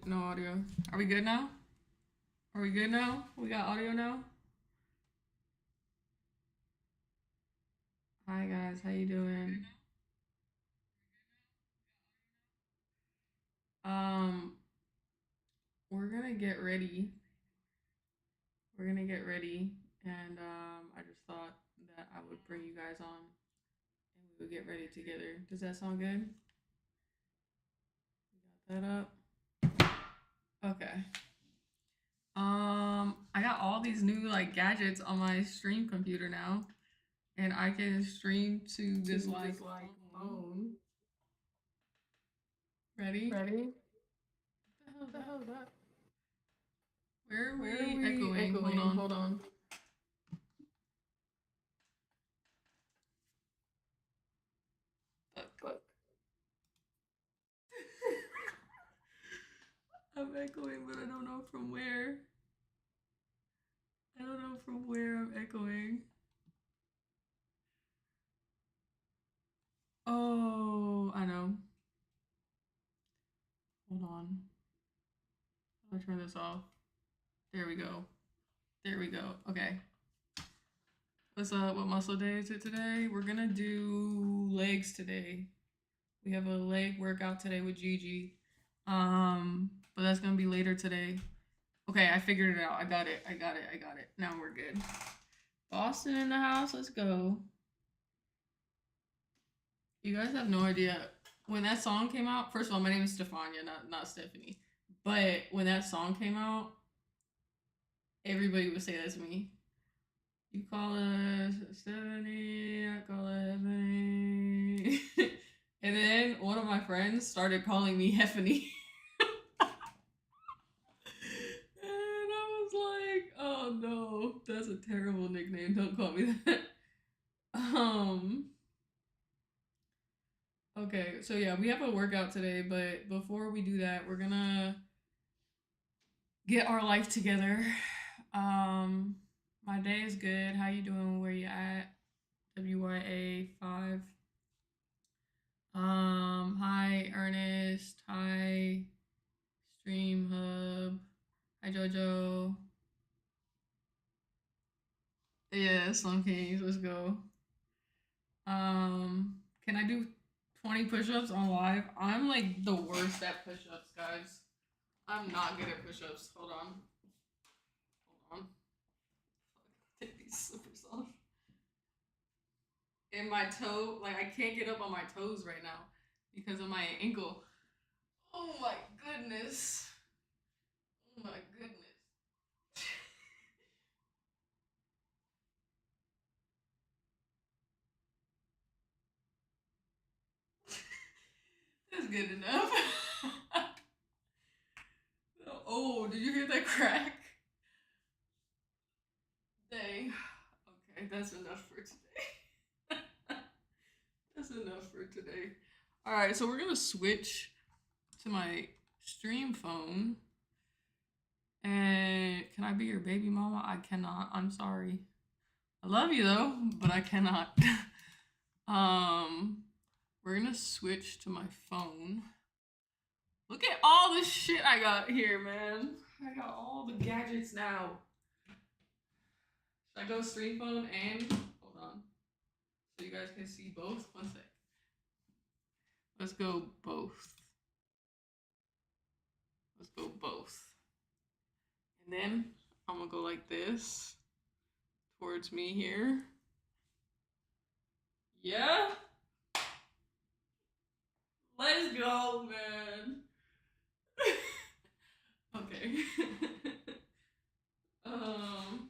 No audio. Are we good now? Are we good now? We got audio now? Hi guys, how you doing? Um, we're gonna get ready. We're gonna get ready, and I just thought that I would bring you guys on, and we would get ready together. Does that sound good? Got that up. Okay. I got all these new like gadgets on my stream computer now, and I can stream to this like phone. Ready? Ready? What the hell is that? Where are Where are we we echoing? echoing? Hold on. Fuck. I'm echoing, but I don't know from where. I don't know from where I'm echoing. Oh, I know. Hold on. I'll turn this off. There we go. There we go. Okay. What's up? What muscle day is it today? We're gonna do legs today. We have a leg workout today with Gigi. But that's gonna be later today. Okay, I figured it out. I got it. Now we're good. Boston in the house. Let's go. You guys have no idea. When that song came out, first of all, my name is Stefania, not Stephanie. But when that song came out, everybody would say that to me. You call us Stephanie, I call her Stephanie. And then one of my friends started calling me Heffany. And I was like, oh no, that's a terrible nickname. Don't call me that. Okay, so yeah, we have a workout today, but before we do that, we're gonna get our life together. Um, my day is good. How you doing? Where you at? WYA5. Hi Ernest. Hi Stream Hub. Hi Jojo. Yeah, Slum Kings. Let's go. Can I do 20 push-ups on live? I'm like the worst at push-ups, guys. I'm not good at push-ups. Hold on. Hold on. Take these slippers off. And my toe, like I can't get up on my toes right now because of my ankle. Oh my goodness. Oh my goodness. That's good enough. Oh, did you hear that crack? Dang. Okay, that's enough for today. That's enough for today. All right, so we're gonna switch to my stream phone. And can I be your baby mama? I cannot. I'm sorry. I love you though, but I cannot. um, we're gonna switch to my phone. Look at all the shit I got here, man. I got all the gadgets now. Should I go stream phone and hold on, so you guys can see both? One sec. Let's go both. Let's go both. And then I'm gonna go like this towards me here. Yeah. Let's go, man. Okay. um.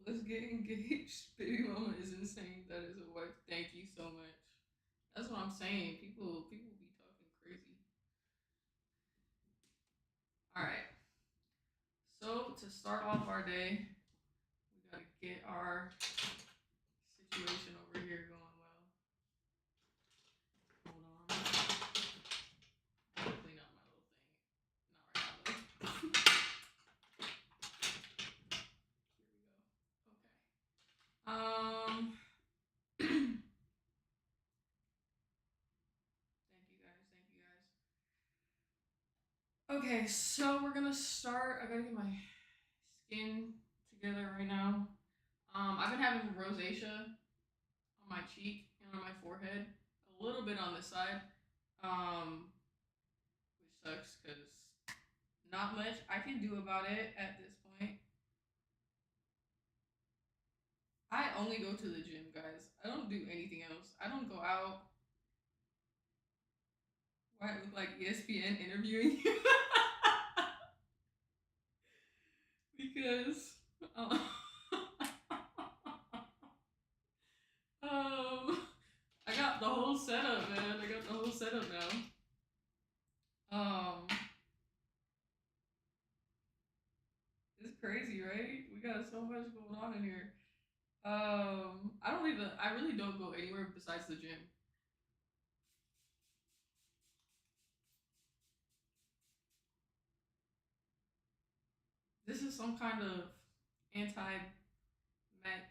Let's get engaged. Baby mama is insane. That is a wife. Thank you so much. That's what I'm saying. People be talking crazy. All right. So to start off our day, we gotta get our situation over here going well. Hold on. Clean up my little thing. Not right now though. Here we go. Okay, so we're gonna start. I gotta get my skin together right now. I've been having rosacea on my cheek and on my forehead, a little bit on this side, um, which sucks because not much I can do about it at this point. I only go to the gym, guys. I don't do anything else. I don't go out. Why I look like ESPN interviewing you? Because um, I got the whole setup, man. I got the whole setup now. It's crazy, right? We got so much going on in here. I really don't go anywhere besides the gym. This is some kind of anti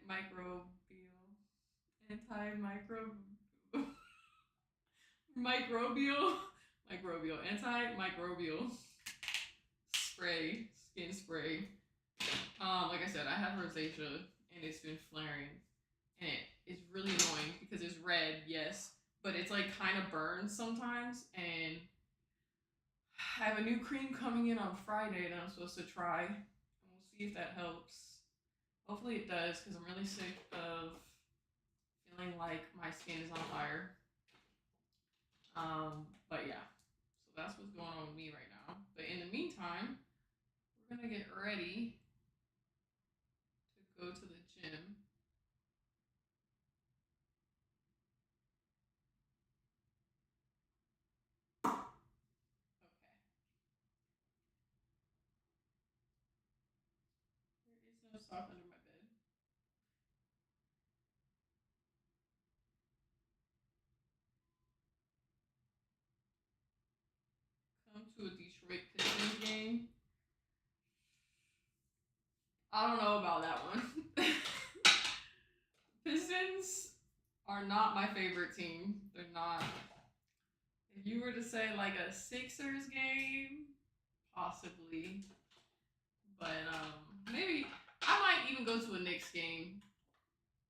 microbial, anti microbial, microbial, antimicrobial spray, skin spray. Like I said, I have rosacea and it's been flaring, and it's really annoying because it's red, yes, but it's like kind of burns sometimes. And I have a new cream coming in on Friday that I'm supposed to try, and we'll see if that helps. Hopefully it does, because I'm really sick of feeling like my skin is on fire. But yeah, so that's what's going on with me right now. But in the meantime, we're gonna get ready to go to the gym. Okay. There is no sock under my bed. Come to a Detroit Pistons game. I don't know about that one. Pistons are not my favorite team. They're not. If you were to say like a Sixers game, possibly. But maybe I might even go to a Knicks game.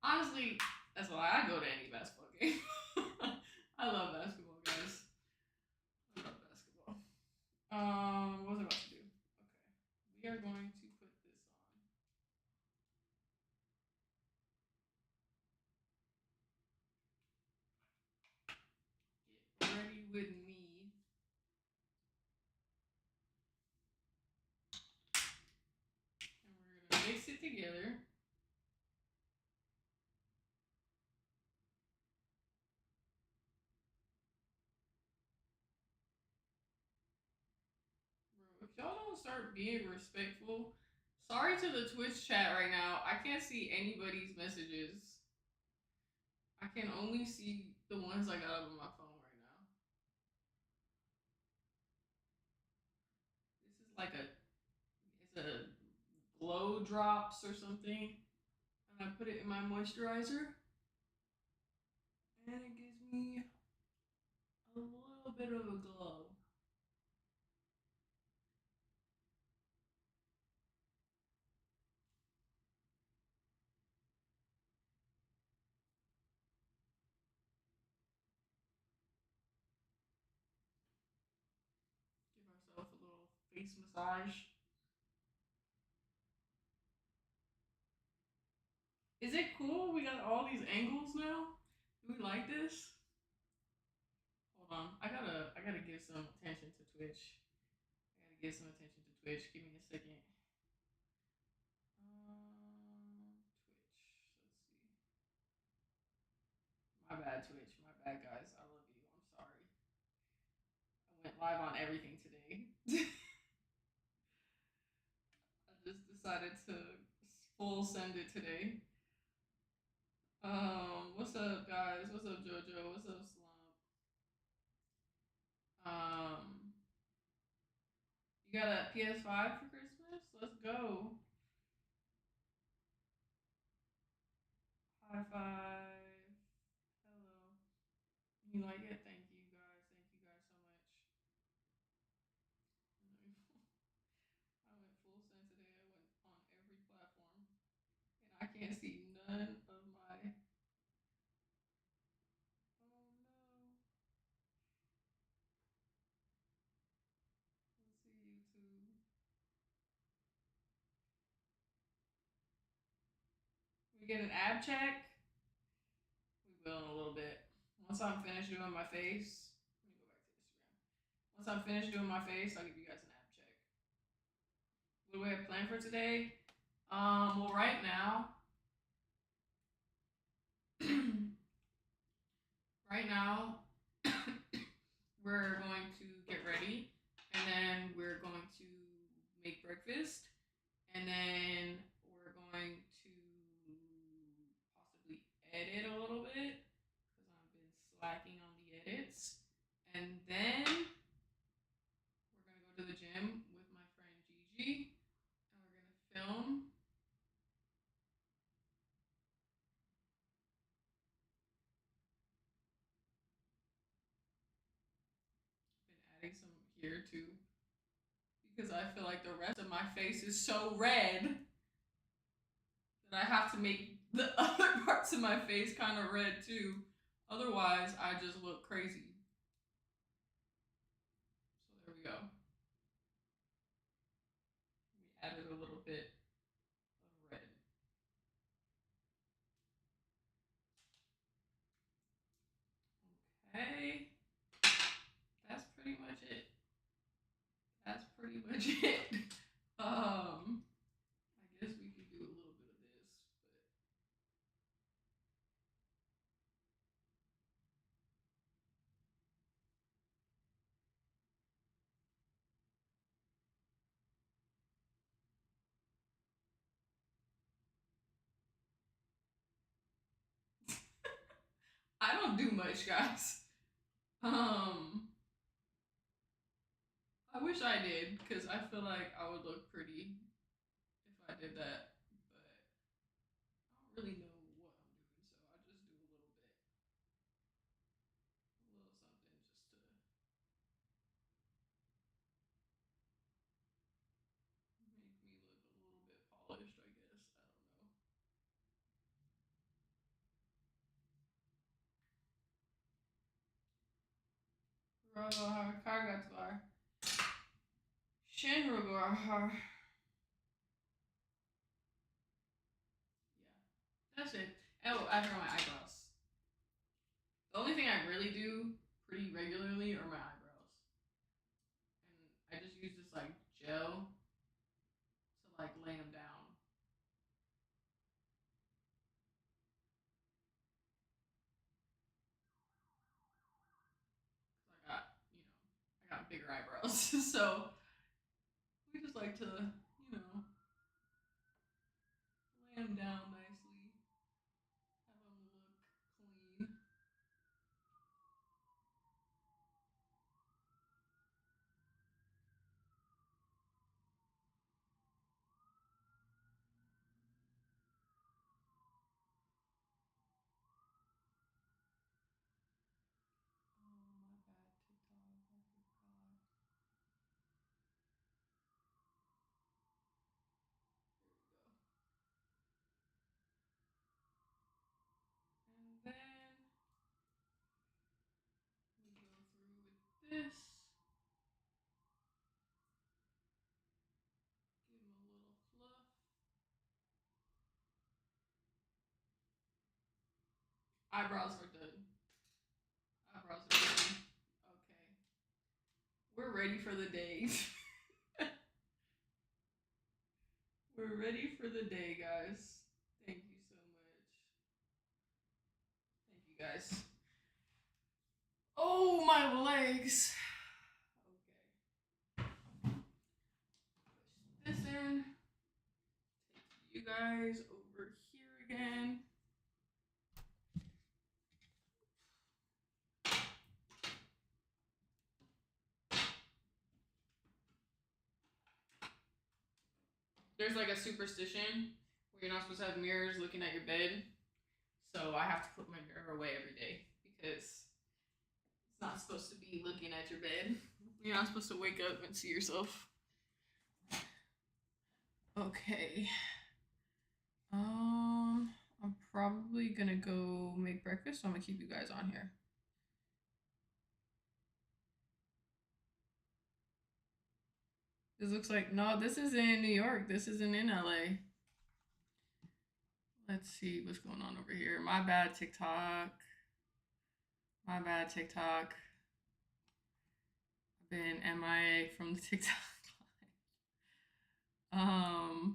Honestly, that's why I go to any basketball game. I love basketball, guys. I love basketball. What was I about to do? Okay, we are going to put this on. Get ready with me. And we're gonna mix it together. Bro, if y'all don't start being respectful, sorry to the Twitch chat right now. I can't see anybody's messages. I can only see the ones I got up on my phone right now. This is like it's a glow drops or something. And I put it in my moisturizer. And it gives me a little bit of a glow. Give ourselves a little face massage. Is it cool? We got all these angles now. Do we like this? Hold on. I gotta give some attention to Twitch. I gotta give some attention to Twitch. Give me a second. Twitch. Let's see. My bad, Twitch. My bad, guys. I love you. I'm sorry. I went live on everything today. I just decided to full send it today. What's up, guys? What's up, JoJo? What's up, Slump? Um, you got a PS5 for Christmas? Let's go. High five. Hello. You like it? Thank you guys. Thank you guys so much. get an ab check? We will in a little bit. Once I'm finished doing my face, let me go back to Instagram. Once I'm finished doing my face, I'll give you guys an ab check. What do we have planned for today? Well, right now, right now, we're going to get ready, and then we're going to make breakfast, and then we're going to possibly edit a little bit because I've been slacking on the edits, and then we're gonna go to the gym with my friend Gigi, and we're gonna film. Been adding some here too because I feel like the rest of my face is so red that I have to make the other parts of my face kind of red too. Otherwise, I just look crazy. So there we go. We added a little bit of red. Okay. That's pretty much it. That's pretty much it. I guess we could do a little bit of this, but I don't do much, guys. I wish I did, because I feel like I would look pretty if I did that, but I don't really know what I'm doing, so I just do a little bit, a little something just to make me look a little bit polished, I guess. I don't know. Rogar Kargatvar. Shinrogar. Yeah. That's it. Oh, I draw my eyebrows. The only thing I really do pretty regularly are my eyebrows. And I just use this like gel to like lay them down. Cause I got bigger eyebrows. So we just like to, lay them down nicely, have them look clean. Oh, my bad, TikTok. I forgot. There we go. And then we go through with this. Give him a little fluff. Eyebrows are done. Eyebrows are done. Okay. We're ready for the day. We're ready for the day, guys. Thank you so much. Thank you, guys. Oh, my legs. Okay. Push this in. Take you guys over here again. There's like a superstition where you're not supposed to have mirrors looking at your bed. So I have to put my mirror away every day because it's not supposed to be looking at your bed. You're not supposed to wake up and see yourself. Okay. I'm probably gonna go make breakfast, so I'm gonna keep you guys on here. This looks like, no, this is in New York. This isn't in LA. Let's see what's going on over here. My bad, TikTok. My bad, TikTok. I've been MIA from the TikTok live.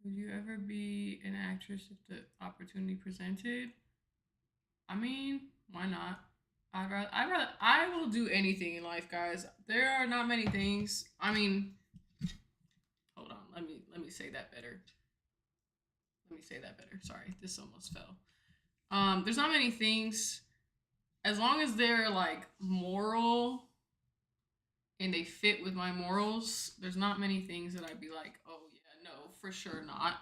Would you ever be an actress if the opportunity presented? I mean, why not? I will do anything in life, guys. There are not many things. I mean, hold on. Let me say that better. Let me say that better. Sorry, this almost fell. There's not many things, as long as they're like moral and they fit with my morals. There's not many things that I'd be like, oh yeah, no, for sure not.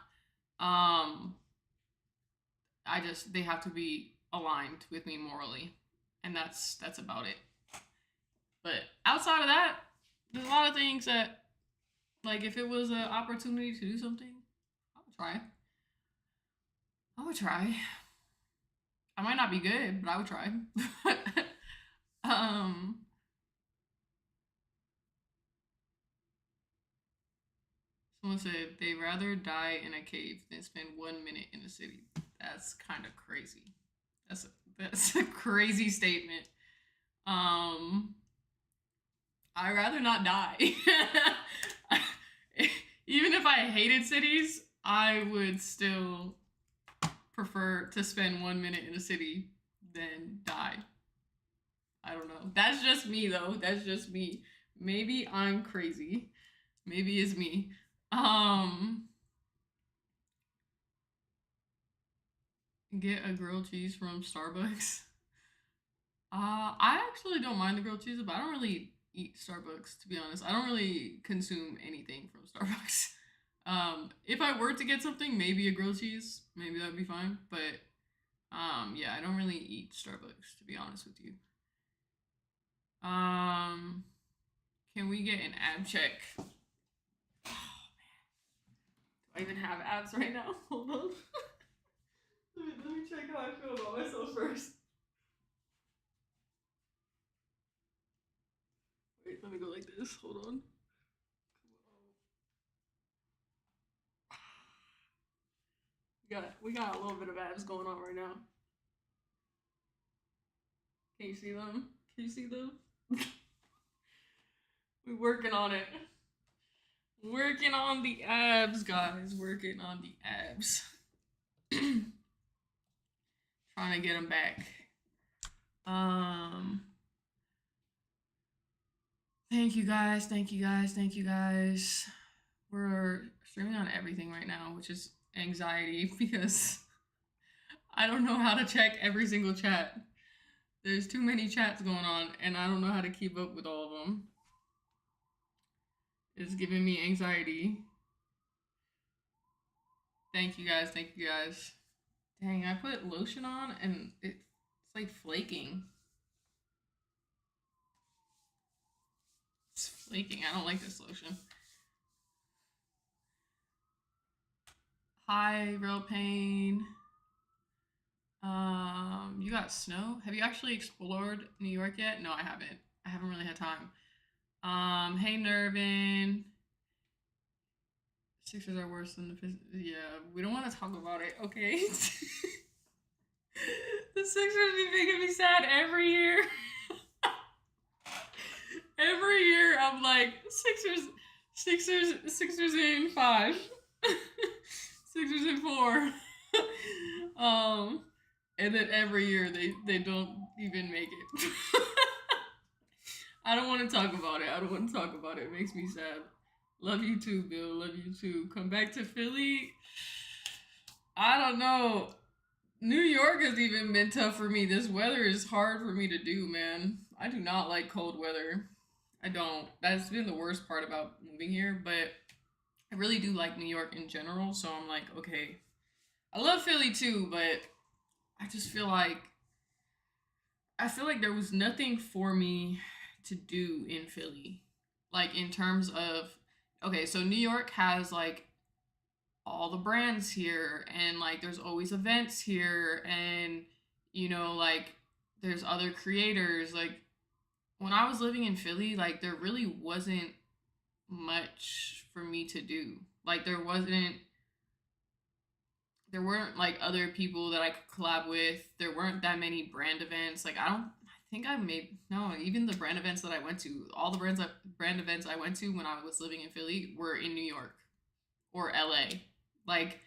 Um, they have to be aligned with me morally, and that's about it. But outside of that, there's a lot of things that, like, if it was an opportunity to do something, I would try. I would try. I might not be good, but I would try. um, Someone said they'd rather die in a cave than spend 1 minute in a city. That's kind of crazy. That's a crazy statement. I'd rather not die. Even if I hated cities, I would still prefer to spend 1 minute in a city than die. I don't know. That's just me, though. That's just me. Maybe I'm crazy. Maybe it's me. Get a grilled cheese from Starbucks. I actually don't mind the grilled cheese, but I don't really eat Starbucks, to be honest. I don't really consume anything from Starbucks. If I were to get something, maybe a grilled cheese, maybe that'd be fine. But yeah, I don't really eat Starbucks, to be honest with you. Can we get an ab check? Oh man, do I even have abs right now? Hold on. let me check how I feel about myself first. Wait, let me go like this. Hold on. We got a little bit of abs going on right now. Can you see them? Can you see them? We're working on it. Working on the abs, guys. Working on the abs. Trying to get them back. Thank you guys. Thank you guys. Thank you guys. We're streaming on everything right now, which is anxiety because I don't know how to check every single chat. There's too many chats going on, and I don't know how to keep up with all of them. It's giving me anxiety. Thank you guys. Thank you guys. Dang, I put lotion on, and it's like flaking. It's flaking. I don't like this lotion. Hi, Real Pain. You got snow? Have you actually explored New York yet? No, I haven't. I haven't really had time. Hey, Nervin. Sixers are worse than the Pistons. Yeah, we don't want to talk about it, okay? The Sixers be making me sad every year. Every year, I'm like, Sixers in 5. Sixers in 4. And then every year they don't even make it. I don't want to talk about it. I don't want to talk about it. It makes me sad. Love you too, Bill. Love you too. Come back to Philly. I don't know. New York has even been tough for me. This weather is hard for me to do, man. I do not like cold weather. I don't. That's been the worst part about moving here, but I really do like New York in general, so I'm like, okay. I love Philly too, but I just feel like there was nothing for me to do in Philly. Like in terms of, okay, so New York has like all the brands here, and like there's always events here, and like there's other creators. Like when I was living in Philly, like there really wasn't much for me to do. Like there weren't like other people that I could collab with. There weren't that many brand events. Like I think I made no, even the brand events that I went to, all the brand events I went to when I was living in Philly were in New York or LA. Like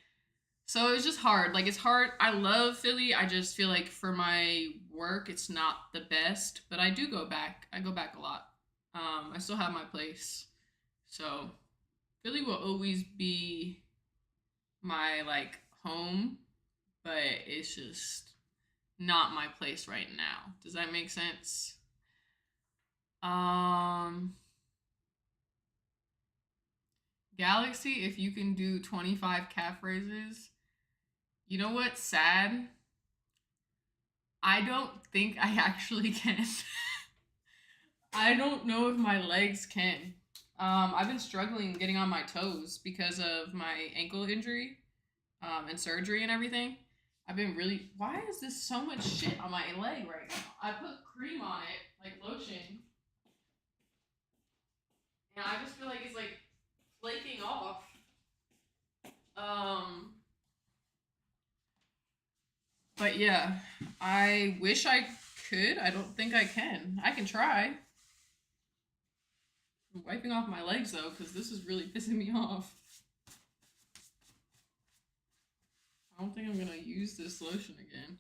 so it was just hard. Like it's hard. I love Philly. I just feel like for my work it's not the best, but I do go back. I go back a lot. I still have my place. So Philly will always be my like home, but it's just not my place right now. Does that make sense? Um Galaxy, if you can do 25 calf raises, you know what's sad? I don't think I actually can. I don't know if my legs can. I've been struggling getting on my toes because of my ankle injury, and surgery and everything. I've been really. Why is this so much shit on my leg right now? I put cream on it, like lotion, and I just feel like it's like flaking off. Um, but yeah, I wish I could. I don't think I can. I can try. I'm wiping off my legs though, because this is really pissing me off. I don't think I'm gonna use this lotion again.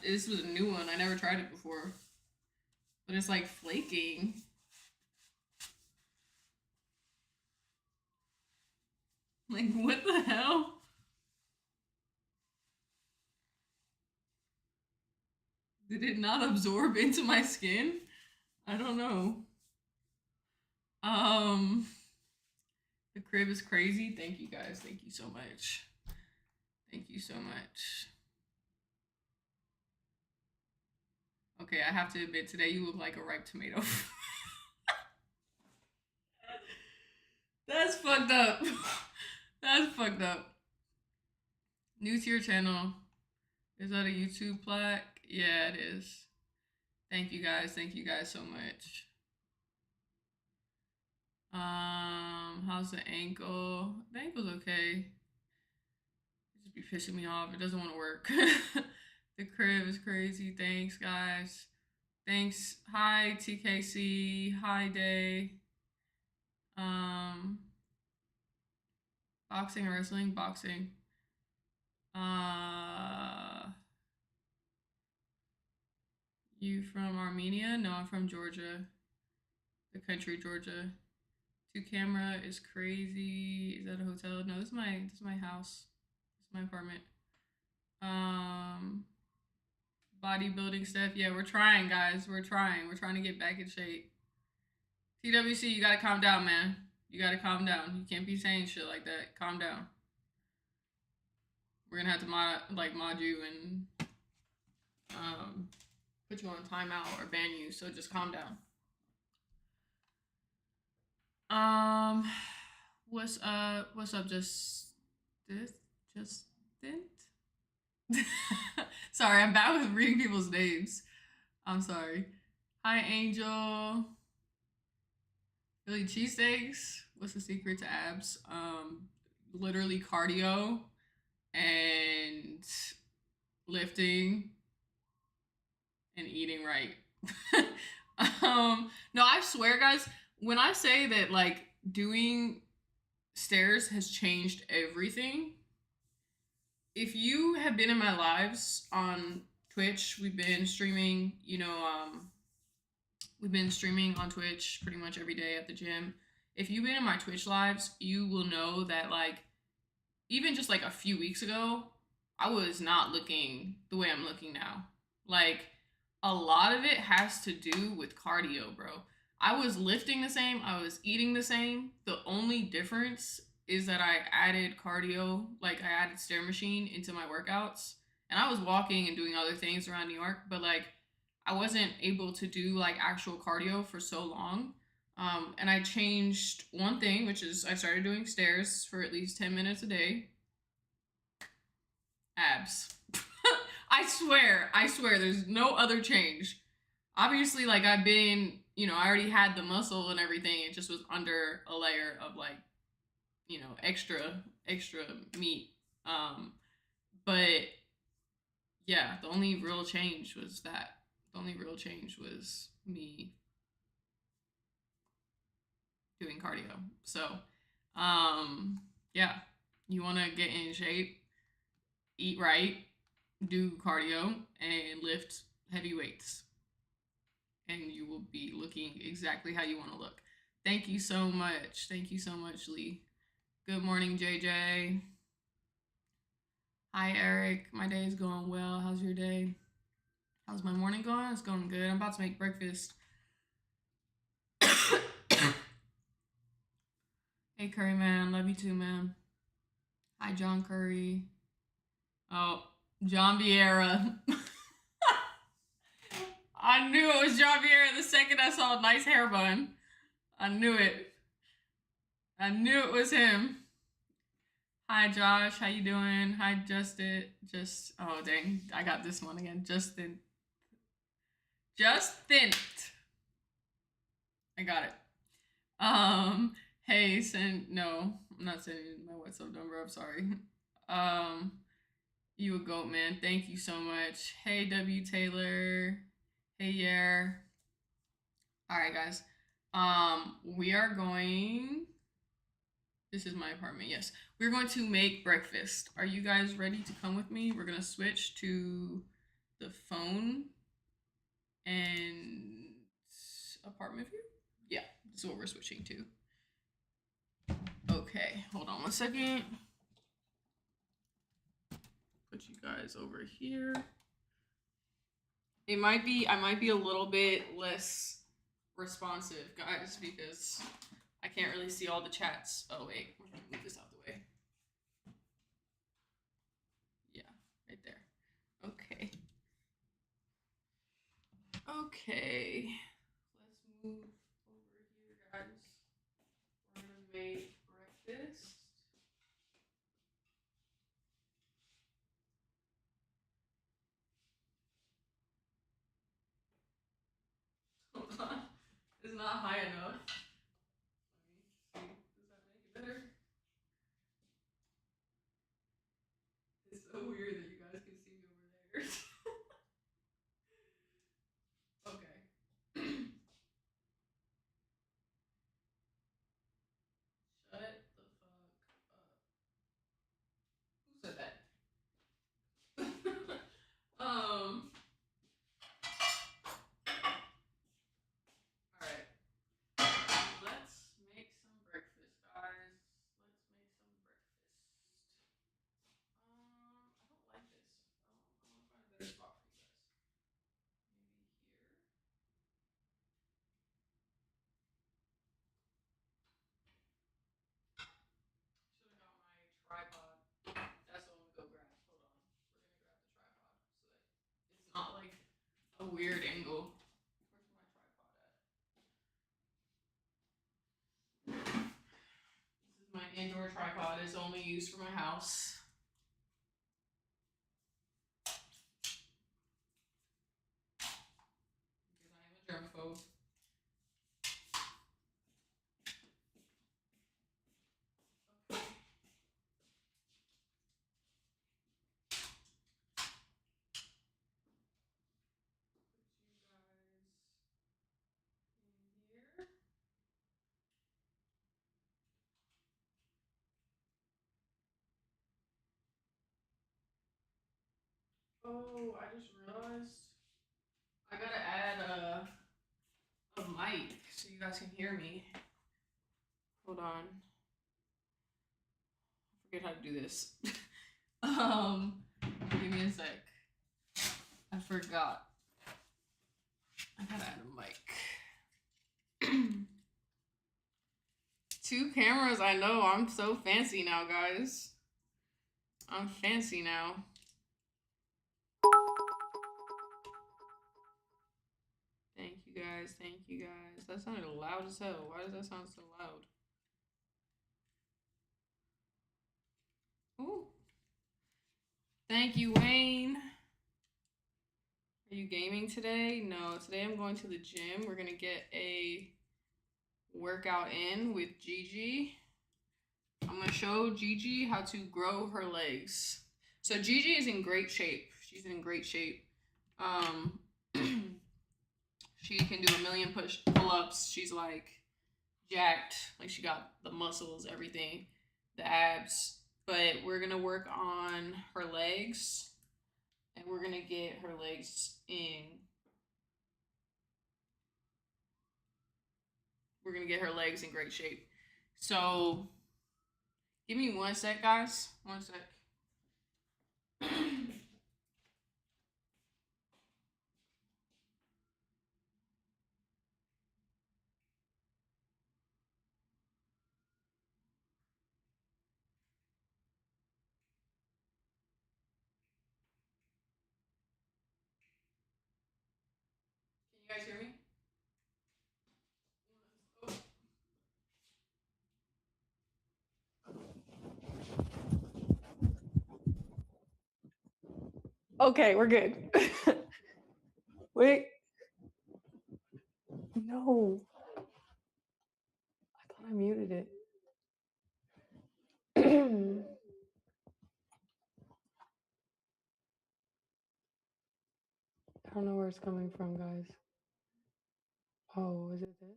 This was a new one. I never tried it before, but it's like flaking. Like what the hell? Did it not absorb into my skin? I don't know. Um, the crib is crazy. Thank you guys. Thank you so much. Thank you so much. Okay, I have to admit, today you look like a ripe tomato. That's fucked up. That's fucked up. New to your channel. Is that a YouTube plaque? Yeah, it is. Thank you guys. Thank you guys so much. How's the ankle? The ankle's okay. It just be pissing me off. It doesn't want to work. The crib is crazy. Thanks, guys. Thanks. Hi, TKC. Hi, Day. Boxing or wrestling? Boxing. You from Armenia? No, I'm from Georgia. The country, Georgia. Two camera is crazy. Is that a hotel? No, this is my house. This is my apartment. Bodybuilding stuff. Yeah, we're trying, guys. We're trying. We're trying to get back in shape. TWC, you gotta calm down, man. You gotta calm down. You can't be saying shit like that. Calm down. We're gonna have to mod you and put you on timeout or ban you. So just calm down. What's up? What's up? Just didn't. Sorry, I'm bad with reading people's names. I'm sorry. Hi, Angel. Philly cheesesteaks. What's the secret to abs? Literally cardio and lifting and eating right. No, I swear, guys, when I say that like doing stairs has changed everything, if you have been in my lives on Twitch, we've been streaming, we've been streaming on Twitch pretty much every day at the gym. If you've been in my Twitch lives, you will know that like even just like a few weeks ago, I was not looking the way I'm looking now. Like a lot of it has to do with cardio, bro. I was lifting the same, I was eating the same. The only difference is that I added cardio, like I added stair machine into my workouts. And I was walking and doing other things around New York, but like I wasn't able to do like actual cardio for so long. And I changed one thing, which is I started doing stairs for at least 10 minutes a day. Abs. I swear, there's no other change. Obviously, like I've been you know, I already had the muscle and everything. It just was under a layer of like, you know, extra meat. But yeah, the only real change was that. The only real change was me doing cardio. So, yeah, you want to get in shape, eat right, do cardio, and lift heavy weights, and you will be looking exactly how you want to look. Thank you so much. Thank you so much, Lee. Good morning, JJ. Hi, Eric. My day is going well. How's your day? How's my morning going? It's going good. I'm about to make breakfast. Hey, Curry Man. Love you too, man. Hi, John Curry. Oh, John Vieira. I knew it was John Vieira the second I saw a nice hair bun. I knew it. I knew it was him. Hi, Josh. How you doing? Hi, Justin. Oh, dang. I got this one again. Justin. I got it. Hey, no, I'm not sending my WhatsApp number. I'm sorry. You a goat, man. Thank you so much. Hey, W. Taylor. Hey, yeah. All right, guys. We are going. This is my apartment. Yes, we're going to make breakfast. Are you guys ready to come with me? We're gonna switch to the phone and apartment view. Yeah, this is what we're switching to. Okay, hold on one second. Put you guys over here. I might be a little bit less responsive, guys, because I can't really see all the chats. Oh wait, we're gonna move this out the way. Yeah, right there. Okay. Okay. Let's move over here, guys. We're gonna make breakfast. Hold on. It's not high enough. Let me see. Does that make it better? It's so weird that you guys can see me over there. Okay. Shut the fuck up. Who said that? Alright. Let's make some breakfast, guys. Let's make some breakfast. I don't like this. I want to find a better spot for you guys. Maybe here. Should have got my tripod. That's what I'm gonna go grab. Hold on. We're gonna grab the tripod so that it's not like a weird angle. Where's my tripod at? This is my indoor tripod. It's only used for my house. Because I am a germaphobe. Oh, I just realized I gotta add a mic so you guys can hear me. Hold on. I forget how to do this. Give me a sec. I forgot. I gotta add a mic. 2 cameras, I know. I'm so fancy now, guys. I'm fancy now. Thank you guys. Thank you guys. That sounded loud as hell. Why does that sound so loud? Ooh. Thank you, Wayne. Are Are you gaming today? No, today I'm going to the gym. We're gonna get a workout in with Gigi. I'm gonna show Gigi how to grow her legs. So Gigi is in great shape. She's in great shape. Um, she can do a million pull-ups. She's like jacked, like she got the muscles, everything, the abs. But we're gonna work on her legs, and we're gonna get her legs in. We're gonna get her legs in great shape. So, give me 1 sec, guys. 1 sec. Can you guys hear me? Okay, we're good. Wait. No. I thought I muted it. I don't know where it's coming from, guys. Oh, is it this?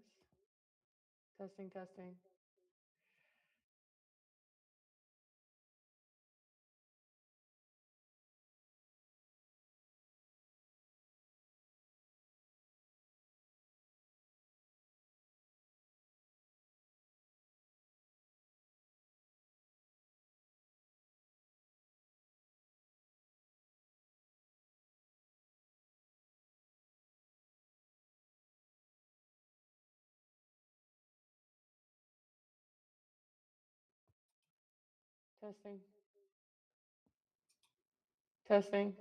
Testing, testing. Testing. Testing.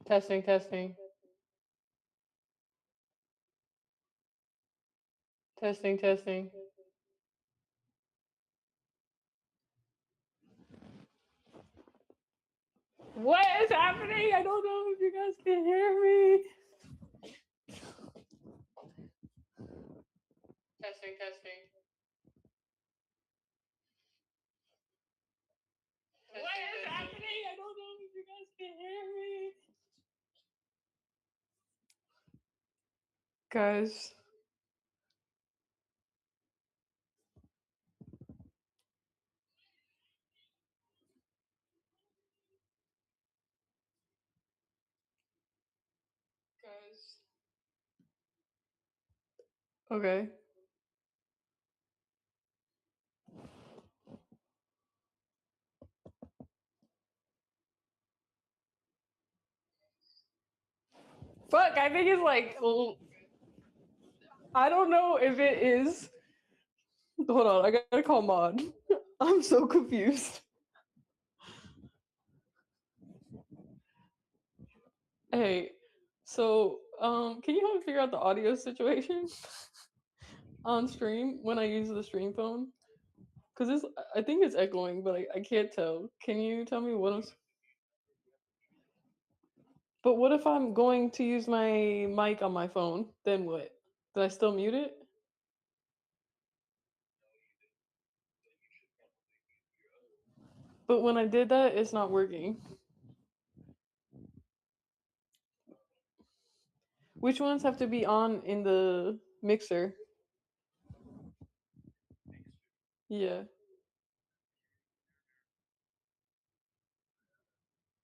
Testing, testing. Testing, testing. What is happening? I don't know if you guys can hear me. Testing, testing. What is happening? I don't know if you guys can hear me. Guys. Guys. Okay. Fuck, I think it's like, I don't know if it is. Hold on, I gotta call Mod. I'm so confused. Hey, so can you help me figure out the audio situation on stream when I use the stream phone? Cause it's, I think it's echoing, but I can't tell. Can you tell me what I'm? But what if I'm going to use my mic on my phone? Then what? Did I still mute it? But when I did that, it's not working. Which ones have to be on in the mixer? Yeah.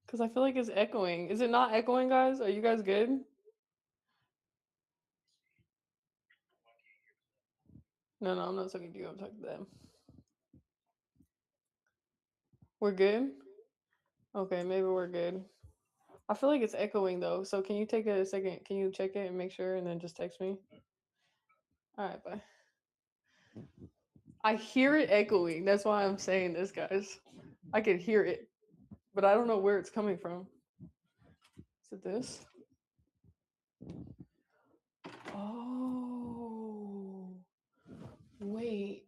Because I feel like it's echoing. Is it not echoing, guys? Are you guys good? No, no, I'm not talking to you. I'm talking to them. We're good? Okay, maybe we're good. I feel like it's echoing though. So can you take a second? Can you check it and make sure and then just text me? All right, bye. I hear it echoing. That's why I'm saying this, guys. I can hear it, but I don't know where it's coming from. Is it this? Oh, wait.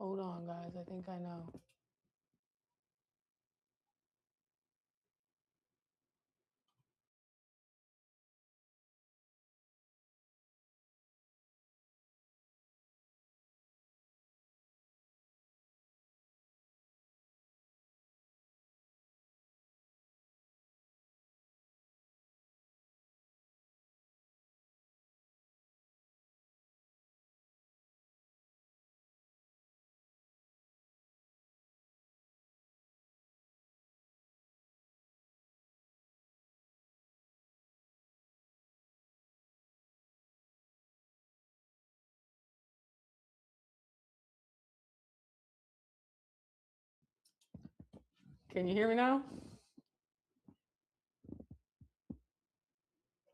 Hold on, guys. I think I know. Can you hear me now?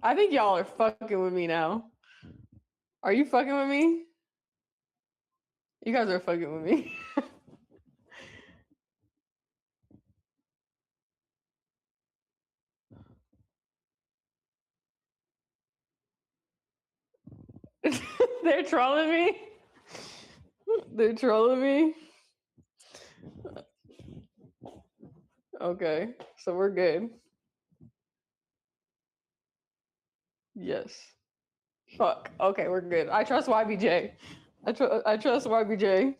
I think y'all are fucking with me now. Are you fucking with me? You guys are fucking with me. They're trolling me. They're trolling me. Okay, so we're good. Yes. Fuck. Okay, we're good. I trust YBJ. I trust YBJ.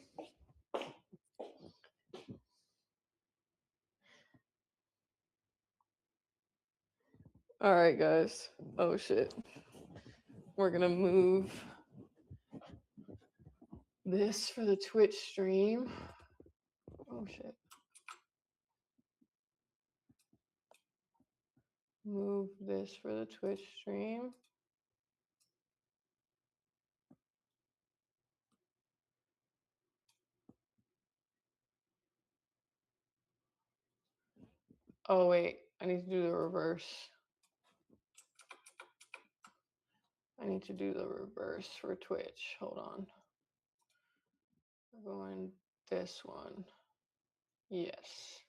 All right, guys. Oh shit. We're gonna move this for the Twitch stream. Oh shit. Move this for the Twitch stream. Oh wait, I need to do the reverse. I need to do the reverse for Twitch. Hold on. We're going this one. Yes.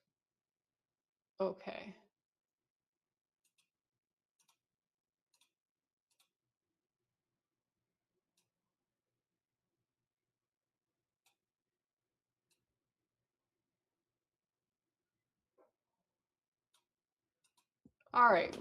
Okay. All right.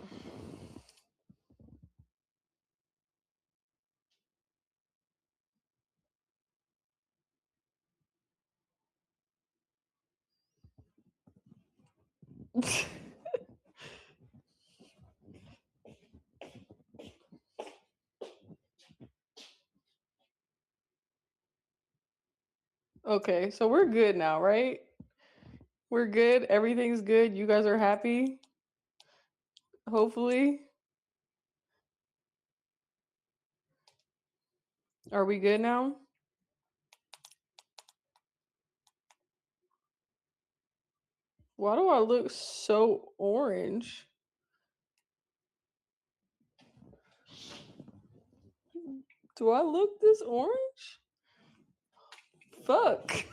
Okay, so we're good now, right? We're good. Everything's good. You guys are happy. Hopefully. Are we good now? Why do I look so orange? Do I look this orange? Fuck.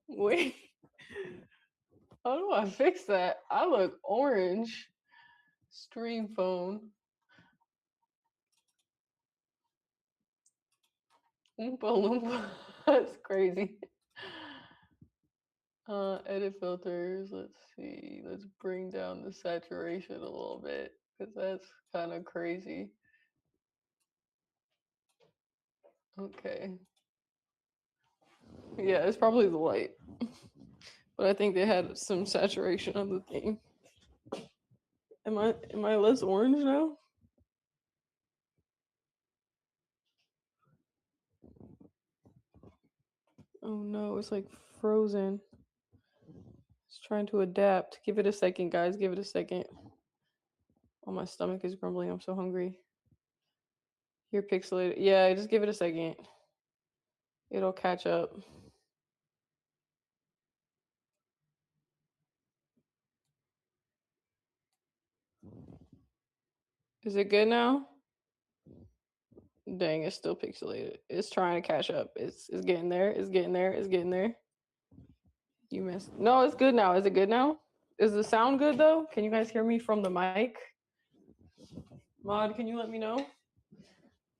Wait. How do I fix that? I look orange. Stream phone. Oompa Loompa. That's crazy. Edit filters. Let's see. Let's bring down the saturation a little bit because that's kind of crazy. Okay. Yeah, it's probably the light. but I think they had some saturation on the thing. Am I less orange now? Oh no, it's like frozen. It's trying to adapt. Give it a second, guys. Give it a second. Oh, my stomach is grumbling. I'm so hungry. You're pixelated. Yeah, just give it a second. It'll catch up. Is it good now? Dang, it's still pixelated. It's trying to catch up. It's getting there. It's getting there. It's getting there. You missed. No, it's good now. Is it good now? Is the sound good though? Can you guys hear me from the mic? Mod, can you let me know?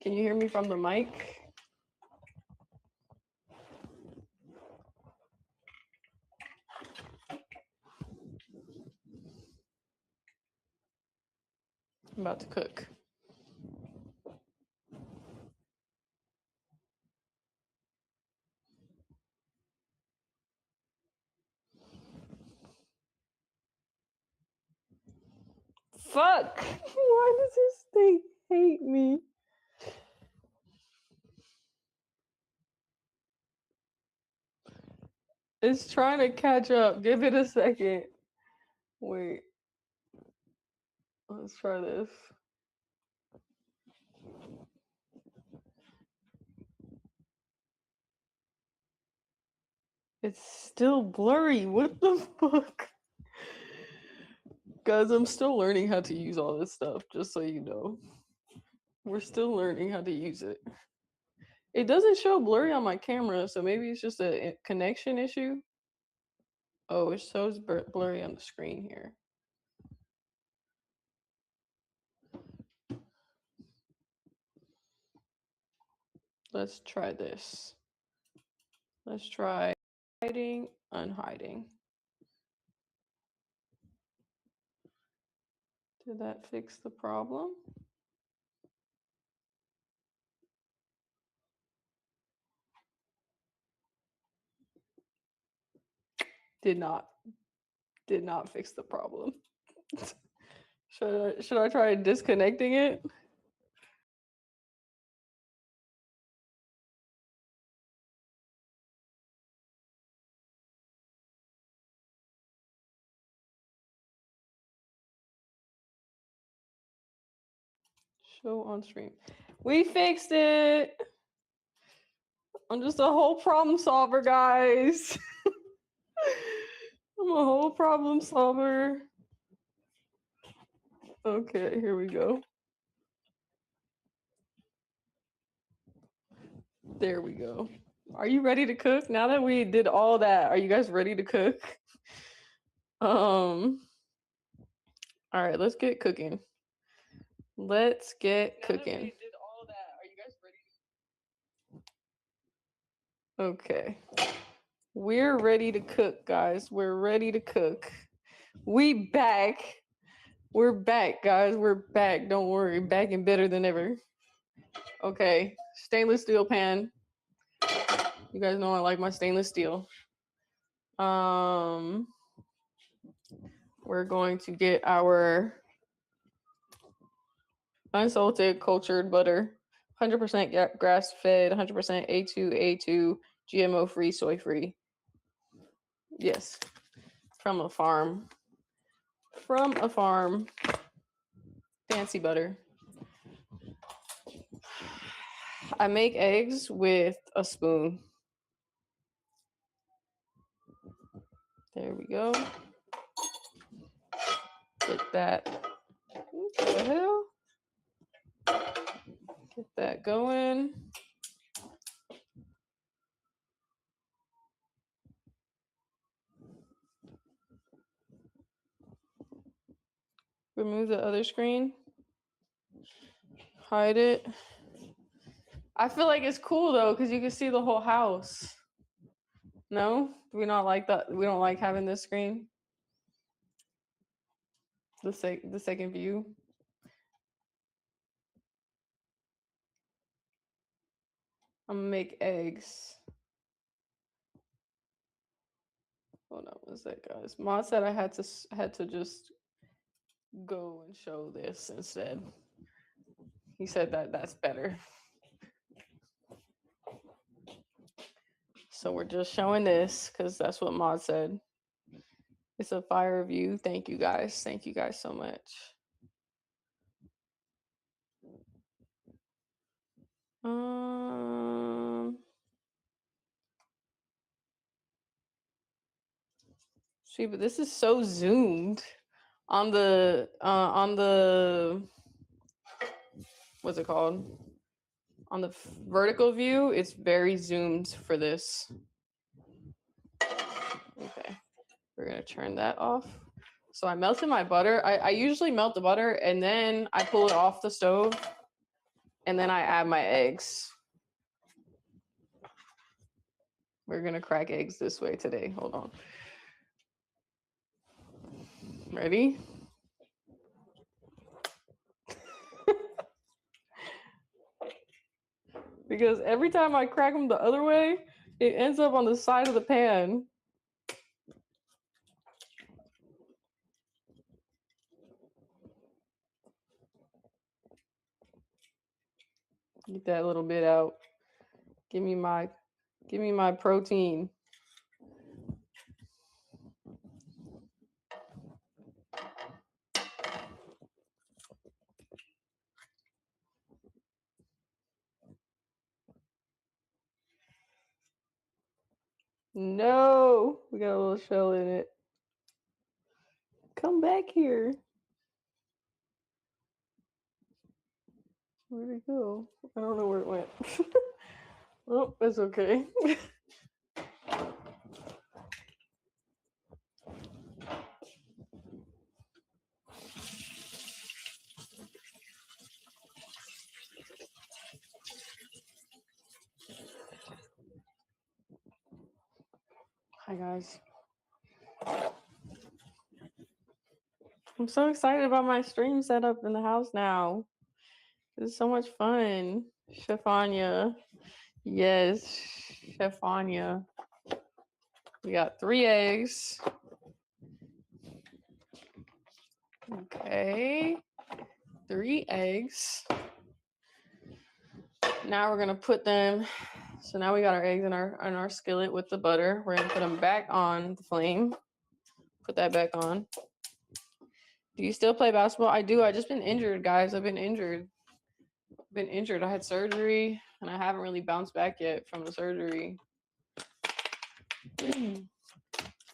Can you hear me from the mic? I'm about to cook. Fuck! Why does this thing hate me? It's trying to catch up. Give it a second. Wait. Let's try this. It's still blurry. What the fuck? Guys, I'm still learning how to use all this stuff, just so you know. We're still learning how to use it. It doesn't show blurry on my camera, so maybe it's just a connection issue. Oh, it shows blurry on the screen here. Let's try this. Let's try hiding, unhiding. Did that fix the problem? Did not fix the problem. Should I try disconnecting it? Show on stream. We fixed it. I'm just a whole problem solver, guys. I'm a whole problem solver. Okay, here we go. There we go. Are you ready to cook? Now that we did all that, are you guys ready to cook? All right, let's get cooking. Let's get cooking. We did all that. Are you guys ready? Okay. We're ready to cook, guys. We're ready to cook. We back. We're back, guys. We're back. Don't worry. Back and better than ever. Okay. Stainless steel pan. You guys know I like my stainless steel. We're going to get our unsalted cultured butter, 100% grass fed, 100% A2, GMO free, soy free. Yes, from a farm. From a farm. Fancy butter. I make eggs with a spoon. There we go. Get that. What the hell? Get that going. Remove the other screen. Hide it. I feel like it's cool though, because you can see the whole house. No? Do we not like that? We don't like having this screen? The second view. I'm gonna make eggs. Hold on one sec, guys. Ma said I had to just go and show this instead. He said that that's better. So we're just showing this because that's what Ma said. It's a fire view. Thank you guys. Thank you guys so much. See, but this is so zoomed on the what's it called? On the vertical view, it's very zoomed for this. Okay, we're gonna turn that off. So I melted my butter. I usually melt the butter and then I pull it off the stove and then I add my eggs. We're gonna crack eggs this way today. Hold on. Ready? Because every time I crack them the other way, it ends up on the side of the pan. Get that little bit out. Give me my protein. No, we got a little shell in it. Come back here. Where'd it go? I don't know where it went. Oh, that's okay. Hi, guys. I'm so excited about my stream setup in the house now. This is so much fun. Chef Anya. Yes, Chef Anya. We got 3 eggs. Okay. 3 eggs. Now we're gonna put them. So now we got our eggs in our skillet with the butter. We're gonna put them back on the flame. Put that back on. Do you still play basketball? I do. I just been injured, guys. I've been injured. I had surgery and I haven't really bounced back yet from the surgery.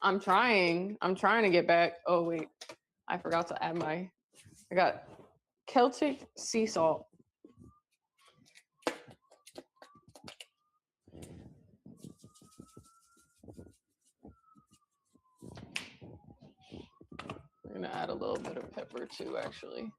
I'm trying to get back. Oh wait, I forgot to add I got Celtic sea salt. We're gonna add a little bit of pepper too, actually.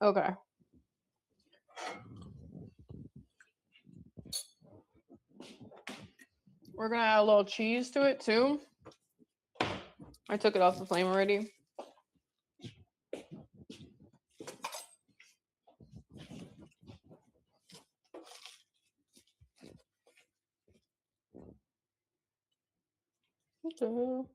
Okay. We're gonna add a little cheese to it too. I took it off the flame already. What the hell?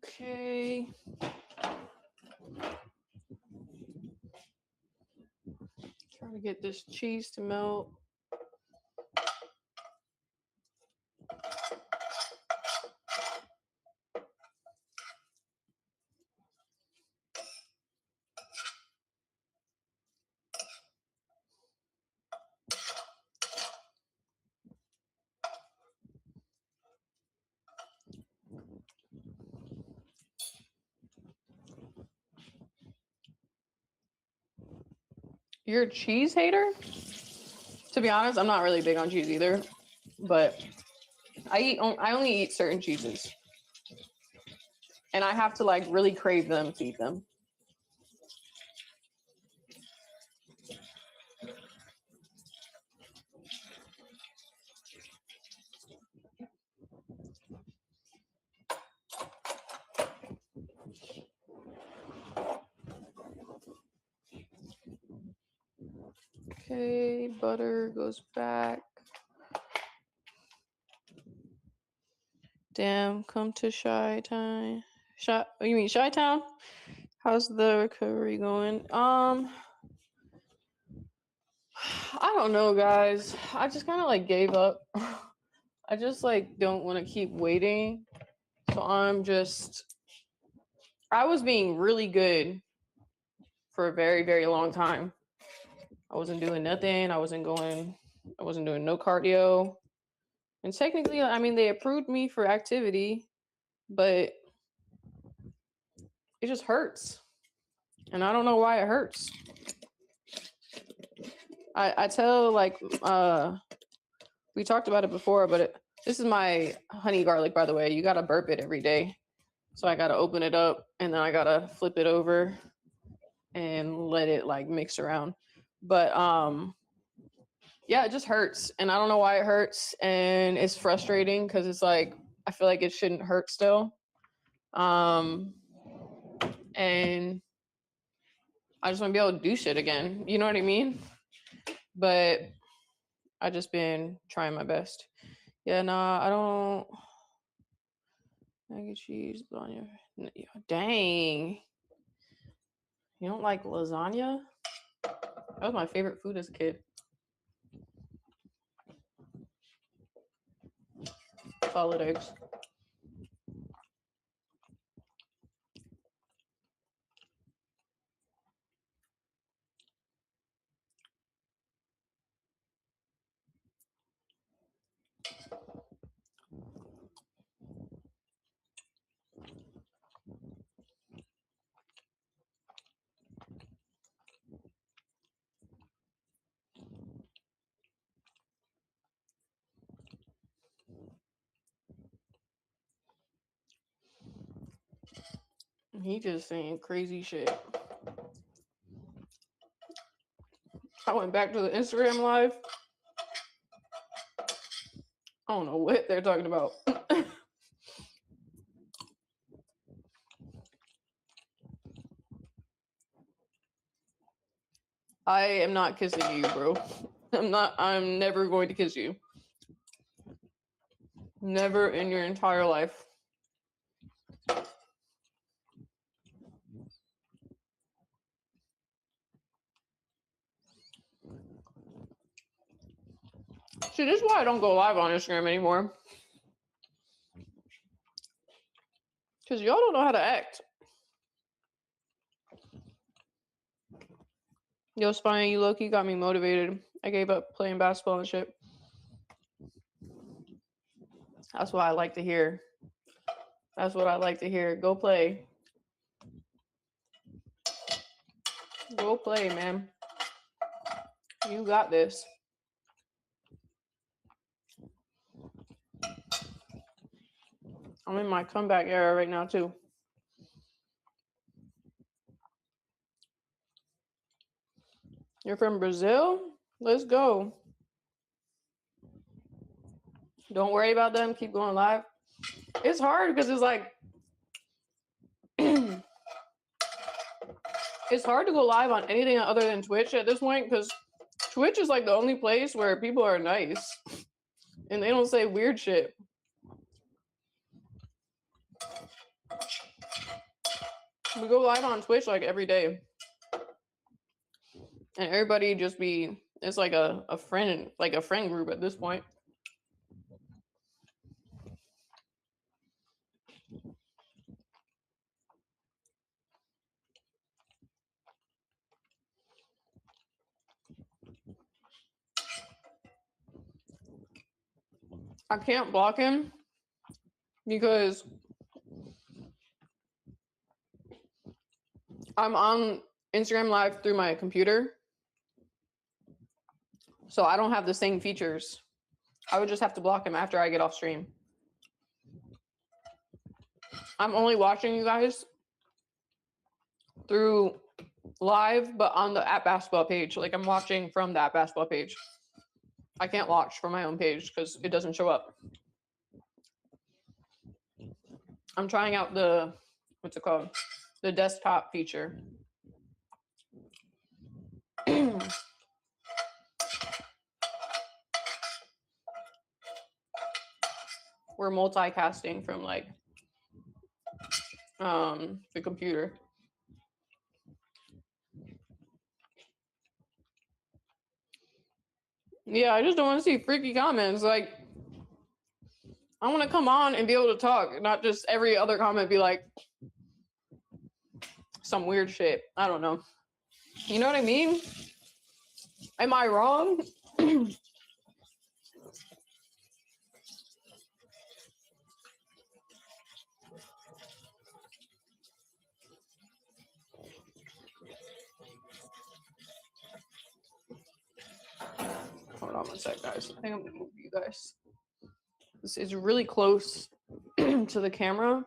Okay. Trying to get this cheese to melt. You're a cheese hater? To be honest, I'm not really big on cheese either, but I only eat certain cheeses, and I have to like really crave them to eat them. Okay, butter goes back. Damn, come to Chi-Town. You mean Chi-Town? How's the recovery going? I don't know, guys. I just kind of like gave up. I just like don't want to keep waiting. So I was being really good for a very, very long time. I wasn't doing nothing. I wasn't doing no cardio. And technically, I mean, they approved me for activity, but it just hurts. And I don't know why it hurts. I tell like we talked about it before, but this is my honey garlic, by the way. You gotta burp it every day. So I gotta open it up and then I gotta flip it over and let it like mix around. But yeah, it just hurts. And I don't know why it hurts. And it's frustrating because it's like I feel like it shouldn't hurt still. And I just want to be able to do shit again. You know what I mean? But I just been trying my best. Yeah, nah, I don't. Mac and cheese, lasagna. Dang. You don't like lasagna? That was my favorite food as a kid. Solid eggs. He just saying crazy shit. I went back to the Instagram live. I don't know what they're talking about. I am not kissing you, bro. I'm never going to kiss you. Never in your entire life. See, this is why I don't go live on Instagram anymore. Because y'all don't know how to act. Yo, Spine, you low-key got me motivated. I gave up playing basketball and shit. That's what I like to hear. That's what I like to hear. Go play. Go play, man. You got this. I'm in my comeback era right now too. You're from Brazil? Let's go. Don't worry about them. Keep going live. It's hard because it's like it's hard to go live on anything other than Twitch at this point because Twitch is like the only place where people are nice and they don't say weird shit. We go live on Twitch like every day. And everybody just be it's like a friend group at this point. I can't block him because I'm on Instagram Live through my computer. So I don't have the same features. I would just have to block him after I get off stream. I'm only watching you guys through live, but on the At Basketball page. Like I'm watching from the At Basketball page. I can't watch from my own page because it doesn't show up. I'm trying out the, what's it called? The desktop feature. We're multicasting from like the computer. Yeah, I just don't want to see freaky comments. Like, I want to come on and be able to talk, not just every other comment be like some weird shit. I don't know. You know what I mean? Am I wrong? Hold on one sec, guys. I think I'm gonna move you guys. This is really close to the camera.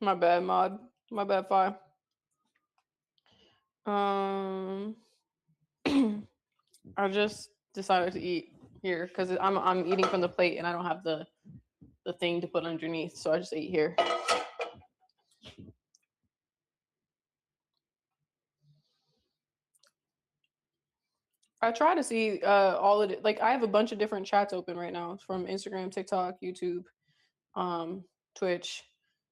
My bad, mod. My bad, Fi. I just decided to eat here because I'm eating from the plate and I don't have the thing to put underneath, so I just ate here. I try to see all of it. Like I have a bunch of different chats open right now from Instagram, TikTok, YouTube, Twitch.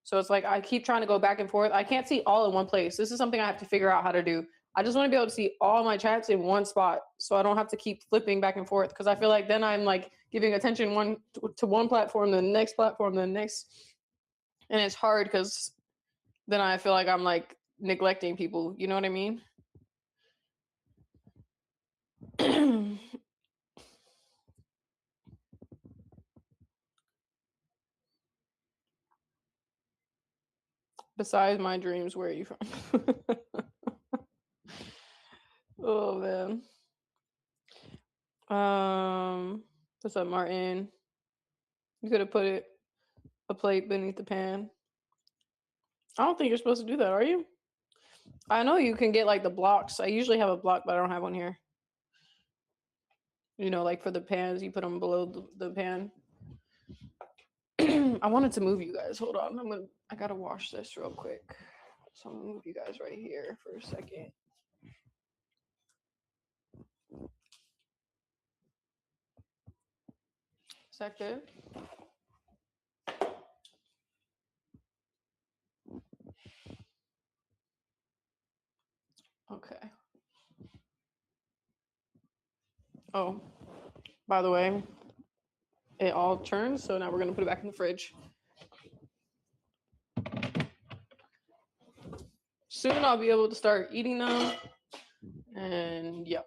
So it's like I keep trying to go back and forth. I can't see all in one place. This is something I have to figure out how to do. I just want to be able to see all my chats in one spot so I don't have to keep flipping back and forth because I feel like then I'm like giving attention to one platform, then the next platform, then the next. And it's hard because then I feel like I'm like neglecting people. You know what I mean? Besides my dreams, where are you from? Oh man. What's up, Martin? You could have put a plate beneath the pan. I don't think you're supposed to do that, are you? I know you can get like the blocks. I usually have a block, but I don't have one here. You know, like for the pans, you put them below the pan. I wanted to move you guys. Hold on. I gotta wash this real quick. So I'm gonna move you guys right here for a second. Is that good? Okay. Oh, by the way, it all turns, so now we're gonna put it back in the fridge. Soon I'll be able to start eating them, and yep.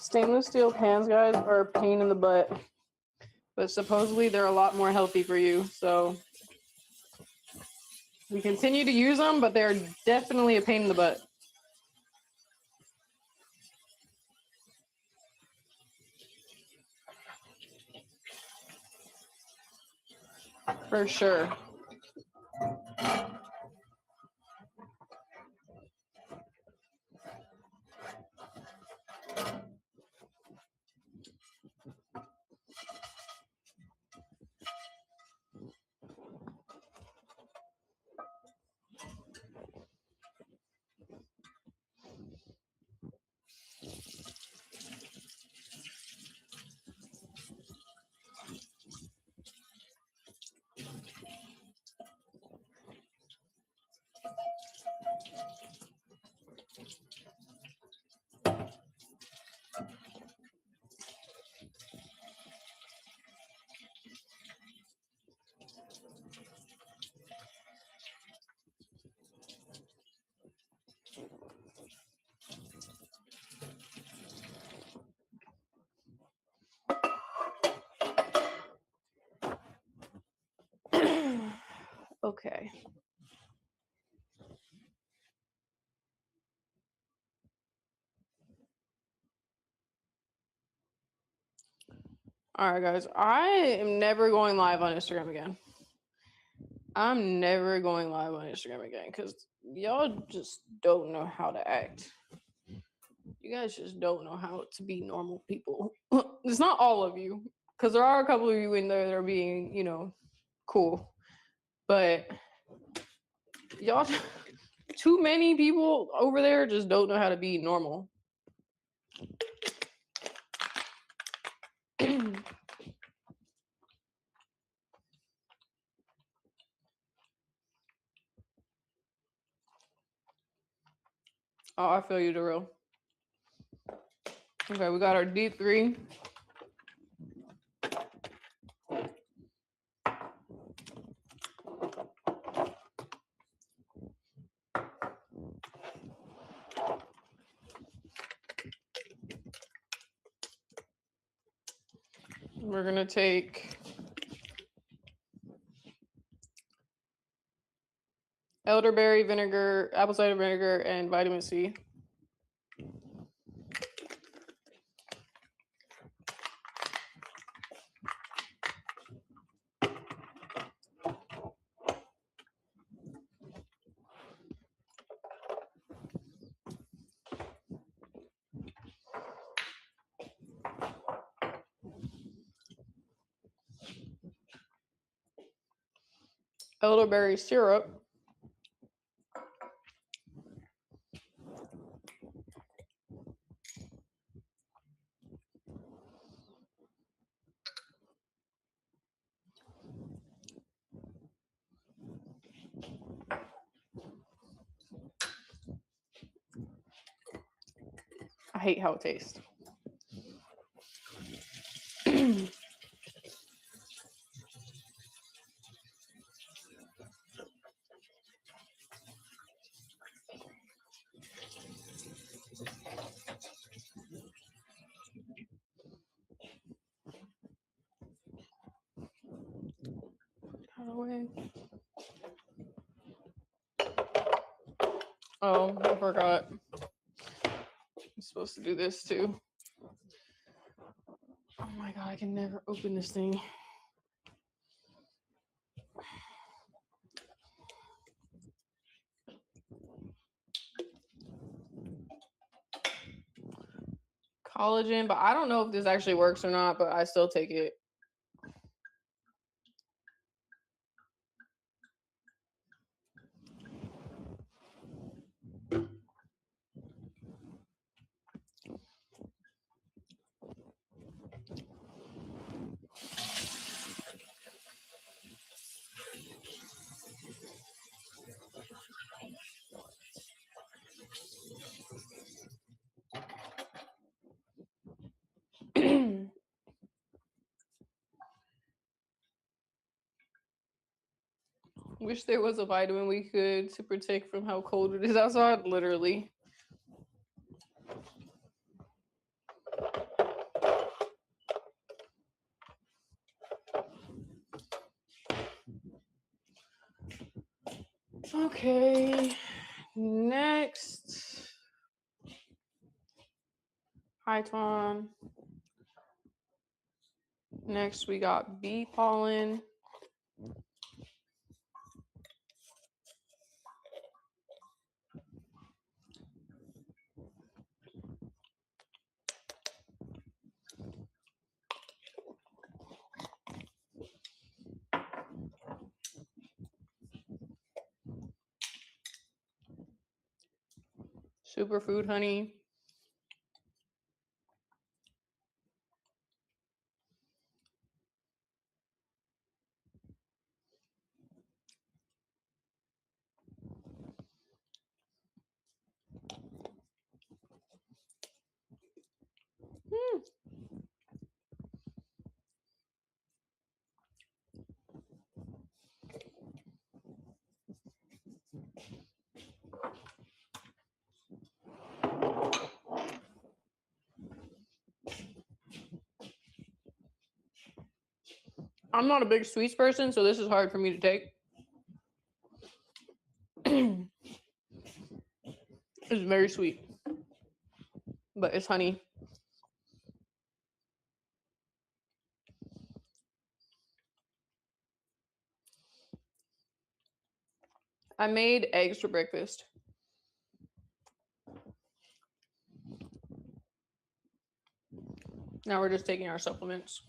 Stainless steel pans, guys, are a pain in the butt, but supposedly they're a lot more healthy for you. So we continue to use them, but they're definitely a pain in the butt. For sure. Okay. All right, guys. I am never going live on Instagram again. I'm never going live on Instagram again because y'all just don't know how to act. You guys just don't know how to be normal people. It's not all of you, because there are a couple of you in there that are being, cool. But y'all, too many people over there just don't know how to be normal. Oh, I feel you, Darryl. Okay, we got our D3. We're gonna take elderberry vinegar, apple cider vinegar, and vitamin C. Elderberry syrup. I hate how it tastes. Okay. Oh, I forgot. I'm supposed to do this too. Oh my god, I can never open this thing. Collagen, but I don't know if this actually works or not, but I still take it. Wish there was a vitamin we could to protect from how cold it is outside, literally. Okay, next. Hi, Tom. Next, we got bee pollen. Superfood honey. I'm not a big sweets person, so this is hard for me to take. It's very sweet, but it's honey. I made eggs for breakfast. Now we're just taking our supplements.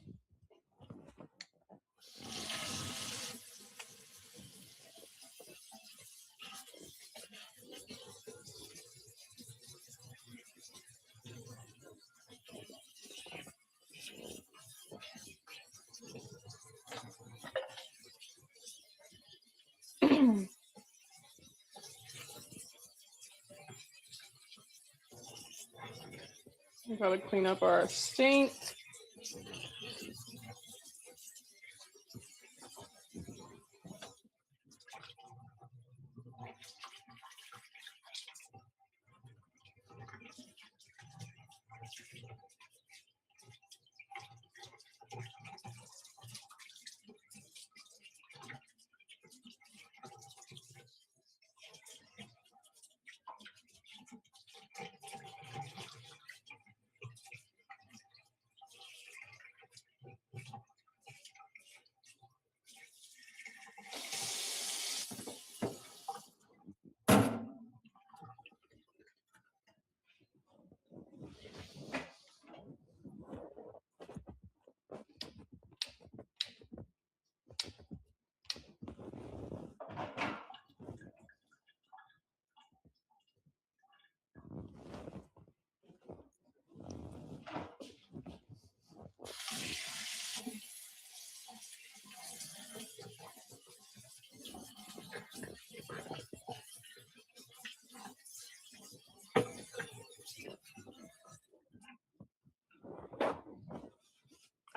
We gotta clean up our sink.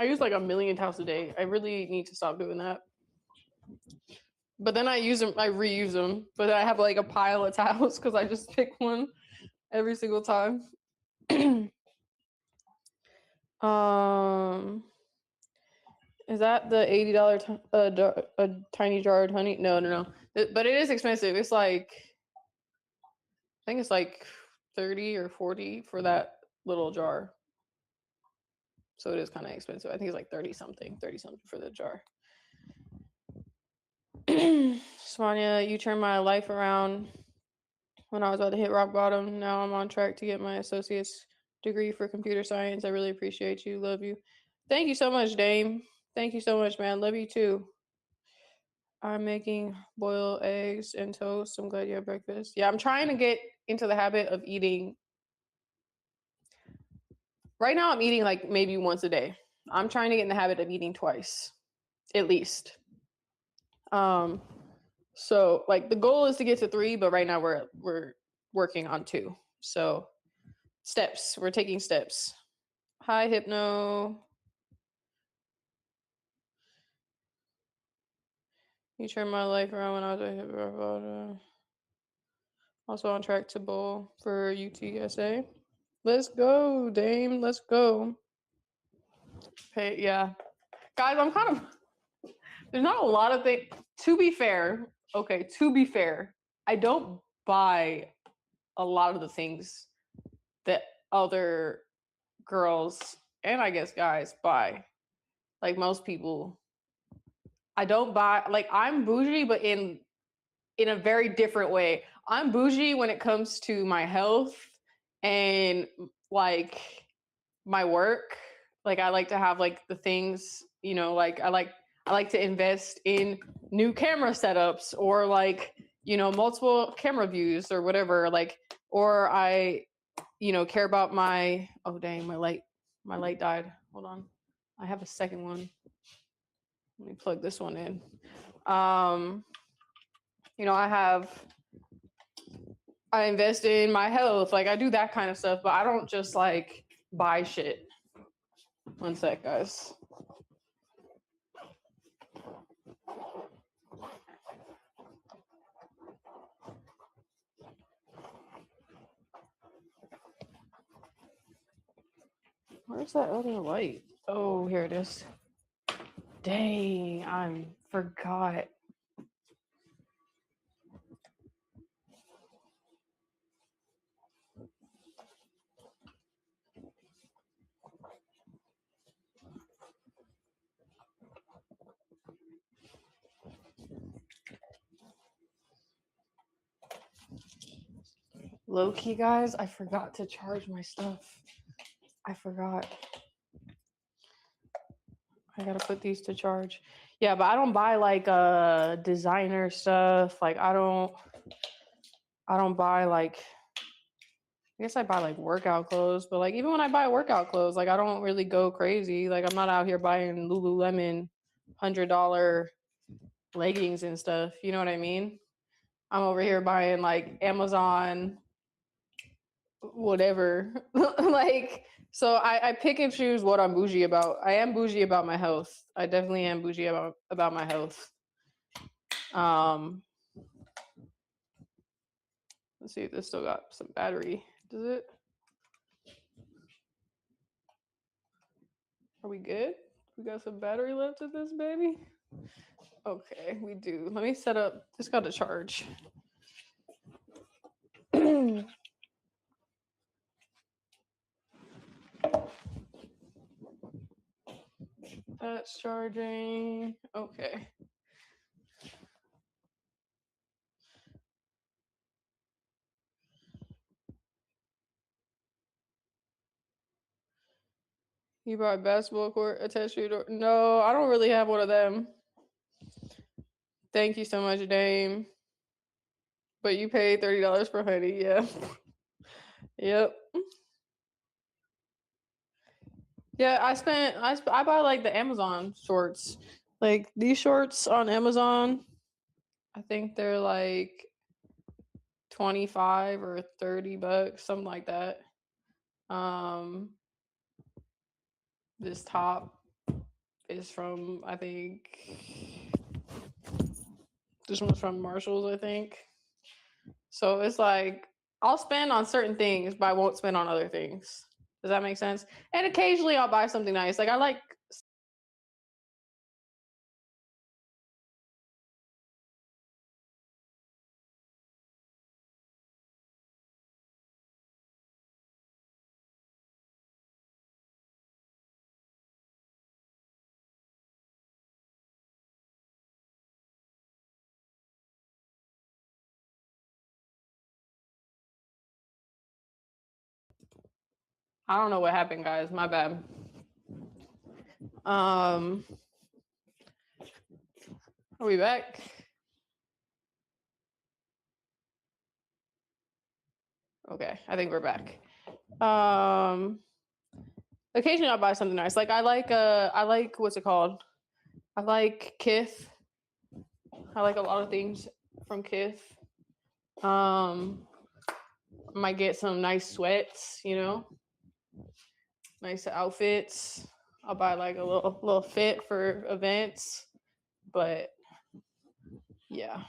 I use like 1,000,000 towels a day. I really need to stop doing that. But then I use them, I reuse them. But I have like a pile of towels because I just pick one every single time. um, Is that the $80 a tiny jarred honey? No. But it is expensive. It's like, I think it's like 30 or 40 for that little jar. So it is kind of expensive. I think it's like 30 something for the jar. Swanya, you turned my life around when I was about to hit rock bottom. Now I'm on track to get my associate's degree for computer science. I really appreciate you. Love you. Thank you so much, Dame. Thank you so much, man. Love you too. I'm making boiled eggs and toast. I'm glad you have breakfast. Yeah, I'm trying to get into the habit of eating. Right now, I'm eating like maybe once a day. I'm trying to get in the habit of eating twice, at least. So like the goal is to get to 3, but right now we're working on 2. So steps. We're taking steps. Hi, Hypno. You turned my life around when I was a also on track to bowl for UTSA. Let's go, Dame. Let's go. Hey, yeah. Guys, I'm kind of there's not a lot of things to be fair. Okay, to be fair, I don't buy a lot of the things that other girls and I guess guys buy. Like most people. I don't buy like I'm bougie, but in a very different way. I'm bougie when it comes to my health and like my work. Like I like to have like the things, you know, like I like to invest in new camera setups or like, you know, multiple camera views or whatever, like or I, you know, care about my oh dang, my light died. Hold on. I have a second one. Let me plug this one in. You know, I invest in my health. Like I do that kind of stuff, but I don't just like buy shit. One sec, guys. Where's that other light? Oh, here it is. Dang, I forgot. Low key, guys, I forgot to charge my stuff. I forgot. I gotta put these to charge. Yeah, but I don't buy like designer stuff. Like I don't buy like I guess I buy like workout clothes, but like even when I buy workout clothes, like I don't really go crazy. Like I'm not out here buying Lululemon $100 leggings and stuff. You know what I mean? I'm over here buying like Amazon, whatever. Like so I pick and choose what I'm bougie about. I am bougie about my health. I definitely am bougie about my health. Let's see if this still got some battery. Does it? Are we good? We got some battery left in this baby? Okay, we do. Let me set up. This got to charge. That's charging. Okay. You buy a basketball court attached to your door? No, I don't really have one of them. Thank you so much, Dame. But you paid $30 for honey, yeah. Yep. Yeah, I buy like the Amazon shorts. Like these shorts on Amazon, I think they're like 25 or $30, something like that. This top is from I think this one's from Marshalls, I think. So it's like I'll spend on certain things, but I won't spend on other things. Does that make sense? And occasionally I'll buy something nice. Like I like I don't know what happened, guys. My bad. Are we back? Okay, I think we're back. Occasionally I'll buy something nice. Like I like what's it called? I like Kith. I like a lot of things from Kith. I might get some nice sweats, you know, nice outfits. I'll buy like a little fit for events, but yeah.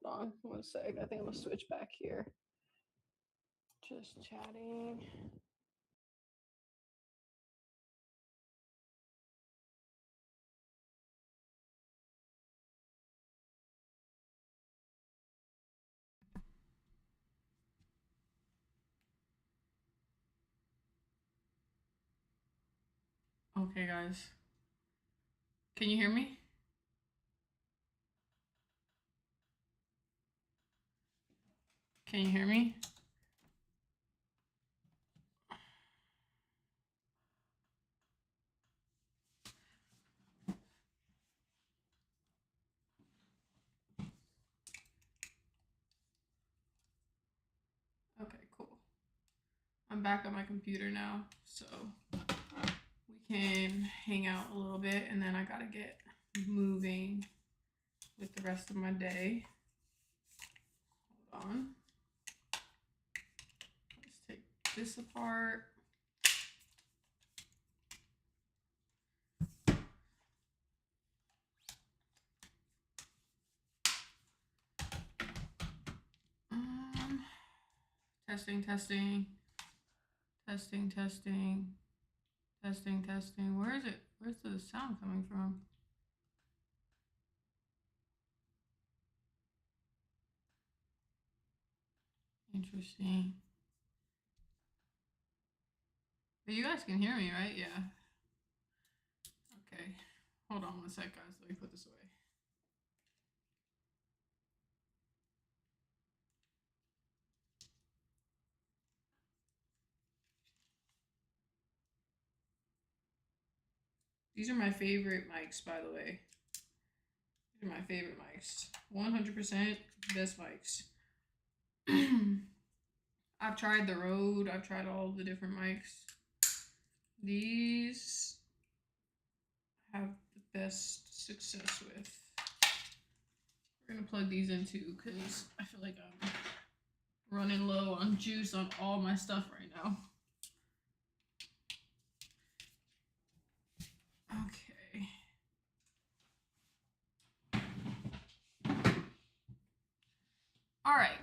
Hold on one sec. I think I'm gonna switch back here. Just chatting. Okay, guys. Can you hear me? Can you hear me? Okay, cool. I'm back on my computer now, so we can hang out a little bit, and then I gotta get moving with the rest of my day. Hold on. Let's take this apart. Testing, testing, testing, testing, testing, testing. Where is it? Where's the sound coming from? Interesting. But you guys can hear me, right? Yeah. Okay. Hold on one sec, guys. Let me put this away. These are my favorite mics, by the way. These are my favorite mics. 100% best mics. I've tried the Rode. I've tried all the different mics. These I have the best success with. We're gonna plug these in too because I feel like I'm running low on juice on all my stuff right now. Okay. All right.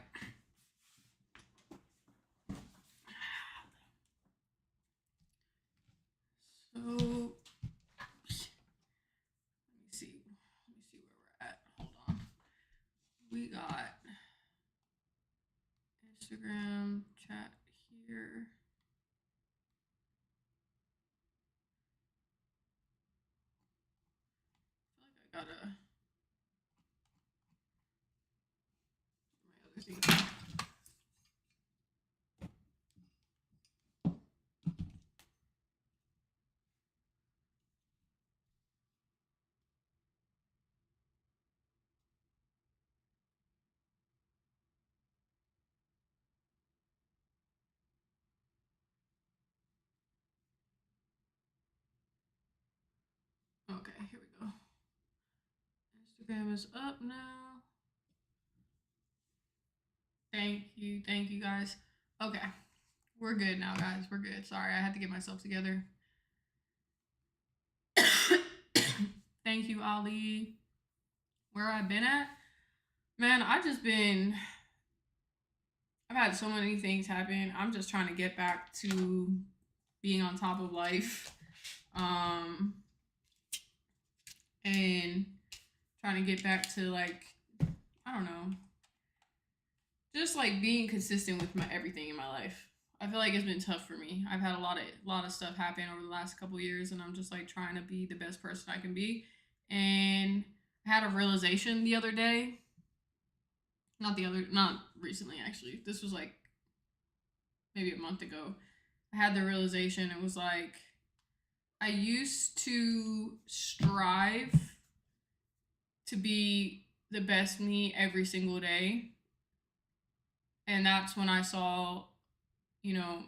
So let me see. Let me see where we're at. Hold on. We got Instagram chat here. I feel like I gotta my other thing. Okay, here we go. Instagram is up now. Thank you guys. Okay, we're good now, guys. We're good. Sorry, I had to get myself together. Thank you, Ali. Where I've been at? Man, I've had so many things happen. I'm just trying to get back to being on top of life. And trying to get back to like, I don't know, just like being consistent with my everything in my life. I feel like it's been tough for me. I've had a lot of stuff happen over the last couple years, and I'm just like trying to be the best person I can be. And I had a realization the other day. Not recently actually. This was like maybe a month ago, I had the realization. It was like, I used to strive to be the best me every single day. And that's when I saw,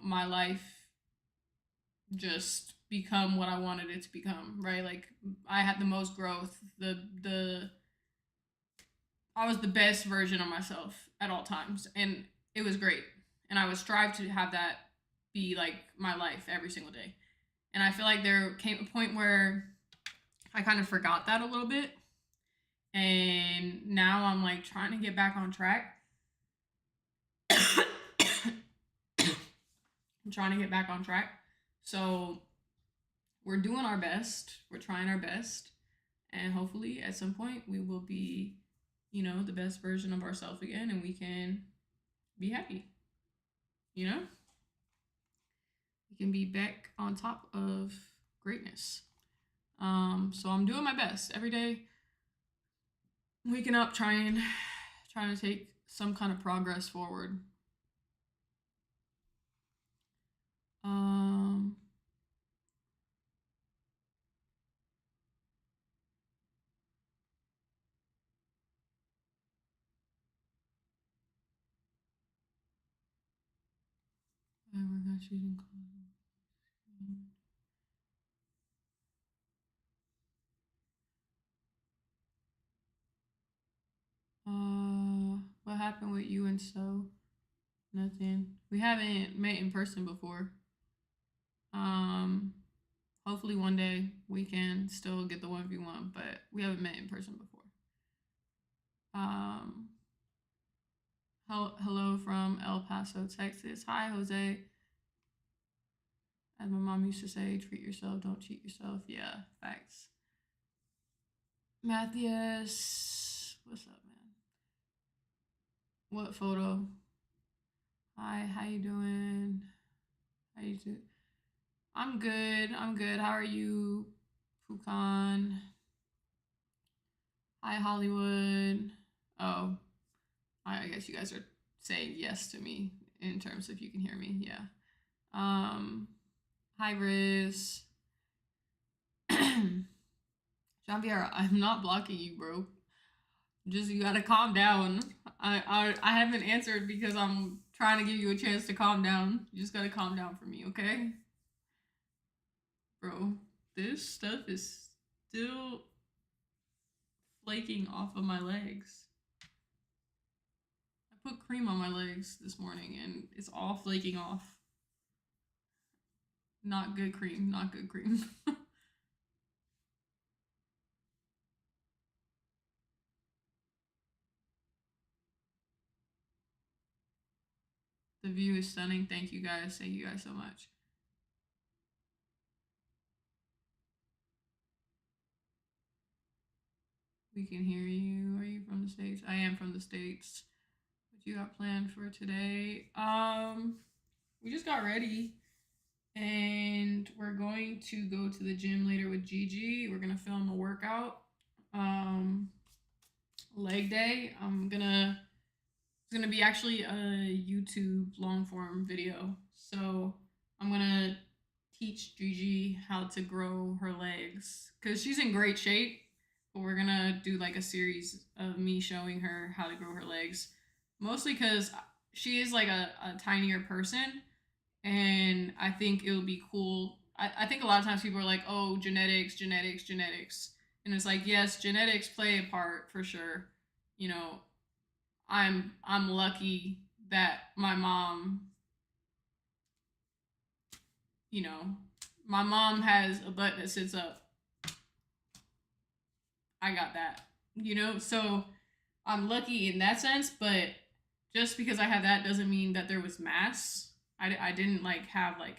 my life just become what I wanted it to become, right? Like, I had the most growth, the I was the best version of myself at all times, and it was great. And I would strive to have that be like my life every single day. And I feel like there came a point where I kind of forgot that a little bit, and now I'm like trying to get back on track. I'm trying to get back on track. So we're doing our best. We're trying our best. And hopefully at some point we will be, the best version of ourselves again, and we can be happy. You know? We can be back on top of greatness. So I'm doing my best every day, waking up, trying to take some kind of progress forward. Um, I work on choosing clothes. What happened with you and so? Nothing. We haven't met in person before. Um, Hopefully one day we can still get the 1v1, but we haven't met in person before. Um, Hello from El Paso, Texas. Hi, Jose. As my mom used to say, treat yourself, don't cheat yourself. Yeah, facts. Matthias, what's up, man? What photo? Hi, how you doing? How you do? I'm good. I'm good. How are you, Fukan? Hi, Hollywood. Oh, I guess you guys are saying yes to me in terms of you can hear me. Yeah. Hi, Riz. Jean-Pierre, I'm not blocking you, bro. Just you gotta calm down. I haven't answered because I'm trying to give you a chance to calm down. You just gotta calm down for me, okay? Bro, this stuff is still flaking off of my legs. I put cream on my legs this morning and it's all flaking off. Not good cream, not good cream. The view is stunning. Thank you guys. Thank you guys so much. We can hear you. Are you from the States? I am from the States. What you got planned for today? We just got ready and we're going to go to the gym later with Gigi. We're gonna film a workout. Leg day. It's gonna be actually a YouTube long form video. So I'm gonna teach Gigi how to grow her legs because she's in great shape. But we're gonna do like a series of me showing her how to grow her legs, mostly because she is like a tinier person, and I think it would be cool. I think a lot of times people are like, oh, genetics, genetics, genetics. And it's like, yes, genetics play a part for sure. You know, I'm lucky that my mom, you know, my mom has a butt that sits up. I got that, so I'm lucky in that sense, but just because I have that doesn't mean that there was mass. I didn't like have like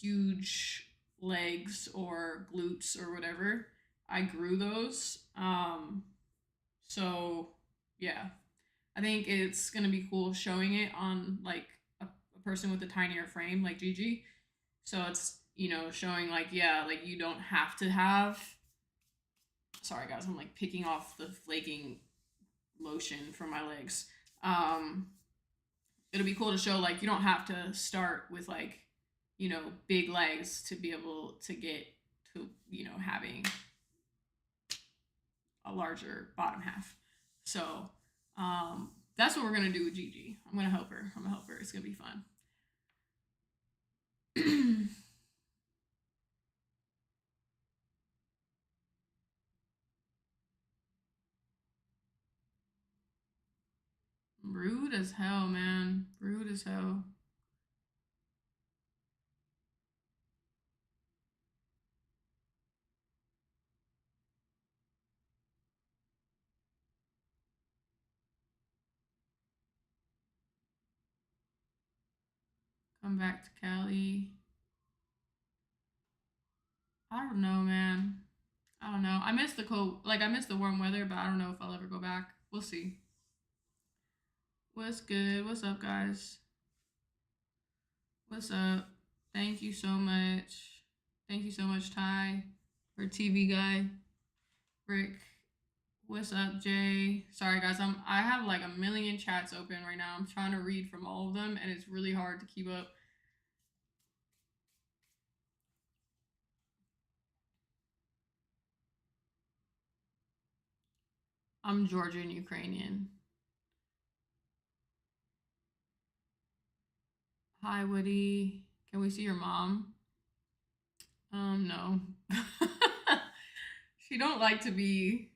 huge legs or glutes or whatever. I grew those. So yeah, I think it's gonna be cool showing it on like a person with a tinier frame like Gigi. So it's showing like, yeah, like you don't have to have. Sorry guys, I'm like picking off the flaking lotion from my legs. it'll be cool to show like you don't have to start with like, you know, big legs to be able to get to, you know, having a larger bottom half. So that's what we're gonna do with Gigi. I'm gonna help her. It's gonna be fun. Rude as hell, man. Rude as hell. Come back to Cali. I don't know, man. I don't know. I miss the cold, like I miss the warm weather, but I don't know if I'll ever go back. We'll see. What's good? What's up, guys? What's up? Thank you so much. Thank you so much, Ty, for TV guy. Rick, what's up, Jay? Sorry, guys. I have like a million chats open right now. I'm trying to read from all of them, and it's really hard to keep up. I'm Georgian Ukrainian. Hi, Woody. Can we see your mom? No. She don't like to be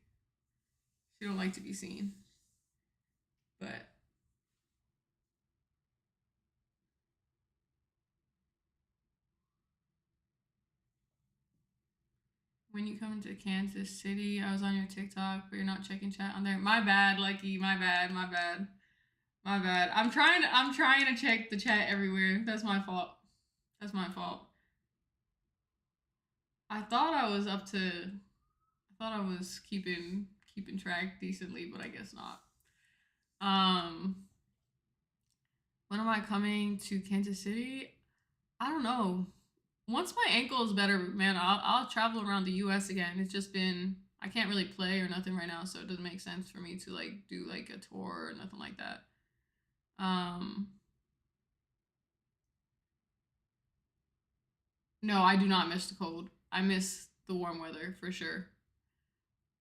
seen. But when you come to Kansas City, I was on your TikTok, but you're not checking chat on there. My bad, Lucky. My bad. I'm trying to check the chat everywhere. That's my fault. I thought I was keeping track decently, but I guess not. When am I coming to Kansas City? I don't know. Once my ankle is better, man, I'll travel around the U.S. again. It's just been I can't really play or nothing right now, so it doesn't make sense for me to like do like a tour or nothing like that. No, I do not miss the cold. I miss the warm weather for sure.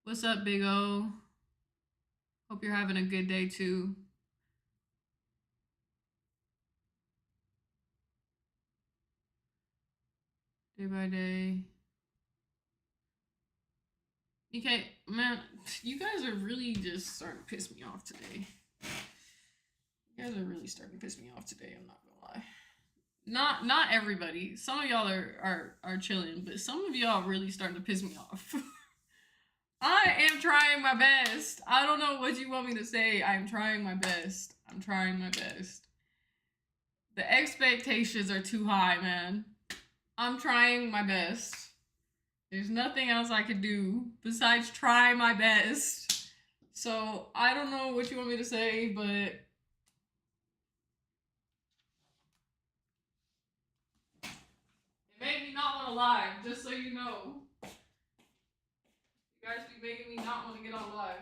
What's up, Big O? Hope you're having a good day too. Day by day. Okay, man, you guys are really just starting to piss me off today. You guys are really starting to piss me off today, I'm not gonna lie. Not everybody. Some of y'all are chilling, but some of y'all really starting to piss me off. I am trying my best. I don't know what you want me to say. I'm trying my best. The expectations are too high, man. I'm trying my best. There's nothing else I could do besides try my best. So I don't know what you want me to say, but it made me not want to live, just so you know. You guys be making me not want to get on live.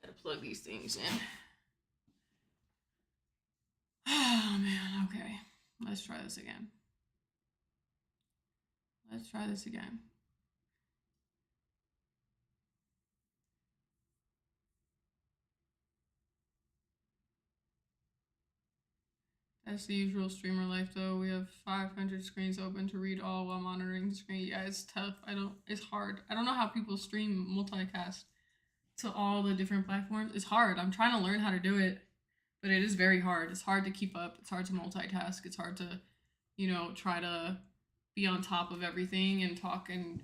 Gotta plug these things in. Oh man, okay. Let's try this again. That's the usual streamer life though. We have 500 screens open to read all while monitoring the screen. Yeah, it's tough. It's hard. I don't know how people stream multicast to all the different platforms. It's hard. I'm trying to learn how to do it, but it is very hard. It's hard to keep up. It's hard to multitask. It's hard to, try to be on top of everything and talk and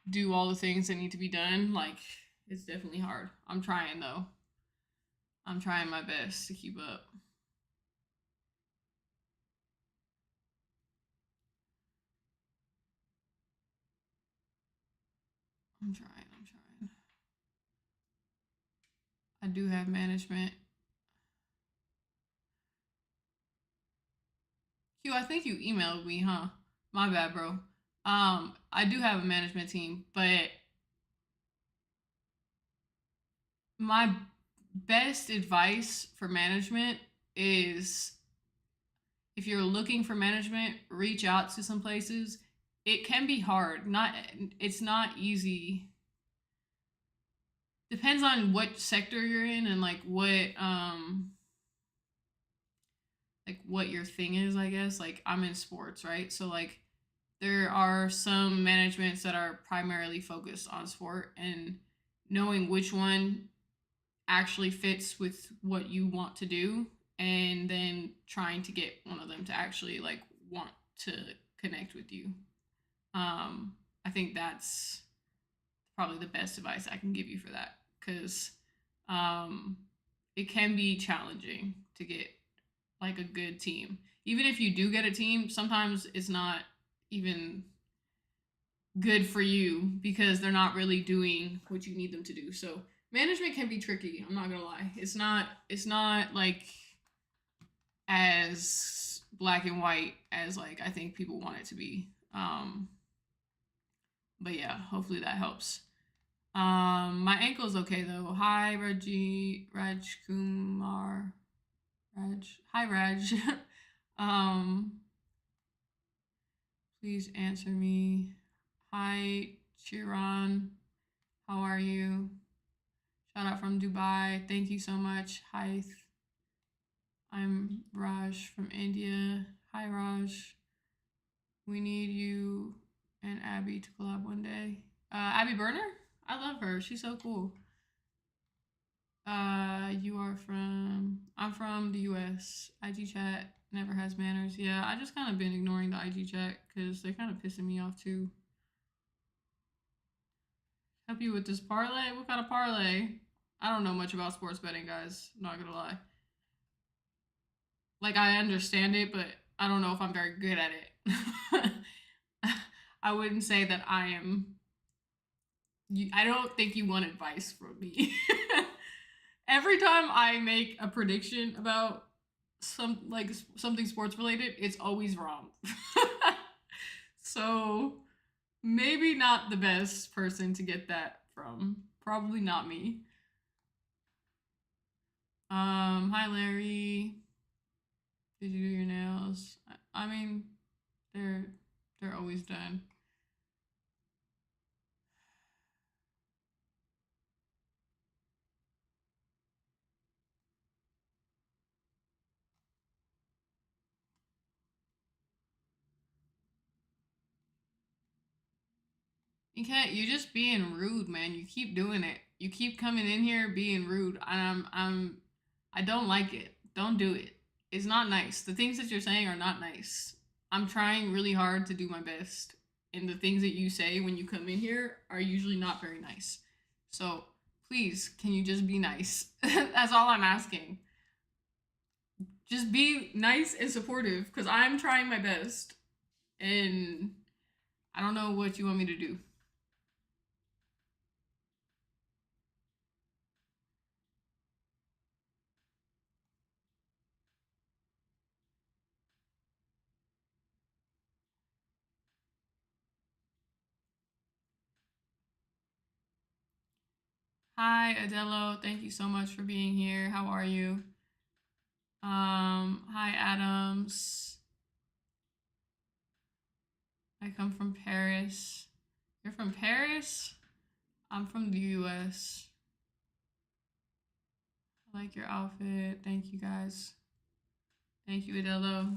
do all the things that need to be done. Like, it's definitely hard. I'm trying though. I'm trying my best to keep up. I'm trying. I do have management. Q, I think you emailed me, huh? My bad, bro. I do have a management team, but my best advice for management is if you're looking for management, reach out to some places. It can be hard. Not it's not easy. Depends on what sector you're in and like what your thing is, I guess. Like I'm in sports, right? So like there are some managements that are primarily focused on sport and knowing which one actually fits with what you want to do and then trying to get one of them to actually like want to connect with you. I think that's probably the best advice I can give you for that because um, it can be challenging to get like a good team. Even if you do get a team, sometimes it's not even good for you because they're not really doing what you need them to do. So management can be tricky. I'm not gonna lie. It's not like as black and white as like I think people want it to be. But yeah, hopefully that helps. My ankle's okay though. Hi Reggie, Raj Kumar, Raj. Hi Raj. um, please answer me. Hi Chiron, how are you? Shout out from Dubai. Thank you so much. Hi, I'm Raj from India. Hi Raj. We need you and Abby to collab one day. Abby Burner? I love her. She's so cool. You are from. I'm from the US. IG chat never has manners. Yeah, I just kind of been ignoring the IG chat because they're kind of pissing me off too. Help you with this parlay? What kind of parlay? I don't know much about sports betting, guys. Not gonna lie. Like, I understand it, but I don't know if I'm very good at it. I wouldn't say that I am. I don't think you want advice from me. Every time I make a prediction about something sports related, it's always wrong. So maybe not the best person to get that from. Probably not me. Hi Larry. Did you do your nails? I mean, they're they're always done. You can't. You're just being rude, man. You keep doing it. You keep coming in here being rude, and I don't like it. Don't do it. It's not nice. The things that you're saying are not nice. I'm trying really hard to do my best, and the things that you say when you come in here are usually not very nice. So please, can you just be nice? That's all I'm asking. Just be nice and supportive, because I'm trying my best, and I don't know what you want me to do. Hi, Adello. Thank you so much for being here. How are you? Hi, Adams. I come from Paris. You're from Paris? I'm from the US. I like your outfit. Thank you, guys. Thank you, Adello.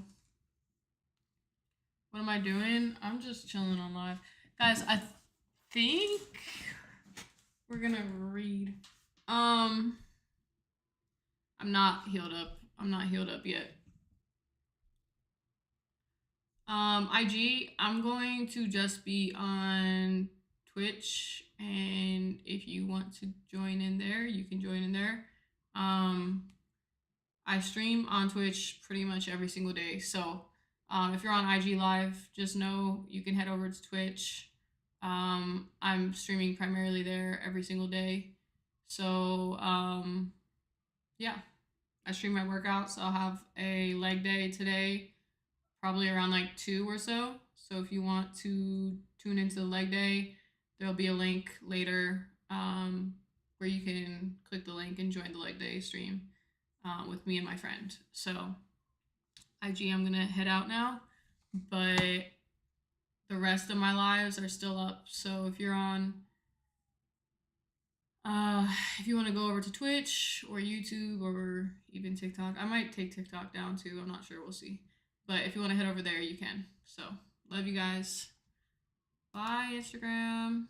What am I doing? I'm just chilling on live. Guys, I think we're gonna read. I'm not healed up. I'm not healed up yet. IG, I'm going to just be on Twitch, and if you want to join in there, you can join in there. I stream on Twitch pretty much every single day, so if you're on IG Live, just know you can head over to Twitch. I'm streaming primarily there every single day, so yeah, I stream my workouts. I'll have a leg day today, probably around like 2 or so. So if you want to tune into the leg day, there'll be a link later where you can click the link and join the leg day stream with me and my friend. So IG, I'm gonna head out now, but the rest of my lives are still up. So if you're on, if you want to go over to Twitch or YouTube or even TikTok, I might take TikTok down too. I'm not sure. We'll see. But if you want to head over there, you can. So love you guys. Bye, Instagram.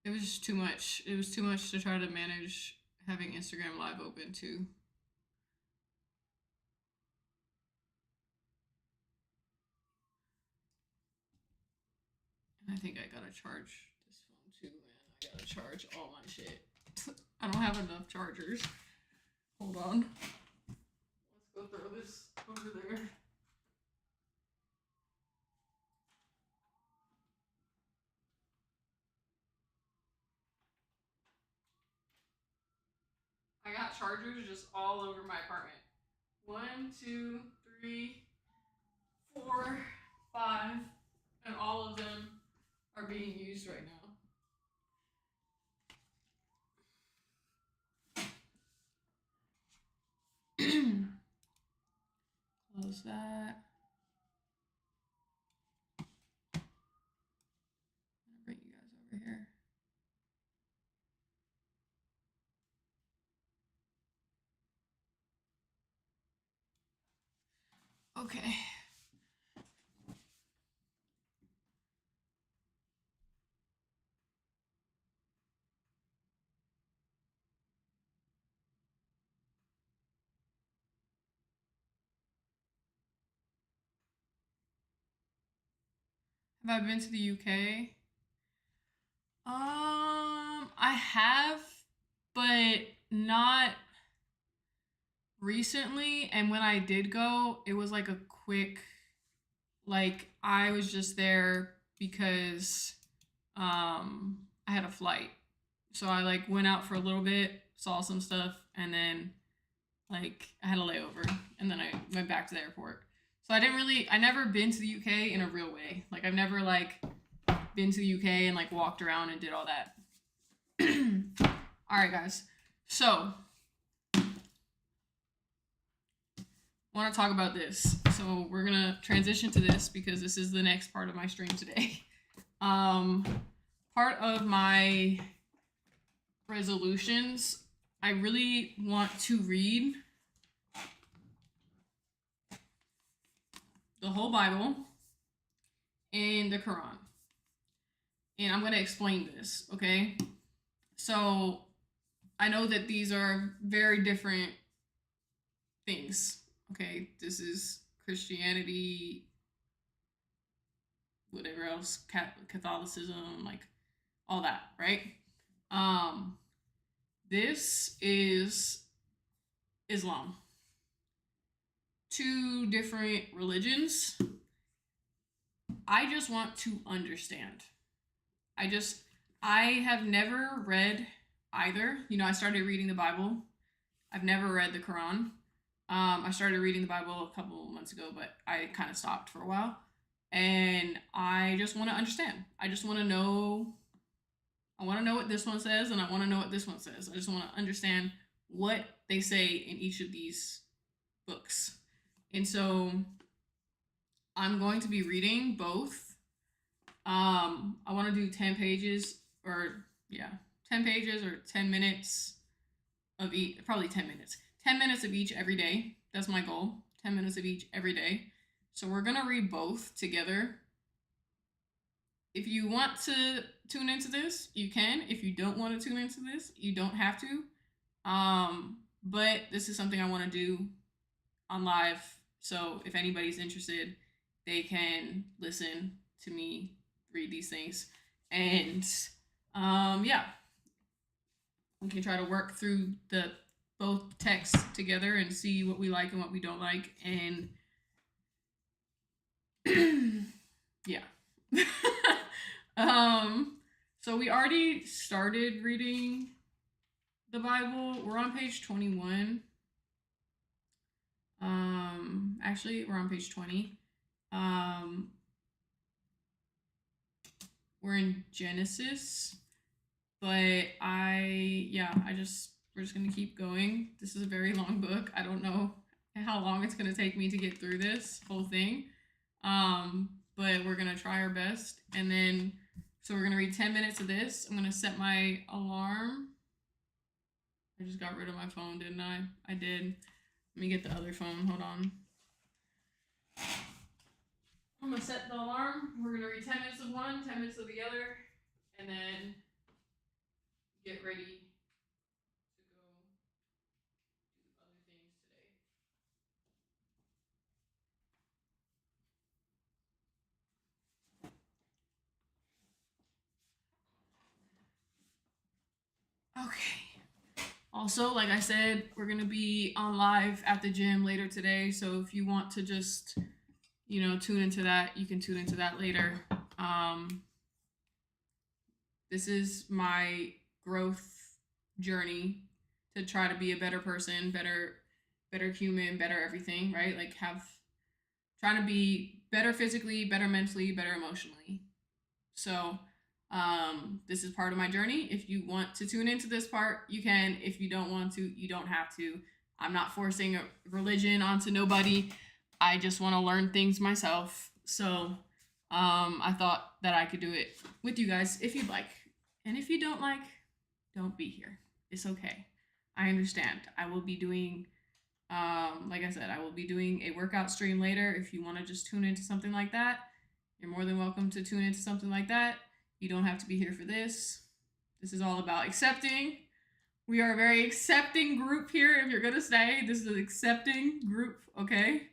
It was just too much. It was too much to try to manage having Instagram Live open too. And I think I gotta charge this phone too, and I gotta charge all my shit. I don't have enough chargers. Hold on. Let's go throw this over there. I got chargers just all over my apartment. 1, 2, 3, 4, 5, and all of them are being used right now. Close that. I'll bring you guys over here. Okay. Have I been to the UK? I have, but not recently. And when I did go, it was like a quick, like I was just there because I had a flight. So I like went out for a little bit, saw some stuff, and then like I had a layover, and then I went back to the airport. So I never been to the UK in a real way. Like I've never like been to the UK and like walked around and did all that. All right, guys. So want to talk about this. So we're gonna transition to this because this is the next part of my stream today. Part of my resolutions, I really want to read the whole Bible and the Quran. And I'm going to explain this, okay? So I know that these are very different things, okay? This is Christianity, whatever else, Catholicism, like all that, right? This is Islam. 2 different religions. I just want to understand. I have never read either. You know, I started reading the Bible. I've never read the Quran. I started reading the Bible a couple months ago, but I kind of stopped for a while. And I just want to understand. I just want to know. I want to know what this one says, and I want to know what this one says. I just want to understand what they say in each of these books. And so I'm going to be reading both. I want to do 10 pages or 10 pages or 10 minutes of each, probably 10 minutes. 10 minutes of each every day. That's my goal. 10 minutes of each every day. So we're going to read both together. If you want to tune into this, you can. If you don't want to tune into this, you don't have to. But this is something I want to do on live. So if anybody's interested, they can listen to me read these things. And we can try to work through the both texts together and see what we like and what we don't like. And yeah. So we already started reading the Bible. We're on page 21. Actually, we're on page 20. Um, we're in Genesis, but we're just gonna keep going. This is a very long book. I don't know how long it's gonna take me to get through this whole thing. But we're gonna try our best, and then so we're gonna read 10 minutes of this. I'm gonna set my alarm. I just got rid of my phone, didn't I? I did. Let me get the other phone. Hold on. I'm gonna set the alarm. We're gonna read 10 minutes of one, 10 minutes of the other, and then get ready to go do other things today. Okay. Also, like I said, we're gonna be on live at the gym later today. So if you want to just, tune into that, you can tune into that later. This is my growth journey to try to be a better person, better human, better everything, right? Like trying to be better physically, better mentally, better emotionally. So, this is part of my journey. If you want to tune into this part, you can. If you don't want to, you don't have to. I'm not forcing a religion onto nobody. I just want to learn things myself. So, I thought that I could do it with you guys if you'd like. And if you don't like, don't be here. It's okay. I understand. I will be doing, like I said, I will be doing a workout stream later. If you want to just tune into something like that, you're more than welcome to tune into something like that. You don't have to be here for this. This is all about accepting. We are a very accepting group here. If you're gonna stay, this is an accepting group, okay?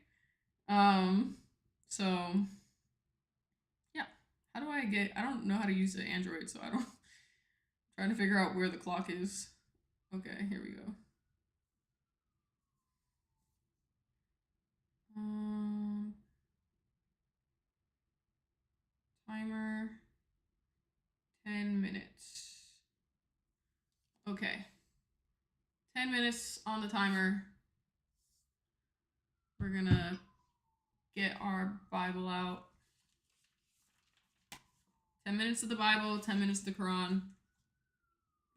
So yeah. How do I don't know how to use the Android, so I don't trying to figure out where the clock is. Okay, here we go. Timer 10 minutes. Okay. 10 minutes on the timer. We're gonna get our Bible out. 10 minutes of the Bible, 10 minutes of the Quran.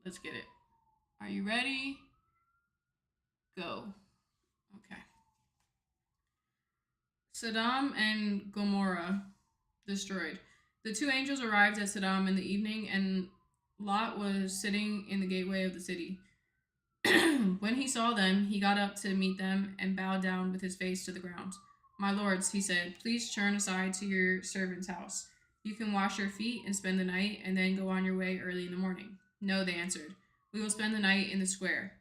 Let's get it. Are you ready? Go. Okay. Sodom and Gomorrah destroyed. The two angels arrived at Sodom in the evening, and Lot was sitting in the gateway of the city. When he saw them, he got up to meet them and bowed down with his face to the ground. My lords, he said, please turn aside to your servant's house. You can wash your feet and spend the night, and then go on your way early in the morning. No, they answered. We will spend the night in the square.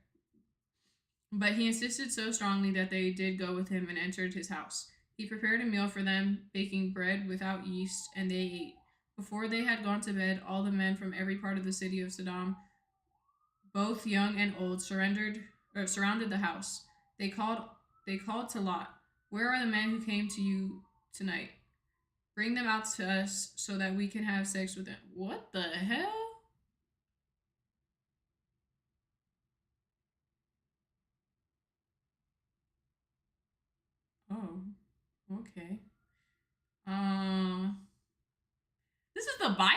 But he insisted so strongly that they did go with him and entered his house. He prepared a meal for them, baking bread without yeast, and they ate. Before they had gone to bed, all the men from every part of the city of Sodom, both young and old, surrounded the house. They called to Lot, where are the men who came to you tonight? Bring them out to us so that we can have sex with them. What the hell? Oh, okay. This is the Bible?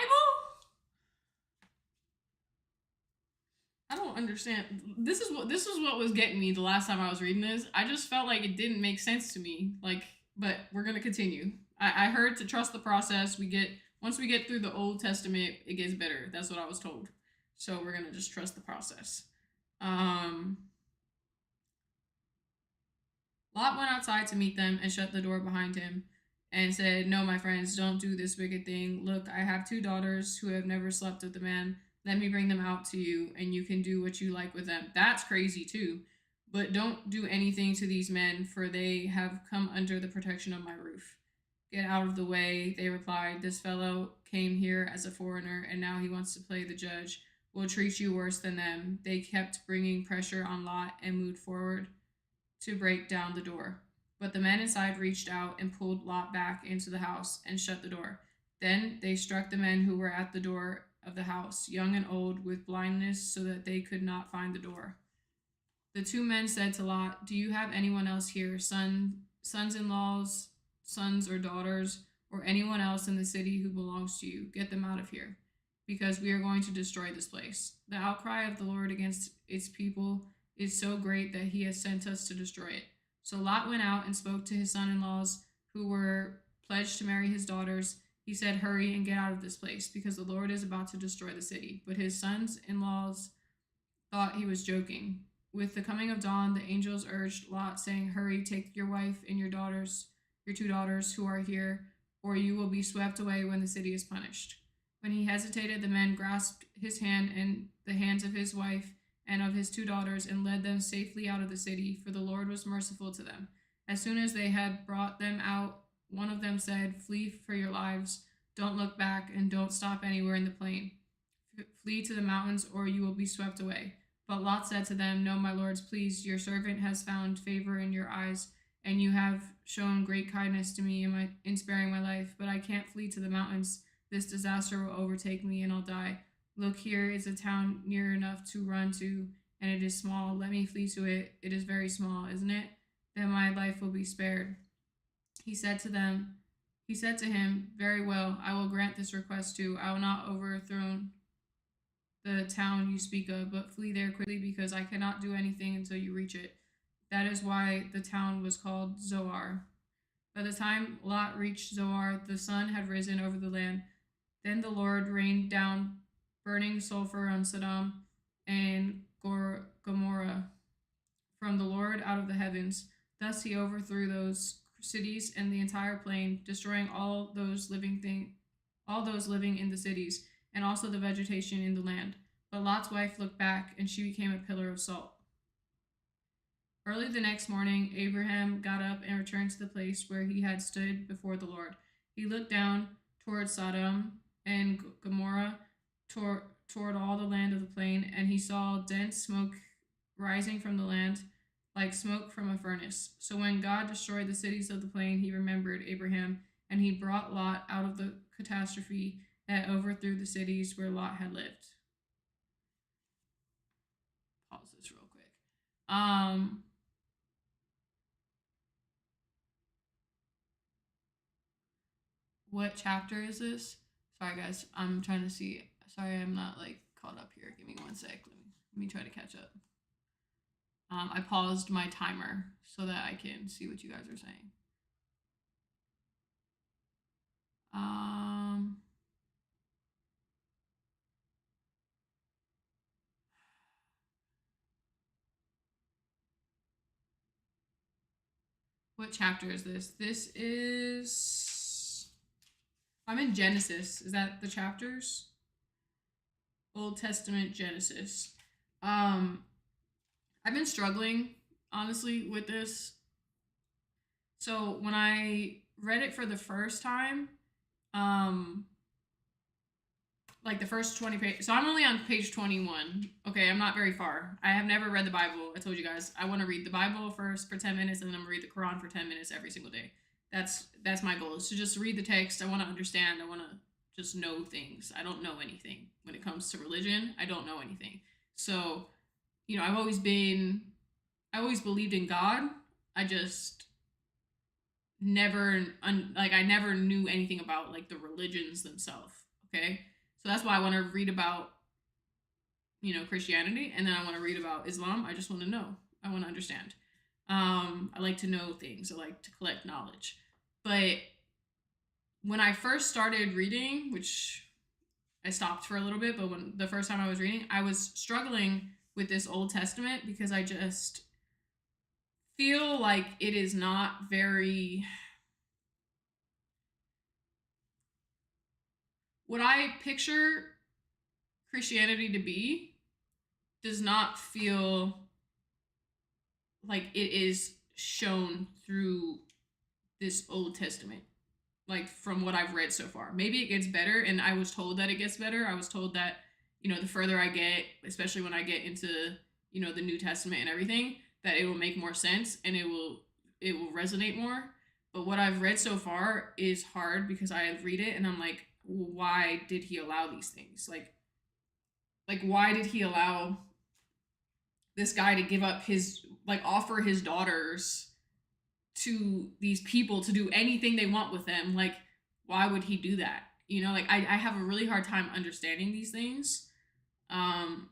I don't understand. This is what was getting me the last time I was reading this. I just felt like it didn't make sense to me. But we're gonna continue. I heard to trust the process. Once we get through the Old Testament, it gets better. That's what I was told. So we're gonna just trust the process. Lot went outside to meet them and shut the door behind him and said, no, my friends, don't do this wicked thing. Look, I have two daughters who have never slept with a man. Let me bring them out to you, and you can do what you like with them. That's crazy, too. But don't do anything to these men, for they have come under the protection of my roof. Get out of the way, they replied. This fellow came here as a foreigner, and now he wants to play the judge. We'll treat you worse than them. They kept bringing pressure on Lot and moved forward to break down the door. But the men inside reached out and pulled Lot back into the house and shut the door. Then they struck the men who were at the door of the house, young and old, with blindness, so that they could not find the door. The two men said to Lot, "Do you have anyone else here, sons-in-laws, sons or daughters, or anyone else in the city who belongs to you? Get them out of here, because we are going to destroy this place. The outcry of the Lord against its people is so great that he has sent us to destroy it." So Lot went out and spoke to his son-in-laws, who were pledged to marry his daughters. He said, "Hurry and get out of this place, because the Lord is about to destroy the city." But his sons-in-laws thought he was joking. With the coming of dawn, the angels urged Lot, saying, "Hurry, take your wife and your two daughters who are here, or you will be swept away when the city is punished." When he hesitated, the men grasped his hand and the hands of his wife and of his two daughters and led them safely out of the city, for the Lord was merciful to them. As soon as they had brought them out, one of them said, "Flee for your lives. Don't look back and don't stop anywhere in the plain. Flee to the mountains, or you will be swept away." But Lot said to them, "No, my lords, please, your servant has found favor in your eyes, and you have shown great kindness to me in sparing my life. But I can't flee to the mountains. This disaster will overtake me, and I'll die. Look, here is a town near enough to run to, and it is small. Let me flee to it. It is very small, isn't it? Then my life will be spared." He said to him, "Very well, I will grant this request too. I will not overthrow the town you speak of, but flee there quickly, because I cannot do anything until you reach it." That is why the town was called Zoar. By the time Lot reached Zoar, the sun had risen over the land. Then the Lord rained down burning sulfur on Sodom and Gomorrah from the Lord out of the heavens. Thus he overthrew those cities and the entire plain, destroying all those living in the cities, and also the vegetation in the land. But Lot's wife looked back, and she became a pillar of salt. Early the next morning, Abraham got up and returned to the place where he had stood before the Lord. He looked down toward Sodom and Gomorrah, toward all the land of the plain, and he saw dense smoke rising from the land, like smoke from a furnace. So when God destroyed the cities of the plain, he remembered Abraham, and he brought Lot out of the catastrophe that overthrew the cities where Lot had lived. Pause this real quick. What chapter is this? Sorry guys, I'm trying to see. Sorry, I'm not like caught up here. Give me one sec. Let me try to catch up. I paused my timer so that I can see what you guys are saying. What chapter is this? This is... I'm in Genesis. Is that the chapters? Old Testament Genesis. I've been struggling, honestly, with this. So when I read it for the first time, like the first 20 pages. So I'm only on page 21. Okay, I'm not very far. I have never read the Bible. I told you guys I want to read the Bible first for 10 minutes, and then I'm gonna read the Quran for 10 minutes every single day. That's my goal, is to just read the text. I want to understand. I want to just know things. I don't know anything when it comes to religion. I don't know anything. So, I've always believed in God. I just never I never knew anything about like the religions themselves. Okay, so that's why I want to read about Christianity, and then I want to read about Islam. I just want to know. I want to understand. I like to know things. I like to collect knowledge. But when I first started reading, which I stopped for a little bit, but when the first time I was reading, I was struggling with this Old Testament because I just feel like it is not very... What I picture Christianity to be does not feel like it is shown through this Old Testament, like from what I've read so far. Maybe it gets better, and I was told that it gets better. I was told that, the further I get, especially when I get into, the New Testament and everything, that it will make more sense and it will resonate more. But what I've read so far is hard because I read it and I'm like, why did he allow these things? Like why did he allow this guy to give up his, like, offer his daughters to these people to do anything they want with them? Like, why would he do that? You know, like I have a really hard time understanding these things. And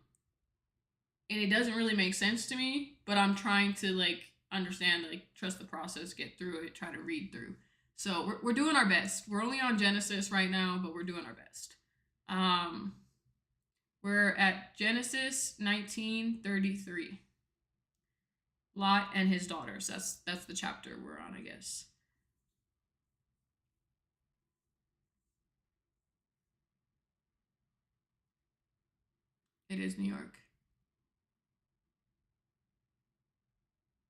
it doesn't really make sense to me, but I'm trying to like understand, like trust the process, get through it, try to read through. So we're doing our best. We're only on Genesis right now, but we're doing our best. Um, we're at Genesis 19:33. Lot and his daughters. That's the chapter we're on, I guess. It is New York.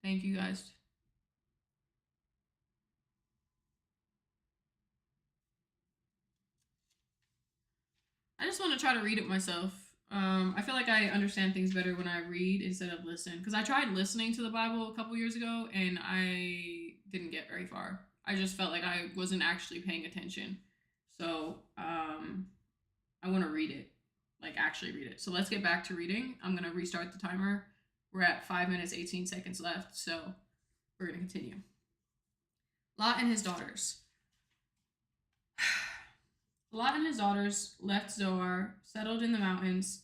Thank you guys. I just want to try to read it myself. I feel like I understand things better when I read instead of listen. Because I tried listening to the Bible a couple years ago and I didn't get very far. I just felt like I wasn't actually paying attention. So I want to read it, like actually read it. So let's get back to reading. I'm going to restart the timer. We're at 5 minutes, 18 seconds left. So we're going to continue. Lot and his daughters. Lot and his daughters left Zoar, settled in the mountains.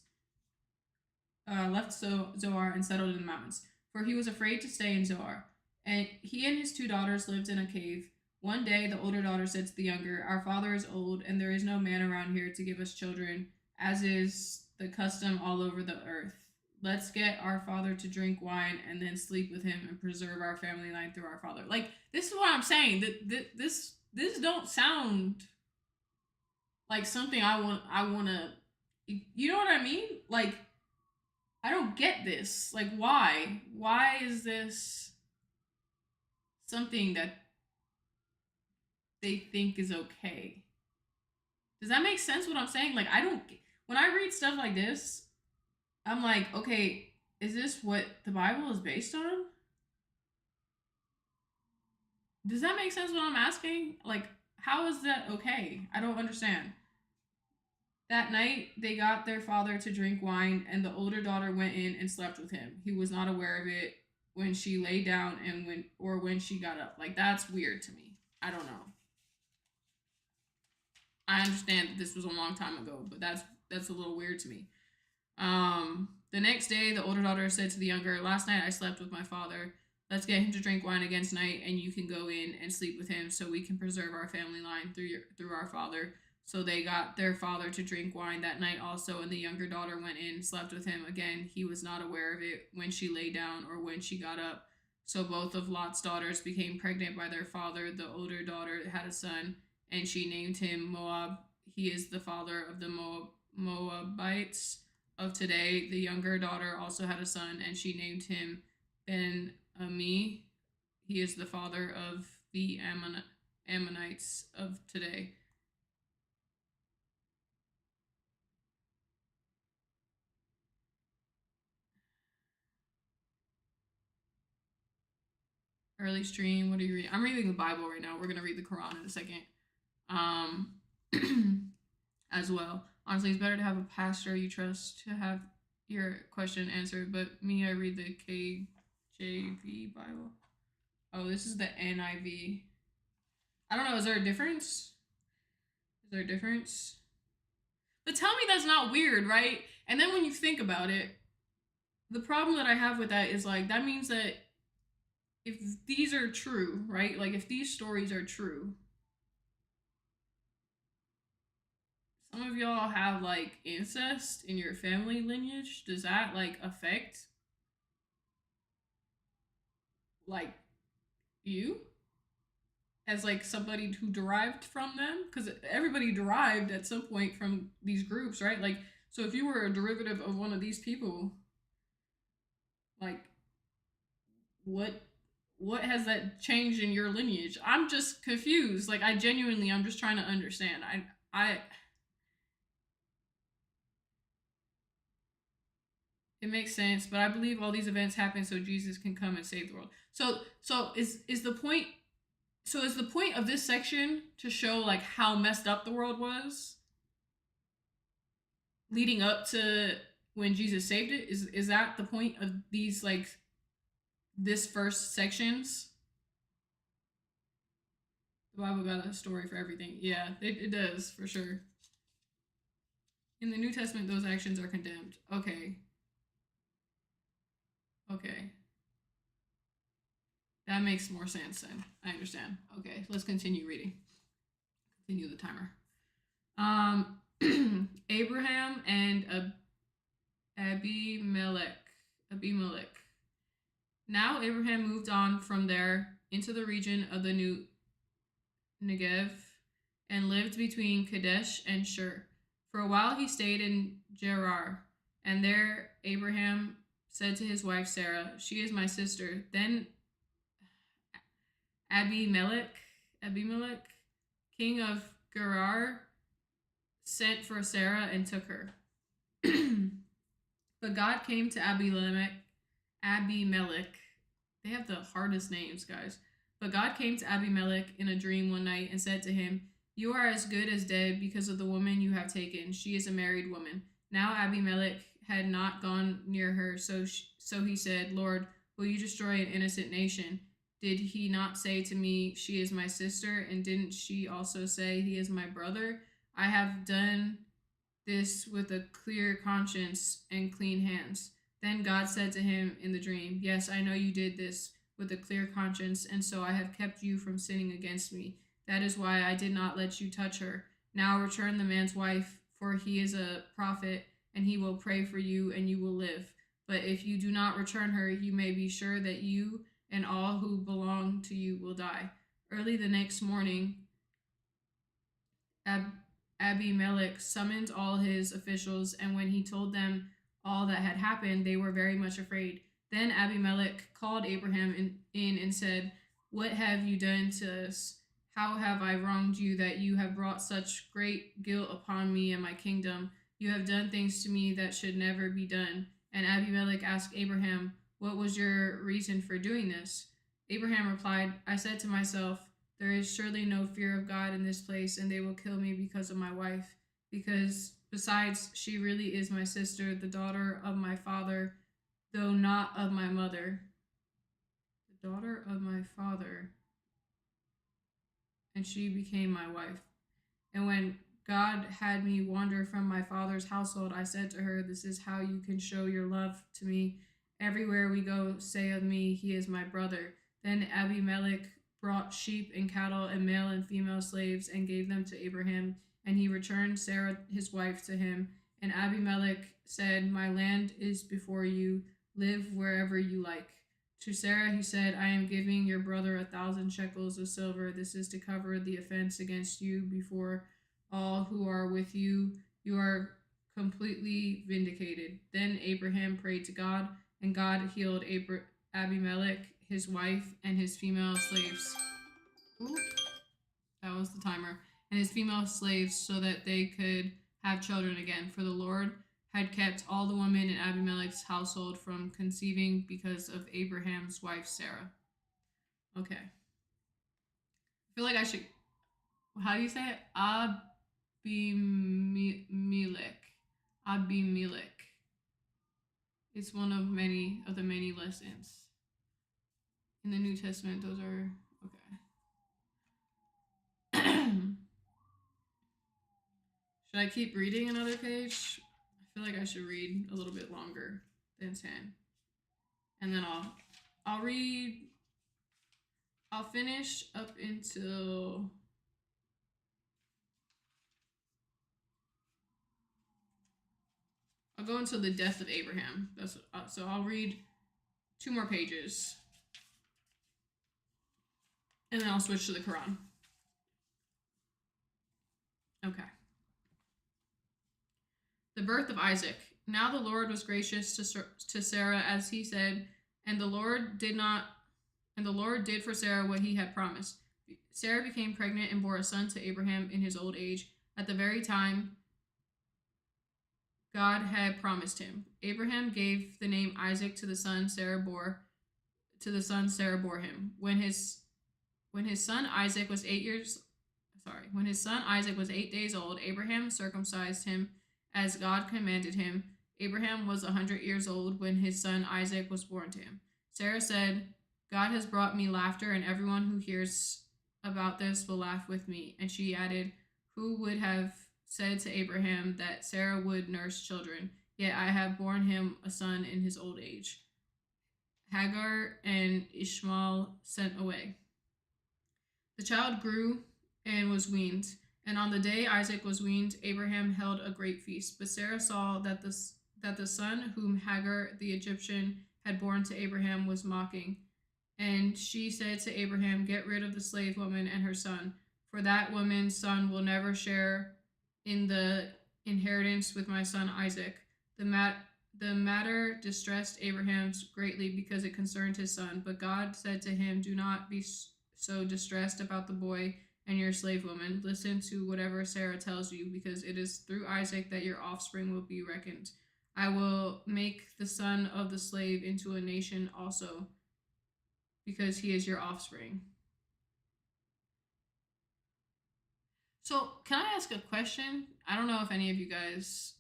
Zoar and settled in the mountains, for he was afraid to stay in Zoar. And he and his two daughters lived in a cave. One day, the older daughter said to the younger, "Our father is old, and there is no man around here to give us children, as is the custom all over the earth. Let's get our father to drink wine and then sleep with him and preserve our family line through our father." Like, this is what I'm saying. This don't sound like something I want to, you know what I mean? Like, I don't get this. Like, why is this something that they think is okay? Does that make sense what I'm saying? Like, I don't, when I read stuff like this, I'm like, okay, is this what the Bible is based on? Does that make sense what I'm asking? Like, how is that okay? I don't understand. That night, they got their father to drink wine, and the older daughter went in and slept with him. He was not aware of it when she lay down and when she got up. Like, that's weird to me. I don't know. I understand that this was a long time ago, but that's a little weird to me. The next day, the older daughter said to the younger, "Last night I slept with my father. Let's get him to drink wine again tonight, and you can go in and sleep with him, so we can preserve our family line through our father." So they got their father to drink wine that night also, and the younger daughter went in, slept with him. Again, he was not aware of it when she lay down or when she got up. So both of Lot's daughters became pregnant by their father. The older daughter had a son, and she named him Moab. He is the father of the Moabites of today. The younger daughter also had a son, and she named him Ben Ami. He is the father of the Ammonites of today. Early stream. What are you reading? I'm reading the Bible right now. We're gonna read the Quran in a second. Um, as well. Honestly, it's better to have a pastor you trust to have your question answered. But me, I read the KJV Bible. Oh, this is the NIV. I don't know. Is there a difference? Is there a difference? But tell me that's not weird, right? And then when you think about it, the problem that I have with that is like that means that if these are true, right? Like if these stories are true, some of y'all have like incest in your family lineage. Does that like affect like you as like somebody who derived from them? Because everybody derived at some point from these groups, right? Like, so if you were a derivative of one of these people, like what has that changed in your lineage? I'm just confused. Like I genuinely, I'm just trying to understand. I It makes sense, but I believe all these events happen so Jesus can come and save the world. So is the point So is the point of this section to show like how messed up the world was leading up to when Jesus saved it? Is that the point of these like this first sections? The Bible got a story for everything. Yeah, it does for sure. In the New Testament, those actions are condemned. Okay. Okay. That makes more sense then. I understand. Okay, let's continue reading. Continue the timer. Abraham and Abimelech. Abimelech. Now Abraham moved on from there into the region of the new Negev and lived between Kadesh and Shur. For a while he stayed in Gerar, and there Abraham said to his wife Sarah, "She is my sister." Then Abimelech, king of Gerar, sent for Sarah and took her. But God came to Abimelech. They have the hardest names, guys. But God came to Abimelech in a dream one night and said to him, "You are as good as dead because of the woman you have taken. She is a married woman." Now Abimelech had not gone near her, so he said, "Lord, will you destroy an innocent nation? Did he not say to me, 'She is my sister,' and didn't she also say, 'He is my brother'? I have done this with a clear conscience and clean hands." Then God said to him in the dream, "Yes, I know you did this with a clear conscience, and so I have kept you from sinning against me. That is why I did not let you touch her. Now return the man's wife, for he is a prophet, and he will pray for you, and you will live. But if you do not return her, you may be sure that you and all who belong to you will die." Early the next morning, Abimelech summoned all his officials, and when he told them all that had happened, they were very much afraid. Then Abimelech called Abraham in and said, "What have you done to us? How have I wronged you that you have brought such great guilt upon me and my kingdom? You have done things to me that should never be done." And Abimelech asked Abraham, "What was your reason for doing this?" Abraham replied, "I said to myself, 'There is surely no fear of God in this place, and they will kill me because of my wife. Because besides, she really is my sister, the daughter of my father, though not of my mother." The daughter of my father, and she became my wife. And when God had me wander from my father's household, I said to her, "This is how you can show your love to me. Everywhere we go, say of me, 'He is my brother.'" Then Abimelech brought sheep and cattle and male and female slaves and gave them to Abraham, and he returned Sarah his wife to him. And Abimelech said, "My land is before you. Live wherever you like." To Sarah he said, "I am giving your brother 1,000 shekels of silver. This is to cover the offense against you before all who are with you. You are completely vindicated." Then Abraham prayed to God, and God healed Abimelech, his wife, and his female slaves. Ooh, that was the timer. And his female slaves, so that they could have children again. For the Lord had kept all the women in Abimelech's household from conceiving because of Abraham's wife Sarah. Okay. I feel like I should. How do you say it? Abimelech. It's one of the many lessons in the New Testament. Those are okay. Should I keep reading another page? I feel like I should read a little bit longer than 10. And then I'll read, I'll finish up until I'll go until the death of Abraham. So I'll read 2 more pages, and then I'll switch to the Quran. Okay. The birth of Isaac. Now the Lord was gracious to Sarah as he said, and the Lord did for Sarah what he had promised. Sarah became pregnant and bore a son to Abraham in his old age, at the very time God had promised him. Abraham gave the name Isaac to the son Sarah bore him. When his son Isaac was 8 days old, Abraham circumcised him as God commanded him. Abraham was 100 years old when his son Isaac was born to him. Sarah said, God has brought me laughter, and everyone who hears about this will laugh with me. And she added, who would have said to Abraham that Sarah would nurse children? Yet I have borne him a son in his old age. Hagar and Ishmael sent away. The child grew and was weaned. And on the day Isaac was weaned, Abraham held a great feast. But Sarah saw that the son whom Hagar the Egyptian had borne to Abraham was mocking. And she said to Abraham, get rid of the slave woman and her son, for that woman's son will never share in the inheritance with my son Isaac. The matter distressed Abraham greatly because it concerned his son. But God said to him, do not be so distressed about the boy and your slave woman. Listen to whatever Sarah tells you, because it is through Isaac that your offspring will be reckoned. I will make the son of the slave into a nation also, because he is your offspring. So, can I ask a question? I don't know if any of you guys...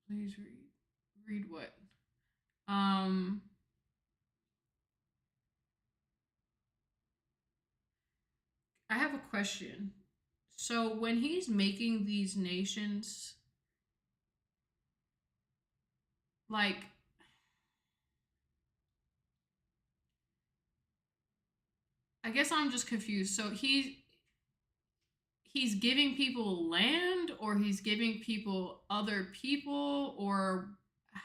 Please read what? I have a question. So when he's making these nations, like, I guess I'm just confused. So he's giving people land, or he's giving people other people, or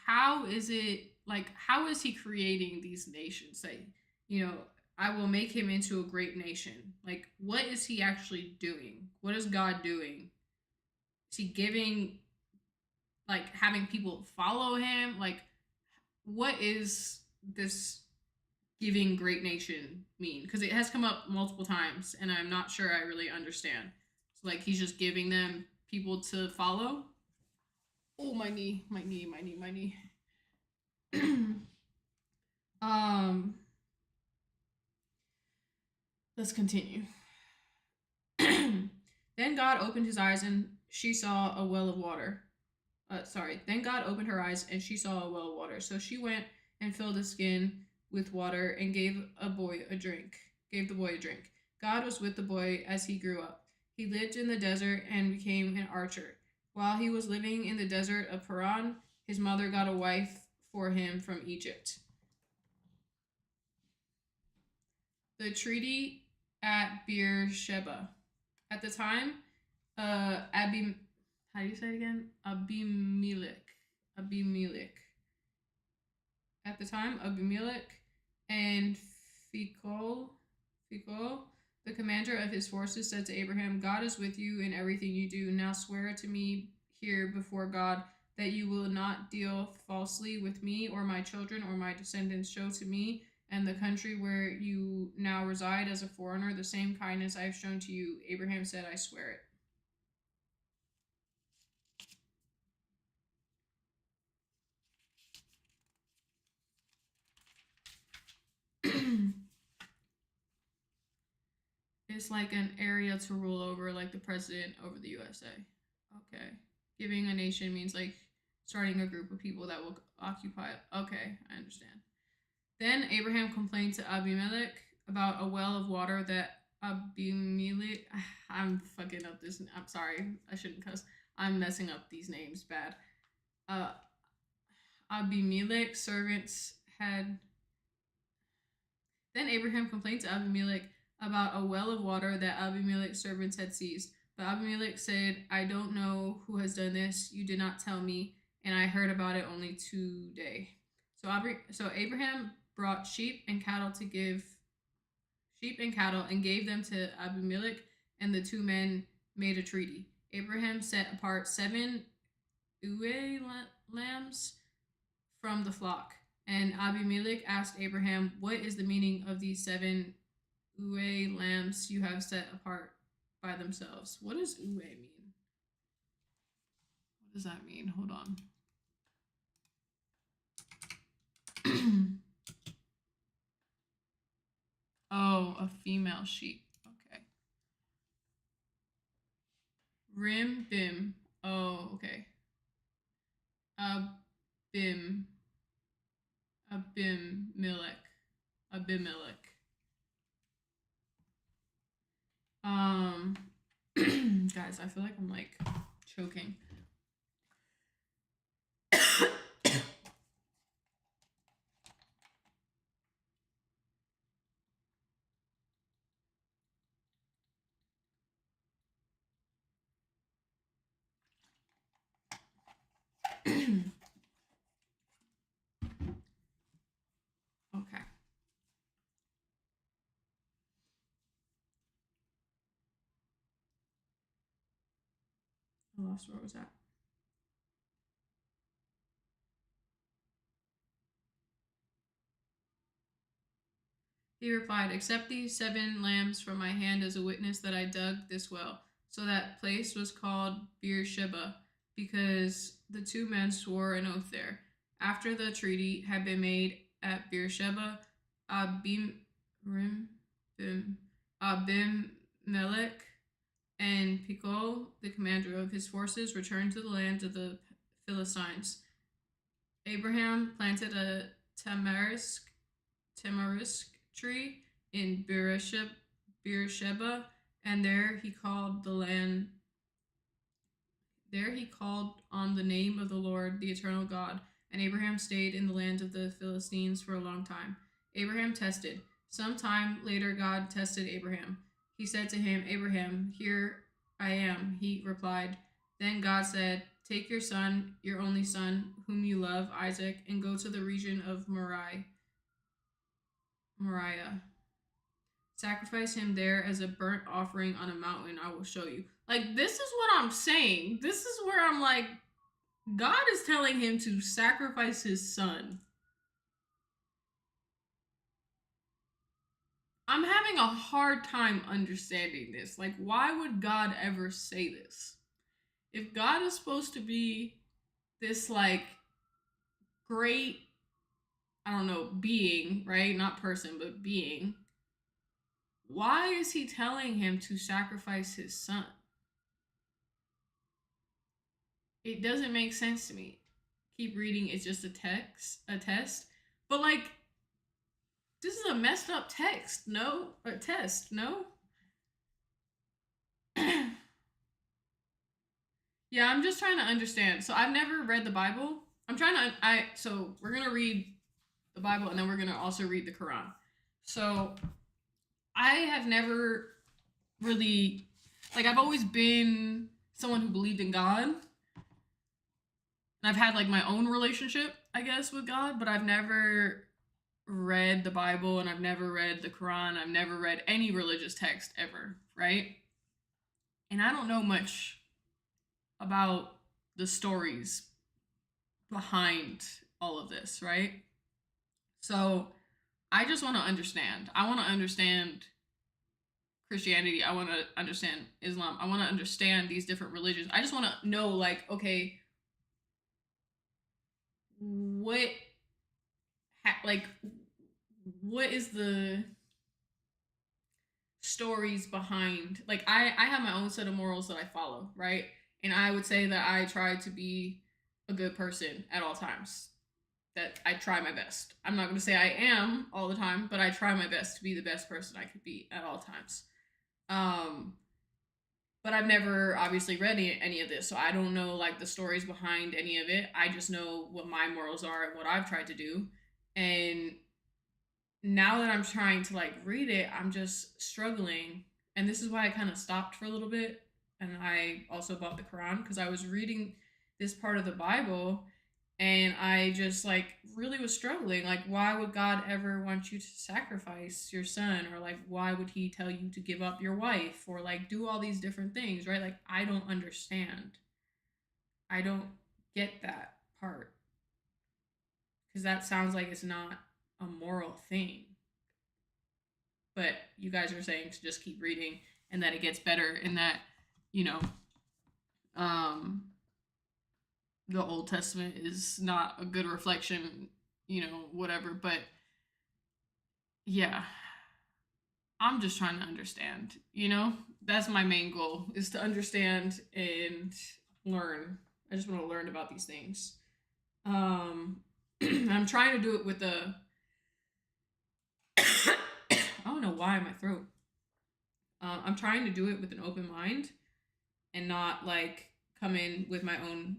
how is it, like, how is he creating these nations? Like, I will make him into a great nation. Like, what is he actually doing? What is God doing? Is he giving, like, having people follow him? Like, what is this giving great nation mean? Because it has come up multiple times, and I'm not sure I really understand. So, like, he's just giving them people to follow? Oh, my knee. Let's continue. Then God opened his eyes, and she saw a well of water. Then God opened her eyes, and she saw a well of water. So she went and filled a skin with water and gave the boy a drink. God was with the boy as he grew up. He lived in the desert and became an archer. While he was living in the desert of Paran, his mother got a wife for him from Egypt. The treaty at Beersheba. At the time, how do you say it again? Abimelech. At the time, Abimelech and Phicol, the commander of his forces, said to Abraham, God is with you in everything you do. Now swear to me here before God that you will not deal falsely with me or my children or my descendants. Show to me and the country where you now reside as a foreigner the same kindness I have shown to you. Abraham said, I swear it. It's like an area to rule over, like the president over the USA. Okay. Giving a nation means like starting a group of people that will occupy it. Okay, I understand. Then Abraham complained to Abimelech about a well of water that Abimelech... I'm fucking up this... I'm sorry. I shouldn't cuss. I'm messing up these names bad. Abimelech's servants had... Then Abraham complained to Abimelech about a well of water that Abimelech's servants had seized. But Abimelech said, I don't know who has done this. You did not tell me, and I heard about it only today. So Abraham brought sheep and cattle and gave them to Abimelech, and the two men made a treaty. Abraham set apart 7 ewe lambs from the flock, and Abimelech asked Abraham, what is the meaning of these 7 ewe lambs you have set apart by themselves? What does ewe mean? What does that mean? Hold on. female sheep. Okay. Rim bim. Oh, okay. Abim. Abimelech. Abimelech. Guys, I feel like I'm like choking. Okay. I lost where was that? He replied, accept these 7 lambs from my hand as a witness that I dug this well. So that place was called Beersheba, because the 2 men swore an oath there. After the treaty had been made at Beersheba, Abimelech and Pichol, the commander of his forces, returned to the land of the Philistines. Abraham planted a tamarisk tree in Beersheba, and there he called on the name of the Lord, the eternal God. And Abraham stayed in the land of the Philistines for a long time. Abraham tested. Some time later, God tested Abraham. He said to him, Abraham, here I am, he replied. Then God said, take your son, your only son, whom you love, Isaac, and go to the region of Moriah. Sacrifice him there as a burnt offering on a mountain I will show you. Like, this is what I'm saying. This is where I'm like, God is telling him to sacrifice his son. I'm having a hard time understanding this. Like, why would God ever say this? If God is supposed to be this, like, great, I don't know, being, right? Not person, but being. Why is he telling him to sacrifice his son? It doesn't make sense to me. Keep reading, it's just a test. But like, this is a messed up text, no? A test, no? Yeah, I'm just trying to understand. So I've never read the Bible. So we're gonna read the Bible and then we're gonna also read the Quran. So I have never really, like, I've always been someone who believed in God. And I've had like my own relationship, I guess, with God, but I've never read the Bible and I've never read the Quran. I've never read any religious text ever, right? And I don't know much about the stories behind all of this, right? So I just want to understand. I want to understand Christianity. I want to understand Islam. I want to understand these different religions. I just want to know, like, okay, what is the stories behind, like, I have my own set of morals that I follow, right? And I would say that I try to be a good person at all times. That I try my best. I'm not going to say I am all the time, but I try my best to be the best person I could be at all times. But I've never obviously read any of this, so I don't know like the stories behind any of it. I just know what my morals are and what I've tried to do. And now that I'm trying to like read it, I'm just struggling. And this is why I kind of stopped for a little bit. And I also bought the Quran because I was reading this part of the Bible and I just like really was struggling. Like, why would God ever want you to sacrifice your son? Or like, why would he tell you to give up your wife? Or like do all these different things, right? Like, I don't understand. I don't get that part. Because that sounds like it's not a moral thing. But you guys are saying to just keep reading and that it gets better and that, you know, the Old Testament is not a good reflection, you know, whatever. But yeah, I'm just trying to understand, you know? That's my main goal, is to understand and learn. I just want to learn about these things. I'm trying to do it with a I don't know why my throat. I'm trying to do it with an open mind and not like come in with my own,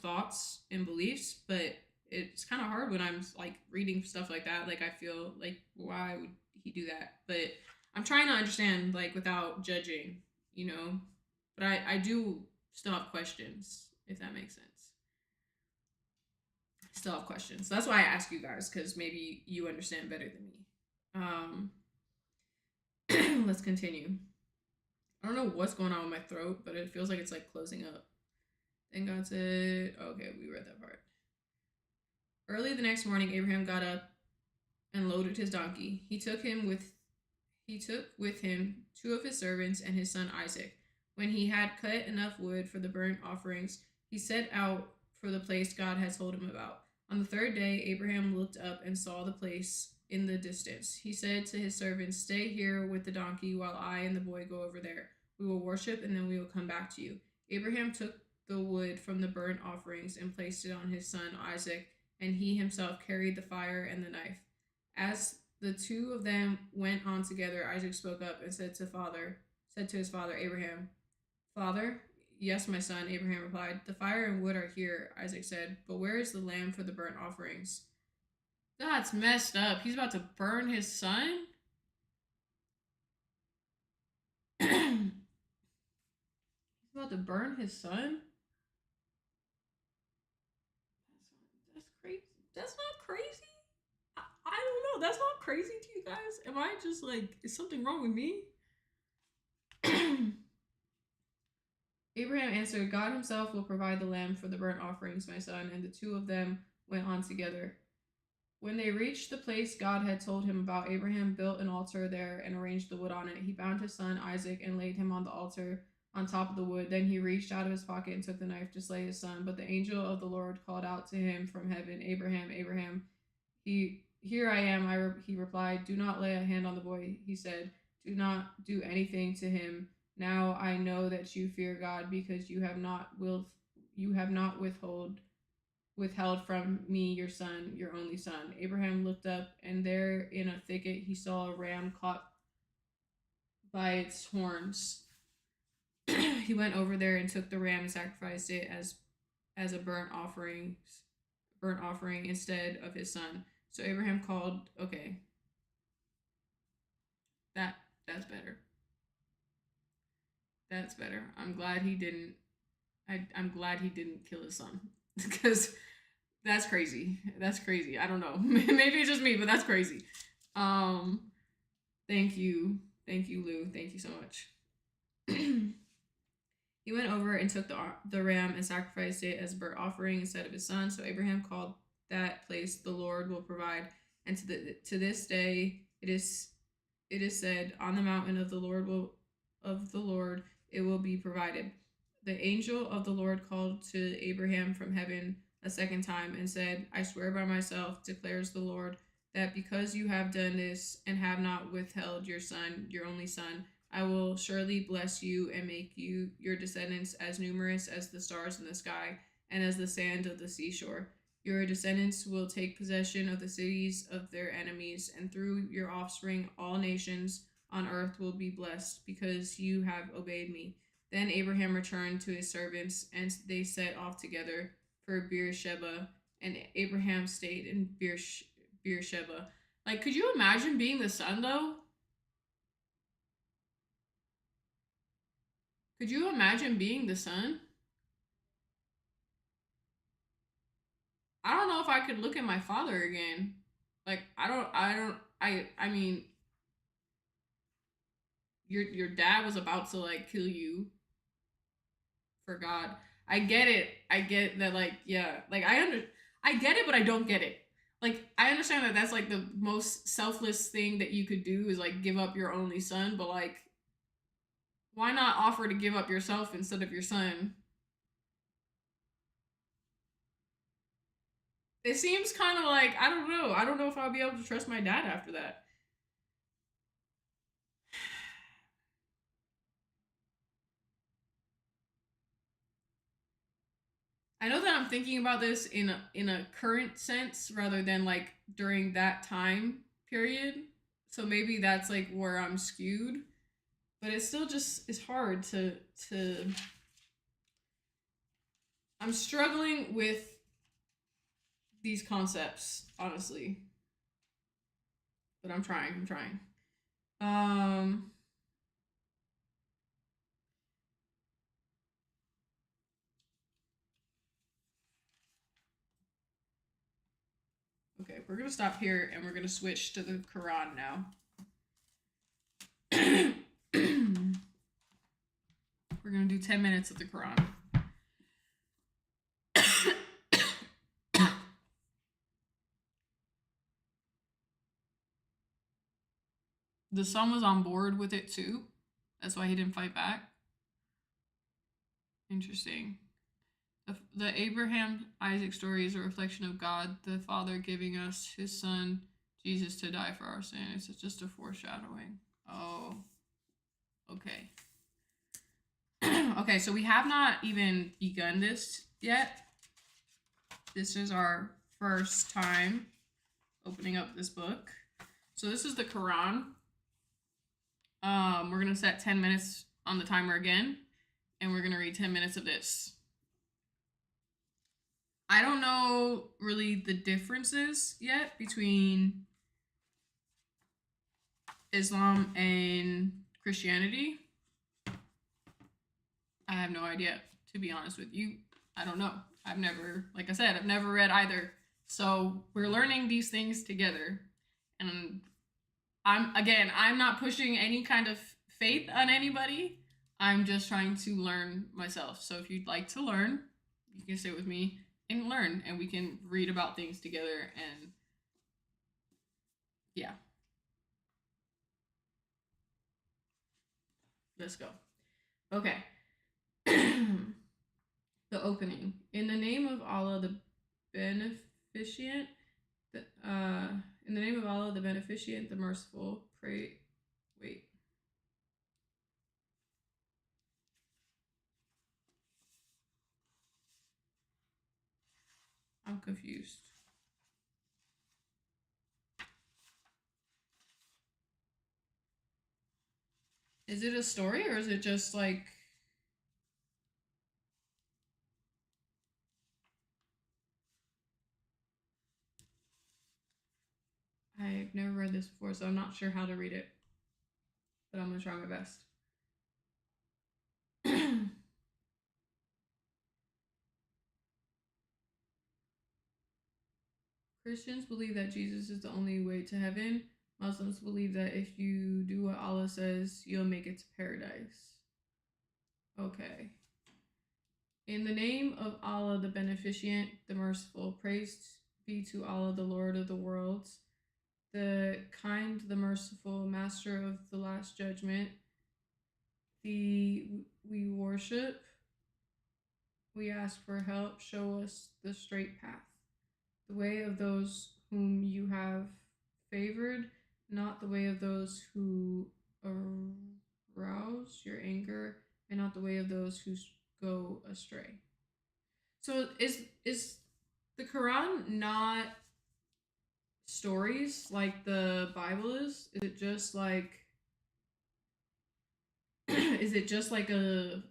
thoughts and beliefs. But it's kind of hard when I'm like reading stuff like that. Like I feel like, why would he do that? But I'm trying to understand like without judging, you know. But I do still have questions, if that makes sense. Still have questions. That's why I ask you guys, because maybe you understand better than me. Let's continue. I don't know what's going on with my throat, but it feels like it's like closing up. Then God said, okay, we read that part. Early the next morning, Abraham got up and loaded his donkey. He took with him 2 of his servants and his son Isaac. When he had cut enough wood for the burnt offerings, he set out for the place God had told him about. On the 3rd day, Abraham looked up and saw the place in the distance. He said to his servants, "Stay here with the donkey while I and the boy go over there. We will worship and then we will come back to you." Abraham took the wood from the burnt offerings and placed it on his son Isaac, and he himself carried the fire and the knife. As the 2 of them went on together, Isaac spoke up and said to his father Abraham, "Father?" "Yes, my son," Abraham replied. "The fire and wood are here," Isaac said, "but where is the lamb for the burnt offerings?" That's messed up. He's about to burn his son? He's about to burn his son? That's crazy. That's not crazy? I don't know. That's not crazy to you guys? Am I just like, is something wrong with me? Abraham answered, "God himself will provide the lamb for the burnt offerings, my son." And the 2 of them went on together. When they reached the place God had told him about, Abraham built an altar there and arranged the wood on it. He bound his son Isaac and laid him on the altar on top of the wood. Then he reached out of his pocket and took the knife to slay his son. But the angel of the Lord called out to him from heaven, "Abraham, Abraham." "Here I am," he replied. "Do not lay a hand on the boy," he said. "Do not do anything to him. Now I know that you fear God, because you have not withheld from me your son, your only son." Abraham looked up, and there in a thicket he saw a ram caught by its horns. He went over there and took the ram and sacrificed it as a burnt offering instead of his son. So Abraham called, okay. That's better. That's better. I'm glad he didn't kill his son. Because that's crazy. That's crazy. I don't know. Maybe it's just me, but that's crazy. Thank you. Thank you, Lou. Thank you so much. He went over and took the ram and sacrificed it as a burnt offering instead of his son. So Abraham called that place, "The Lord will provide." And to this day it is said, "On the mountain of the Lord it will be provided." The angel of the Lord called to Abraham from heaven a second time and said, "I swear by myself, declares the Lord, that because you have done this and have not withheld your son, your only son, I will surely bless you and make your descendants as numerous as the stars in the sky and as the sand of the seashore. Your descendants will take possession of the cities of their enemies, and through your offspring all nations on earth will be blessed, because you have obeyed me." Then Abraham returned to his servants, and they set off together for Beersheba, and Abraham stayed in Beersheba. Like, could you imagine being the son, though? Could you imagine being the son? I don't know if I could look at my father again. Like, I mean, your dad was about to like kill you for God. I get it. I get that, like, yeah, like I get it, but I don't get it. Like, I understand that that's like the most selfless thing that you could do is like give up your only son, but like, why not offer to give up yourself instead of your son? It seems kind of like, I don't know. I don't know if I'll be able to trust my dad after that. I know that I'm thinking about this in a current sense rather than like during that time period. So maybe that's like where I'm skewed, but it's still just it's hard to I'm struggling with these concepts, honestly. But I'm trying. I'm trying. Um okay, we're going to stop here and we're going to switch to the Quran now. We're going to do 10 minutes of the Quran. The son was on board with it too. That's why he didn't fight back. Interesting. The Abraham Isaac story is a reflection of God, the Father, giving us his son, Jesus, to die for our sins. It's just a foreshadowing. Oh, okay. Okay, so we have not even begun this yet. This is our first time opening up this book. So this is the Quran. We're gonna set 10 minutes on the timer again, and we're gonna read 10 minutes of this. I don't know really the differences yet between Islam and Christianity. I have no idea, to be honest with you. I don't know. I've never, like I said, I've never read either. So we're learning these things together. And I'm not pushing any kind of faith on anybody. I'm just trying to learn myself. So if you'd like to learn, you can sit with me and learn, and we can read about things together. And yeah, let's go. Okay. The opening. In the name of Allah, the beneficent, in the name of Allah, the beneficent, the merciful. Wait. I'm confused. Is it a story or is it just like... I've never read this before, so I'm not sure how to read it. But I'm going to try my best. Christians believe that Jesus is the only way to heaven. Muslims believe that if you do what Allah says, you'll make it to paradise. Okay. In the name of Allah, the beneficent, the merciful, praised be to Allah, the Lord of the worlds, the kind, the merciful, master of the last judgment. We worship, we ask for help, show us the straight path, the way of those whom you have favored, not the way of those who arouse your anger, and not the way of those who go astray. So is the Quran not stories like the Bible is? Is it just like is it just like a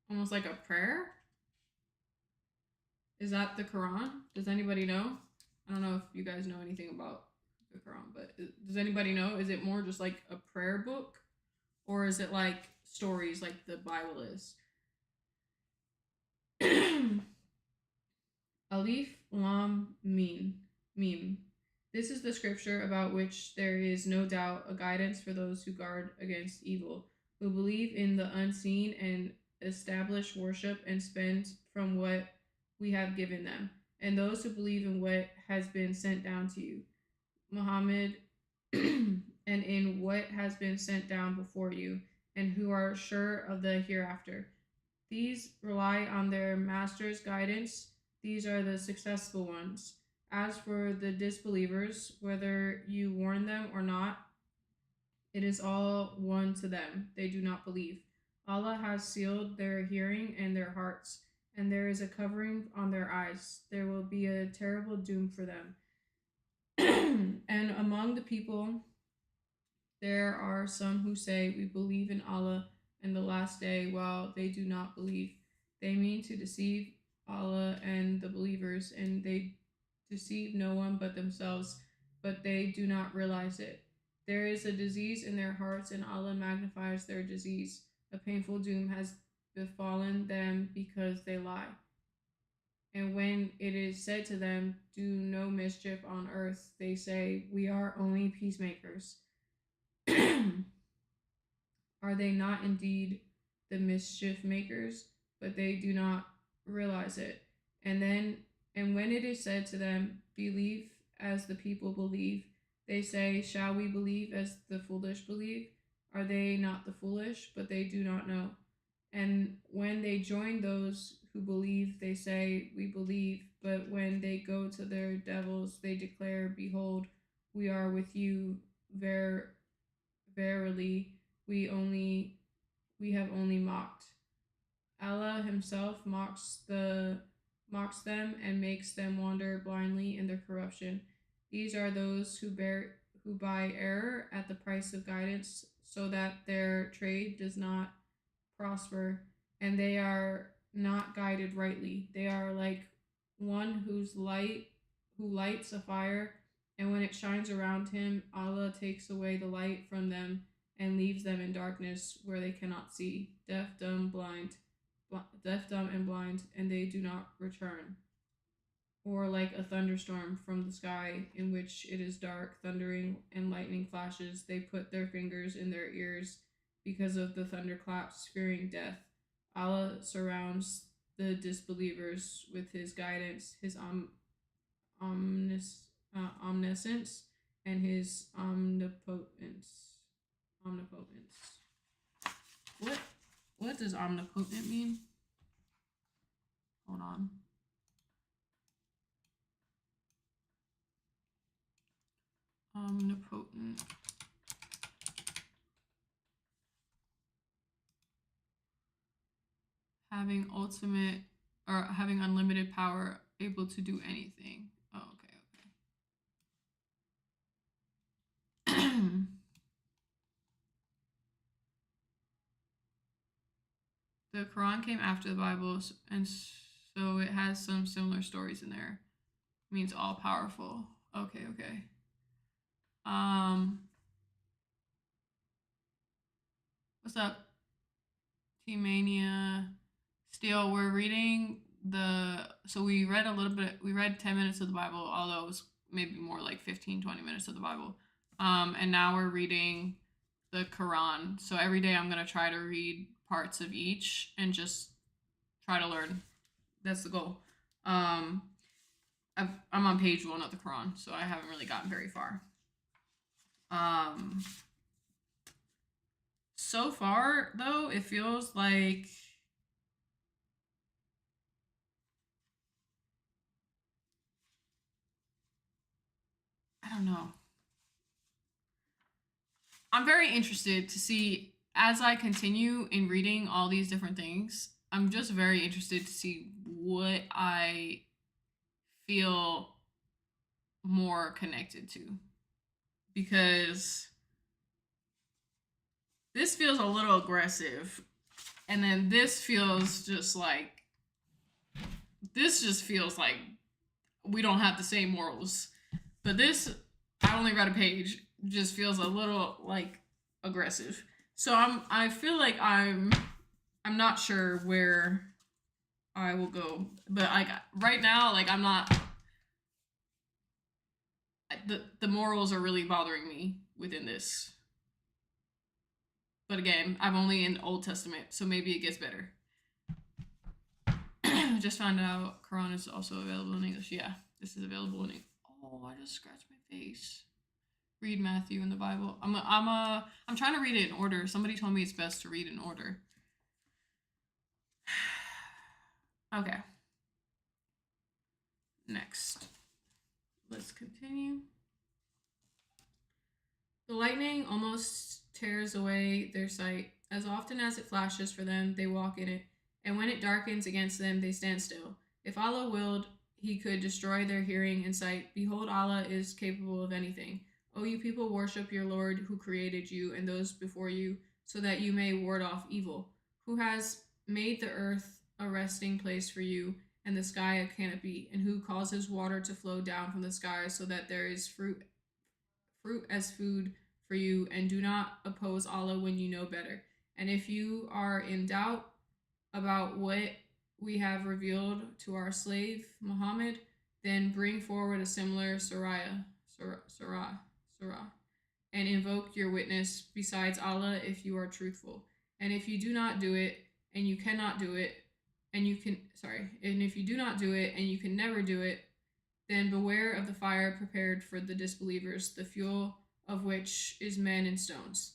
almost like a prayer? Is that the Quran? Does anybody know? I don't know if you guys know anything about the Quran, but does anybody know? Is it more just like a prayer book, or is it like stories like the Bible is? Alif Lam Mim. This is the scripture about which there is no doubt a guidance for those who guard against evil, who believe in the unseen and establish worship and spend from what we have given them, and those who believe in what has been sent down to you, Muhammad, and in what has been sent down before you, and who are sure of the hereafter. These rely on their master's guidance. These are the successful ones. As for the disbelievers, whether you warn them or not, it is all one to them. They do not believe. Allah has sealed their hearing and their hearts. and there is a covering on their eyes. There will be a terrible doom for them. And among the people, there are some who say, we believe in Allah and the last day, while they do not believe. They mean to deceive Allah and the believers, and they deceive no one but themselves, but they do not realize it. There is a disease in their hearts, and Allah magnifies their disease. A painful doom has befallen them because they lie. And when it is said to them, do no mischief on earth, they say, we are only peacemakers. Are they not indeed the mischief makers? But they do not realize it. And when it is said to them, believe as the people believe, they say, shall we believe as the foolish believe? Are they not the foolish? But they do not know. And when they join those who believe, they say, we believe. But when they go to their devils, they declare, behold, we are with you. Verily, we have only mocked. Allah himself mocks them and makes them wander blindly in their corruption. These are those who buy error at the price of guidance, so that their trade does not prosper, and they are not guided rightly. They are like one who lights a fire, and when it shines around him, Allah takes away the light from them and leaves them in darkness where they cannot see, deaf, dumb, and blind, and they do not return. Or like a thunderstorm from the sky in which it is dark, thundering and lightning flashes, they put their fingers in their ears because of the thunderclaps, fearing death. Allah surrounds the disbelievers with his guidance, his omniscience, and his omnipotence. What does omnipotent mean? Hold on. Omnipotent. Having unlimited power, able to do anything. Oh, okay. The Quran came after the Bible, and so it has some similar stories in there. It means all powerful. Okay. What's up, Team Mania? Still, we're reading we read a little bit. We read 10 minutes of the Bible, although it was maybe more like 15, 20 minutes of the Bible. And now we're reading the Quran. So every day I'm gonna try to read parts of each and just try to learn. That's the goal. I'm on page 1 of the Quran, so I haven't really gotten very far. So far though, it feels like I don't know. I'm very interested to see as I continue in reading all these different things. I'm just very interested to see what I feel more connected to, because this feels a little aggressive, and then this just feels like we don't have the same morals. But this, I only read a page, just feels a little like aggressive. So I feel like I'm not sure where I will go, but like right now, like I'm not. The morals are really bothering me within this. But again, I'm only in Old Testament, so maybe it gets better. Just found out Quran is also available in English. Yeah, this is available in English. Oh, I just scratched my face. Read Matthew in the Bible. I'm trying to read it in order. Somebody told me it's best to read in order. Okay. Next. Let's continue. The lightning almost tears away their sight. As often as it flashes for them, they walk in it. And when it darkens against them, they stand still. If Allah willed, he could destroy their hearing and sight. Behold, Allah is capable of anything. O you people, worship your Lord who created you and those before you, so that you may ward off evil. Who has made the earth a resting place for you, and the sky a canopy, and who causes water to flow down from the sky, so that there is fruit as food for you, and do not oppose Allah when you know better. And if you are in doubt about what we have revealed to our slave Muhammad, then bring forward a similar surah, and invoke your witness besides Allah if you are truthful. And if you do not do it, and you cannot do it, and if you do not do it, and you can never do it, then beware of the fire prepared for the disbelievers, the fuel of which is men and stones.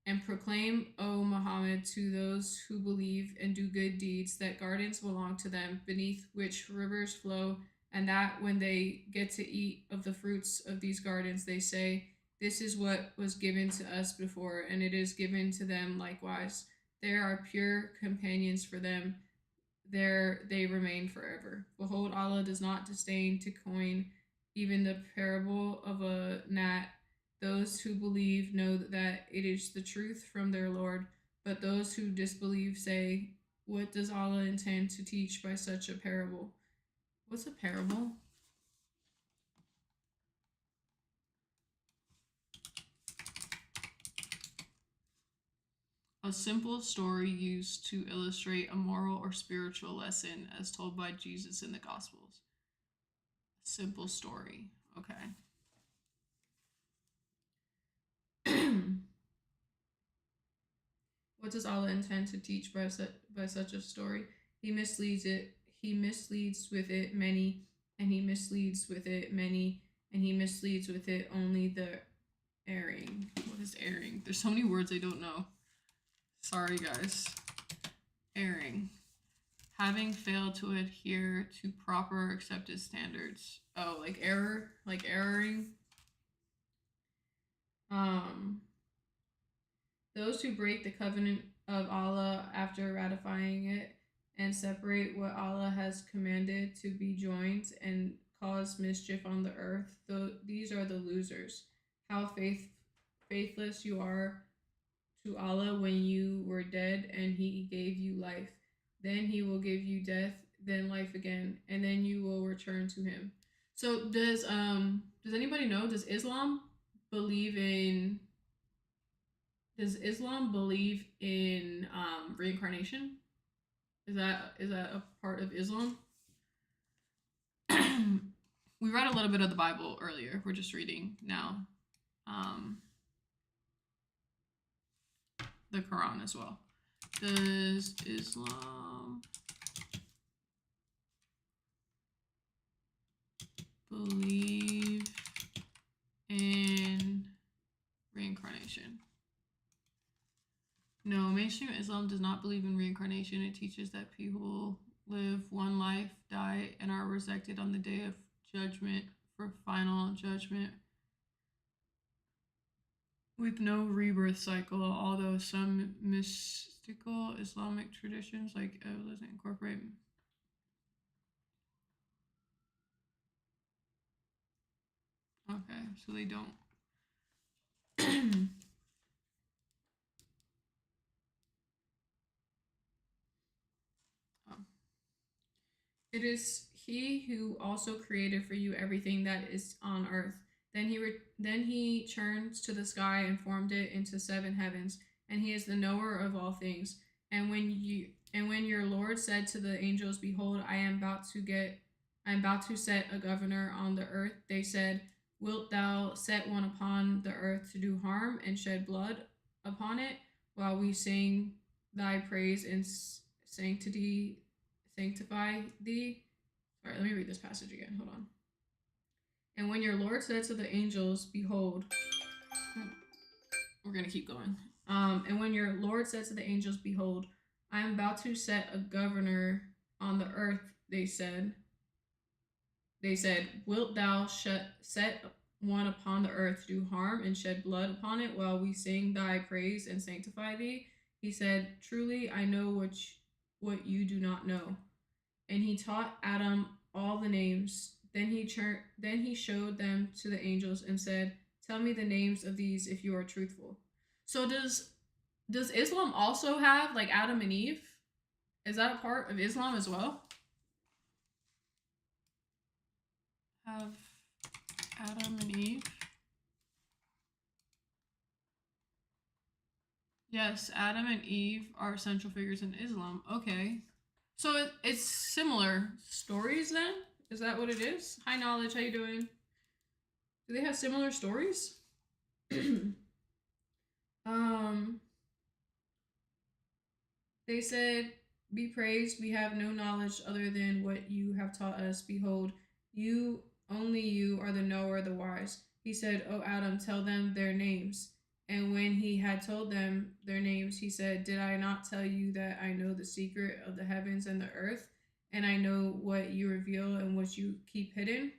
And proclaim, O Muhammad, to those who believe and do good deeds that gardens belong to them, beneath which rivers flow, and that when they get to eat of the fruits of these gardens, they say, this is what was given to us before, and it is given to them likewise. There are pure companions for them. There they remain forever. Behold, Allah does not disdain to coin even the parable of a gnat. Those who believe know that it is the truth from their Lord, but those who disbelieve say, what does Allah intend to teach by such a parable? What's a parable? A simple story used to illustrate a moral or spiritual lesson as told by Jesus in the Gospels. A simple story. Okay. What does Allah intend to teach by such a story? He misleads with it many, and he misleads with it many, and he misleads with it only the erring. What is erring? There's so many words I don't know. Sorry, guys. Erring. Having failed to adhere to proper accepted standards. Oh, like error? Like erroring? Those who break the covenant of Allah after ratifying it and separate what Allah has commanded to be joined and cause mischief on the earth, these are the losers. How faithless you are to Allah when you were dead and he gave you life. Then he will give you death, then life again, and then you will return to him. So does anybody know, does Islam believe in reincarnation? Is that a part of Islam? We read a little bit of the Bible earlier. We're just reading now. The Quran as well. Does Islam believe in reincarnation? No, mainstream Islam does not believe in reincarnation. It teaches that people live one life, die, and are resurrected on the day of judgment for final judgment with no rebirth cycle, although some mystical Islamic traditions like doesn't incorporate. Okay, so they don't. It is he who also created for you everything that is on earth. Then he turns to the sky and formed it into 7 heavens, and he is the knower of all things. And when your Lord said to the angels, behold, I am about to set a governor on the earth, they said, wilt thou set one upon the earth to do harm and shed blood upon it, while we sing thy praise and sanctify thee? Sorry, let me read this passage again. Hold on. And when your Lord said to the angels, behold, we're going to keep going. And when your Lord said to the angels, behold, I am about to set a governor on the earth, they said, wilt thou set one upon the earth to do harm and shed blood upon it, while we sing thy praise and sanctify thee? He said, truly I know what you do not know. And he taught Adam all the names. Then he showed them to the angels and said, "Tell me the names of these if you are truthful." So does Islam also have like Adam and Eve? Is that a part of Islam as well? Have Adam and Eve? Yes, Adam and Eve are central figures in Islam. Okay. So it's similar stories then? Is that what it is? Hi Knowledge, how you doing? Do they have similar stories? They said, "Be praised, we have no knowledge other than what you have taught us. Behold, only you are the knower, the wise." He said, "O Adam, tell them their names." And when he had told them their names, he said, "Did I not tell you that I know the secret of the heavens and the earth, and I know what you reveal and what you keep hidden?"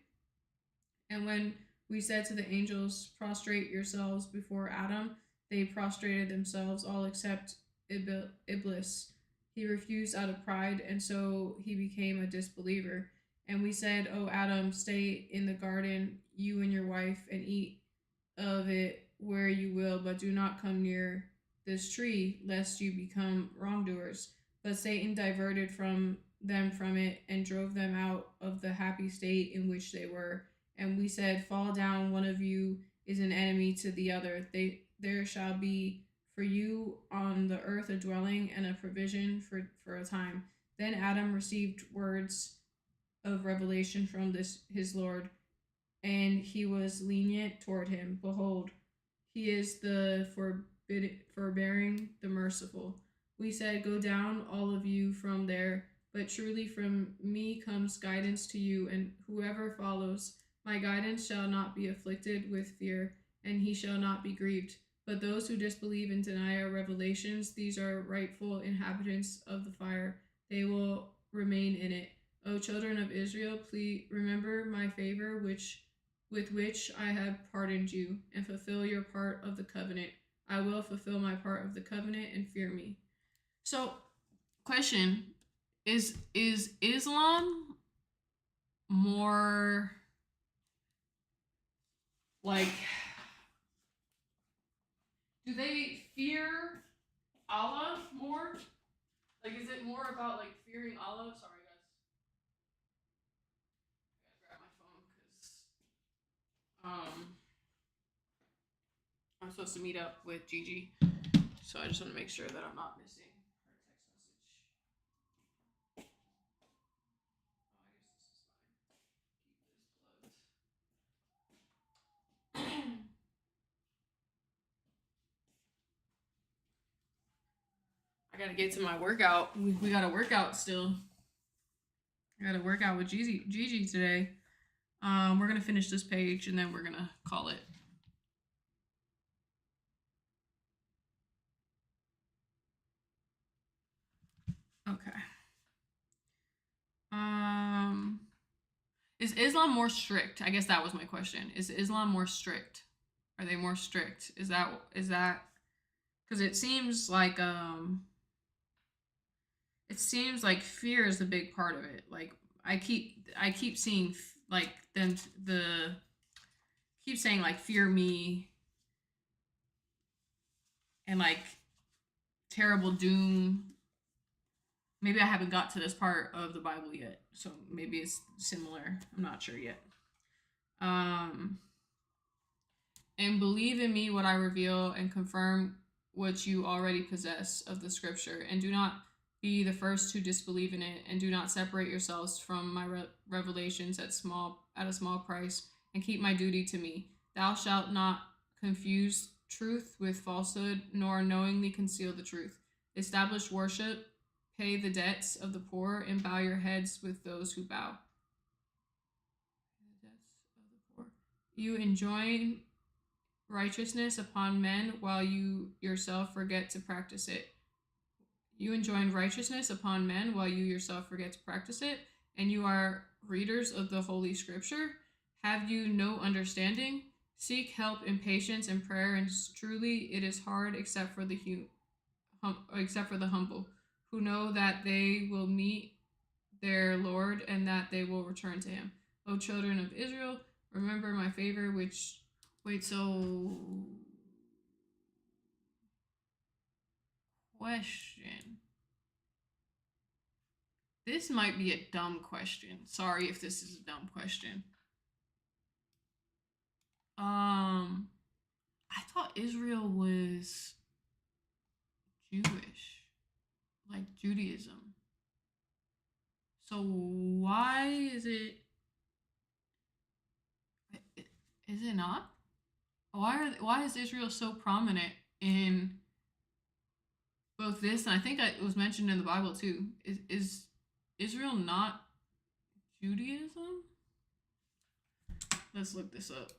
And when we said to the angels, "Prostrate yourselves before Adam," they prostrated themselves, all except Iblis. He refused out of pride, and so he became a disbeliever. And we said, "O Adam, stay in the garden, you and your wife, and eat of it where you will, but do not come near this tree, lest you become wrongdoers." But Satan diverted them from it and drove them out of the happy state in which they were. And we said, "Fall down, one of you is an enemy to the other. There shall be for you on the earth a dwelling and a provision for a time." Then Adam received words of revelation from his Lord, and he was lenient toward him. Behold, he is the forbearing, the merciful. We said, "Go down, all of you, from there, but truly from me comes guidance to you, and whoever follows my guidance shall not be afflicted with fear, and he shall not be grieved. But those who disbelieve and deny our revelations, these are rightful inhabitants of the fire. They will remain in it. O children of Israel, please remember my favor with which I have pardoned you, and fulfill your part of the covenant. I will fulfill my part of the covenant, and fear me." So, question, is Islam more like, do they fear Allah more? Like, is it more about like fearing Allah? Sorry guys, I gotta grab my phone because I'm supposed to meet up with Gigi, so I just want to make sure that I'm not missing her text message. Oh, I guess this is fine. Keep this plugged. I gotta get to my workout. We got to work out still. I got to work out with Gigi today. We're gonna finish this page and then we're gonna call it. Okay. Is Islam more strict? I guess that was my question. Is Islam more strict? Are they more strict? Is that because it seems like fear is a big part of it. Like I keep seeing like them keep saying like fear me and like terrible doom. Maybe I haven't got to this part of the Bible yet, so maybe it's similar. I'm not sure yet. And believe in me what I reveal, and confirm what you already possess of the scripture, and do not be the first to disbelieve in it, and do not separate yourselves from my revelations at a small price, and keep my duty to me. Thou shalt not confuse truth with falsehood, nor knowingly conceal the truth. Establish worship, pay the debts of the poor, and bow your heads with those who bow. The debts of the poor. You enjoin righteousness upon men while you yourself forget to practice it. You enjoin righteousness upon men while you yourself forget to practice it, and you are readers of the Holy Scripture. Have you no understanding? Seek help in patience and prayer, and truly it is hard except for the humble. who know that they will meet their Lord and that they will return to him. O children of Israel, remember my favor, which. Wait, so. Question. This might be a dumb question. Sorry if this is a dumb question. I thought Israel was Jewish, like Judaism. So why is it? Is it not? Why is Israel so prominent in both this and I think it was mentioned in the Bible too? Is Israel not Judaism? Let's look this up.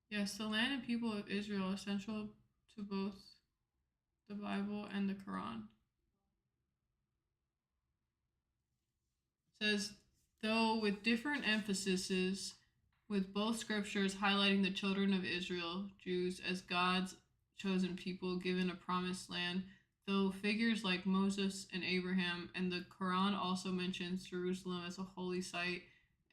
Yes, the land and people of Israel are essential to both the Bible and the Quran. It says, though with different emphases, with both scriptures highlighting the children of Israel, Jews, as God's chosen people given a promised land, though figures like Moses and Abraham and the Quran also mentions Jerusalem as a holy site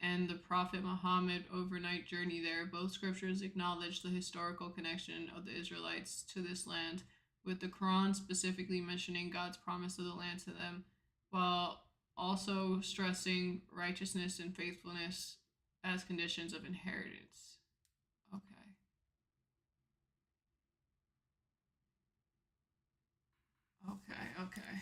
and the Prophet Muhammad overnight journey there, both scriptures acknowledge the historical connection of the Israelites to this land, with the Quran specifically mentioning God's promise of the land to them, while also stressing righteousness and faithfulness as conditions of inheritance. Okay. Okay.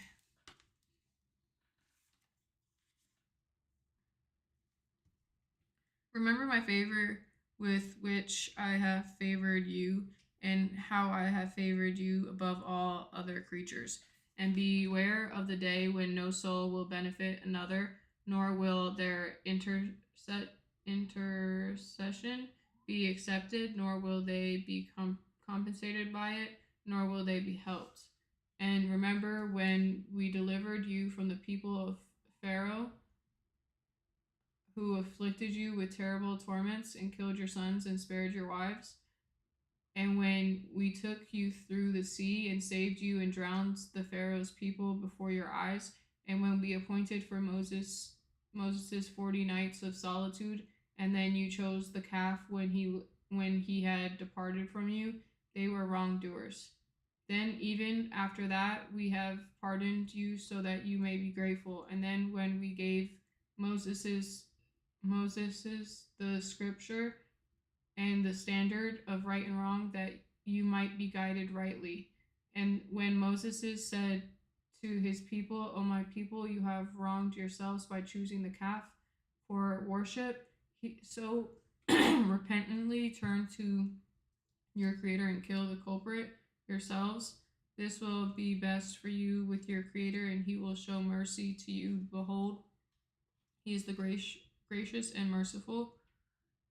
Remember my favor with which I have favored you, and how I have favored you above all other creatures. And beware of the day when no soul will benefit another, nor will their intercession be accepted, nor will they be compensated by it, nor will they be helped. And remember when we delivered you from the people of Pharaoh, who afflicted you with terrible torments and killed your sons and spared your wives? And when we took you through the sea and saved you and drowned the Pharaoh's people before your eyes, and when we appointed for Moses 40 nights of solitude, and then you chose the calf when he had departed from you, they were wrongdoers. Then even after that we have pardoned you so that you may be grateful. And then when we gave Moses the scripture and the standard of right and wrong, that you might be guided rightly. And when Moses said to his people, O my people, you have wronged yourselves by choosing the calf for worship, so repentantly turn to your creator and kill the culprit yourselves. This will be best for you with your creator, and he will show mercy to you. Behold, he is the gracious and merciful.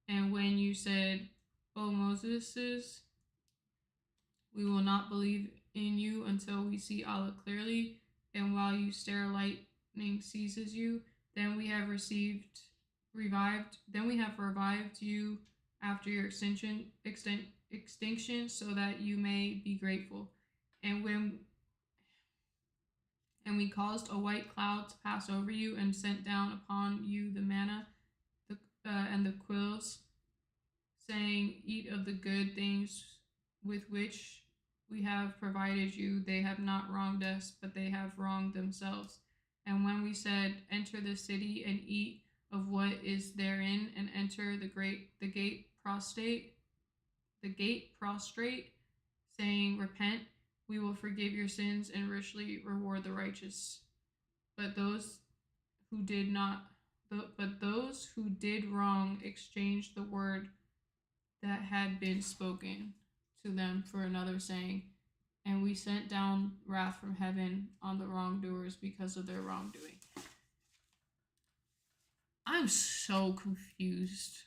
And when you said, O Moses, we will not believe in you until we see Allah clearly, and while you stare, lightning seizes you, then we have revived you after your extinction, so that you may be grateful. And we caused a white cloud to pass over you and sent down upon you the manna and the quills, saying, eat of the good things with which we have provided you. They have not wronged us, but they have wronged themselves. And when we said, enter the city and eat of what is therein, and enter the gate prostrate, saying, repent, we will forgive your sins and richly reward the righteous. But those who did wrong exchanged the word that had been spoken to them for another, saying, and we sent down wrath from heaven on the wrongdoers because of their wrongdoing. I'm so confused.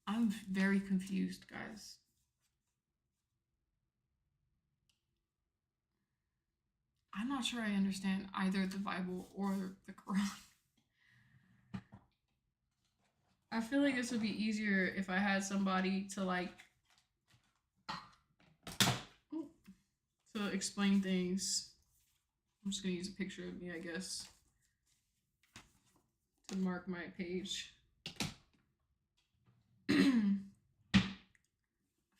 I'm very confused, guys. I'm not sure I understand either the Bible or the Quran. I feel like this would be easier if I had somebody to like to explain things. I'm just gonna use a picture of me, I guess, to mark my page. I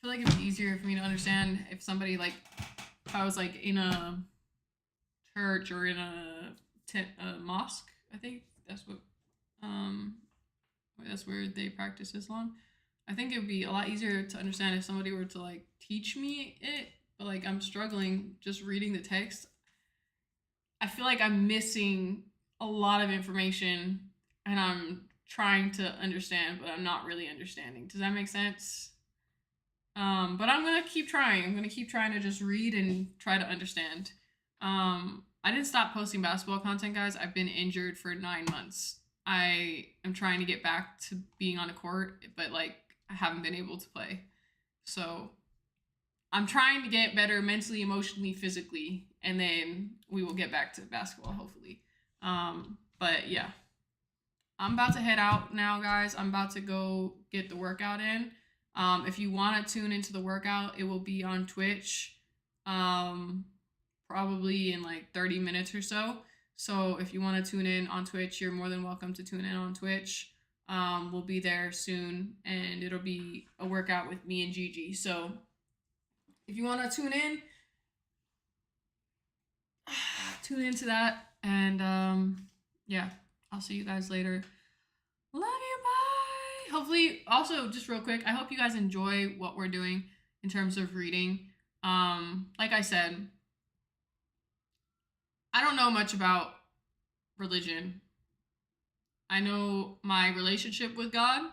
feel like it'd be easier for me to understand if somebody like if I was like in a church or in a mosque. I think that's what that's where they practice Islam. I think it would be a lot easier to understand if somebody were to like teach me it, but like I'm struggling just reading the text. I feel like I'm missing a lot of information and I'm trying to understand, but I'm not really understanding. Does that make sense? But I'm gonna keep trying. I'm gonna keep trying to just read and try to understand. I didn't stop posting basketball content, guys. I've been injured for 9 months. I am trying to get back to being on a court, but like I haven't been able to play. So I'm trying to get better mentally, emotionally, physically, and then we will get back to basketball, hopefully. But yeah, I'm about to head out now, guys. I'm about to go get the workout in. If you want to tune into the workout, it will be on Twitch, probably in like 30 minutes or so. So if you want to tune in on Twitch, you're more than welcome to tune in on Twitch. We'll be there soon, and it'll be a workout with me and Gigi. So if you want to tune into that, and yeah, I'll see you guys later. Love you, bye. Hopefully, also just real quick, I hope you guys enjoy what we're doing in terms of reading. Like I said, I don't know much about religion. I know my relationship with God.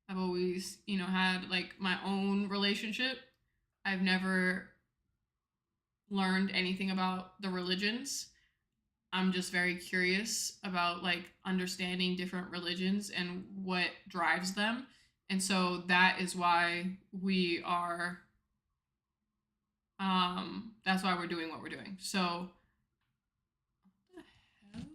I've always, had like my own relationship. I've never learned anything about the religions. I'm just very curious about like understanding different religions and what drives them. And so that is why we are that's why we're doing what we're doing. So what the hell?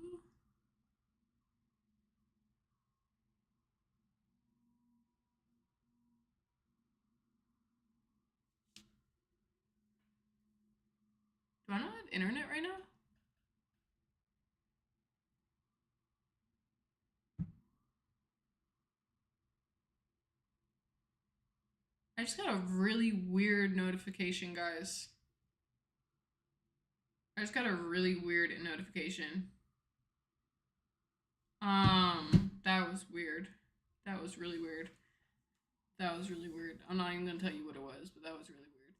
Do I not have internet right now? I just got a really weird notification, guys. I just got a really weird notification. That was weird. That was really weird. That was really weird. I'm not even gonna tell you what it was, but that was really weird.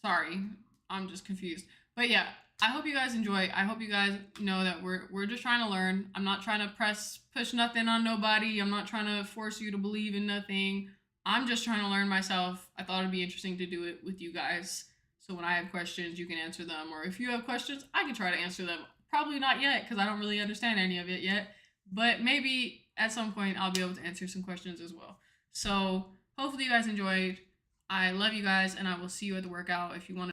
Sorry, I'm just confused. But yeah, I hope you guys enjoy. I hope you guys know that we're just trying to learn. I'm not trying to push nothing on nobody. I'm not trying to force you to believe in nothing. I'm just trying to learn myself. I thought it'd be interesting to do it with you guys. So when I have questions, you can answer them. Or if you have questions, I can try to answer them. Probably not yet, because I don't really understand any of it yet. But maybe at some point I'll be able to answer some questions as well. So hopefully you guys enjoyed. I love you guys, and I will see you at the workout if you want to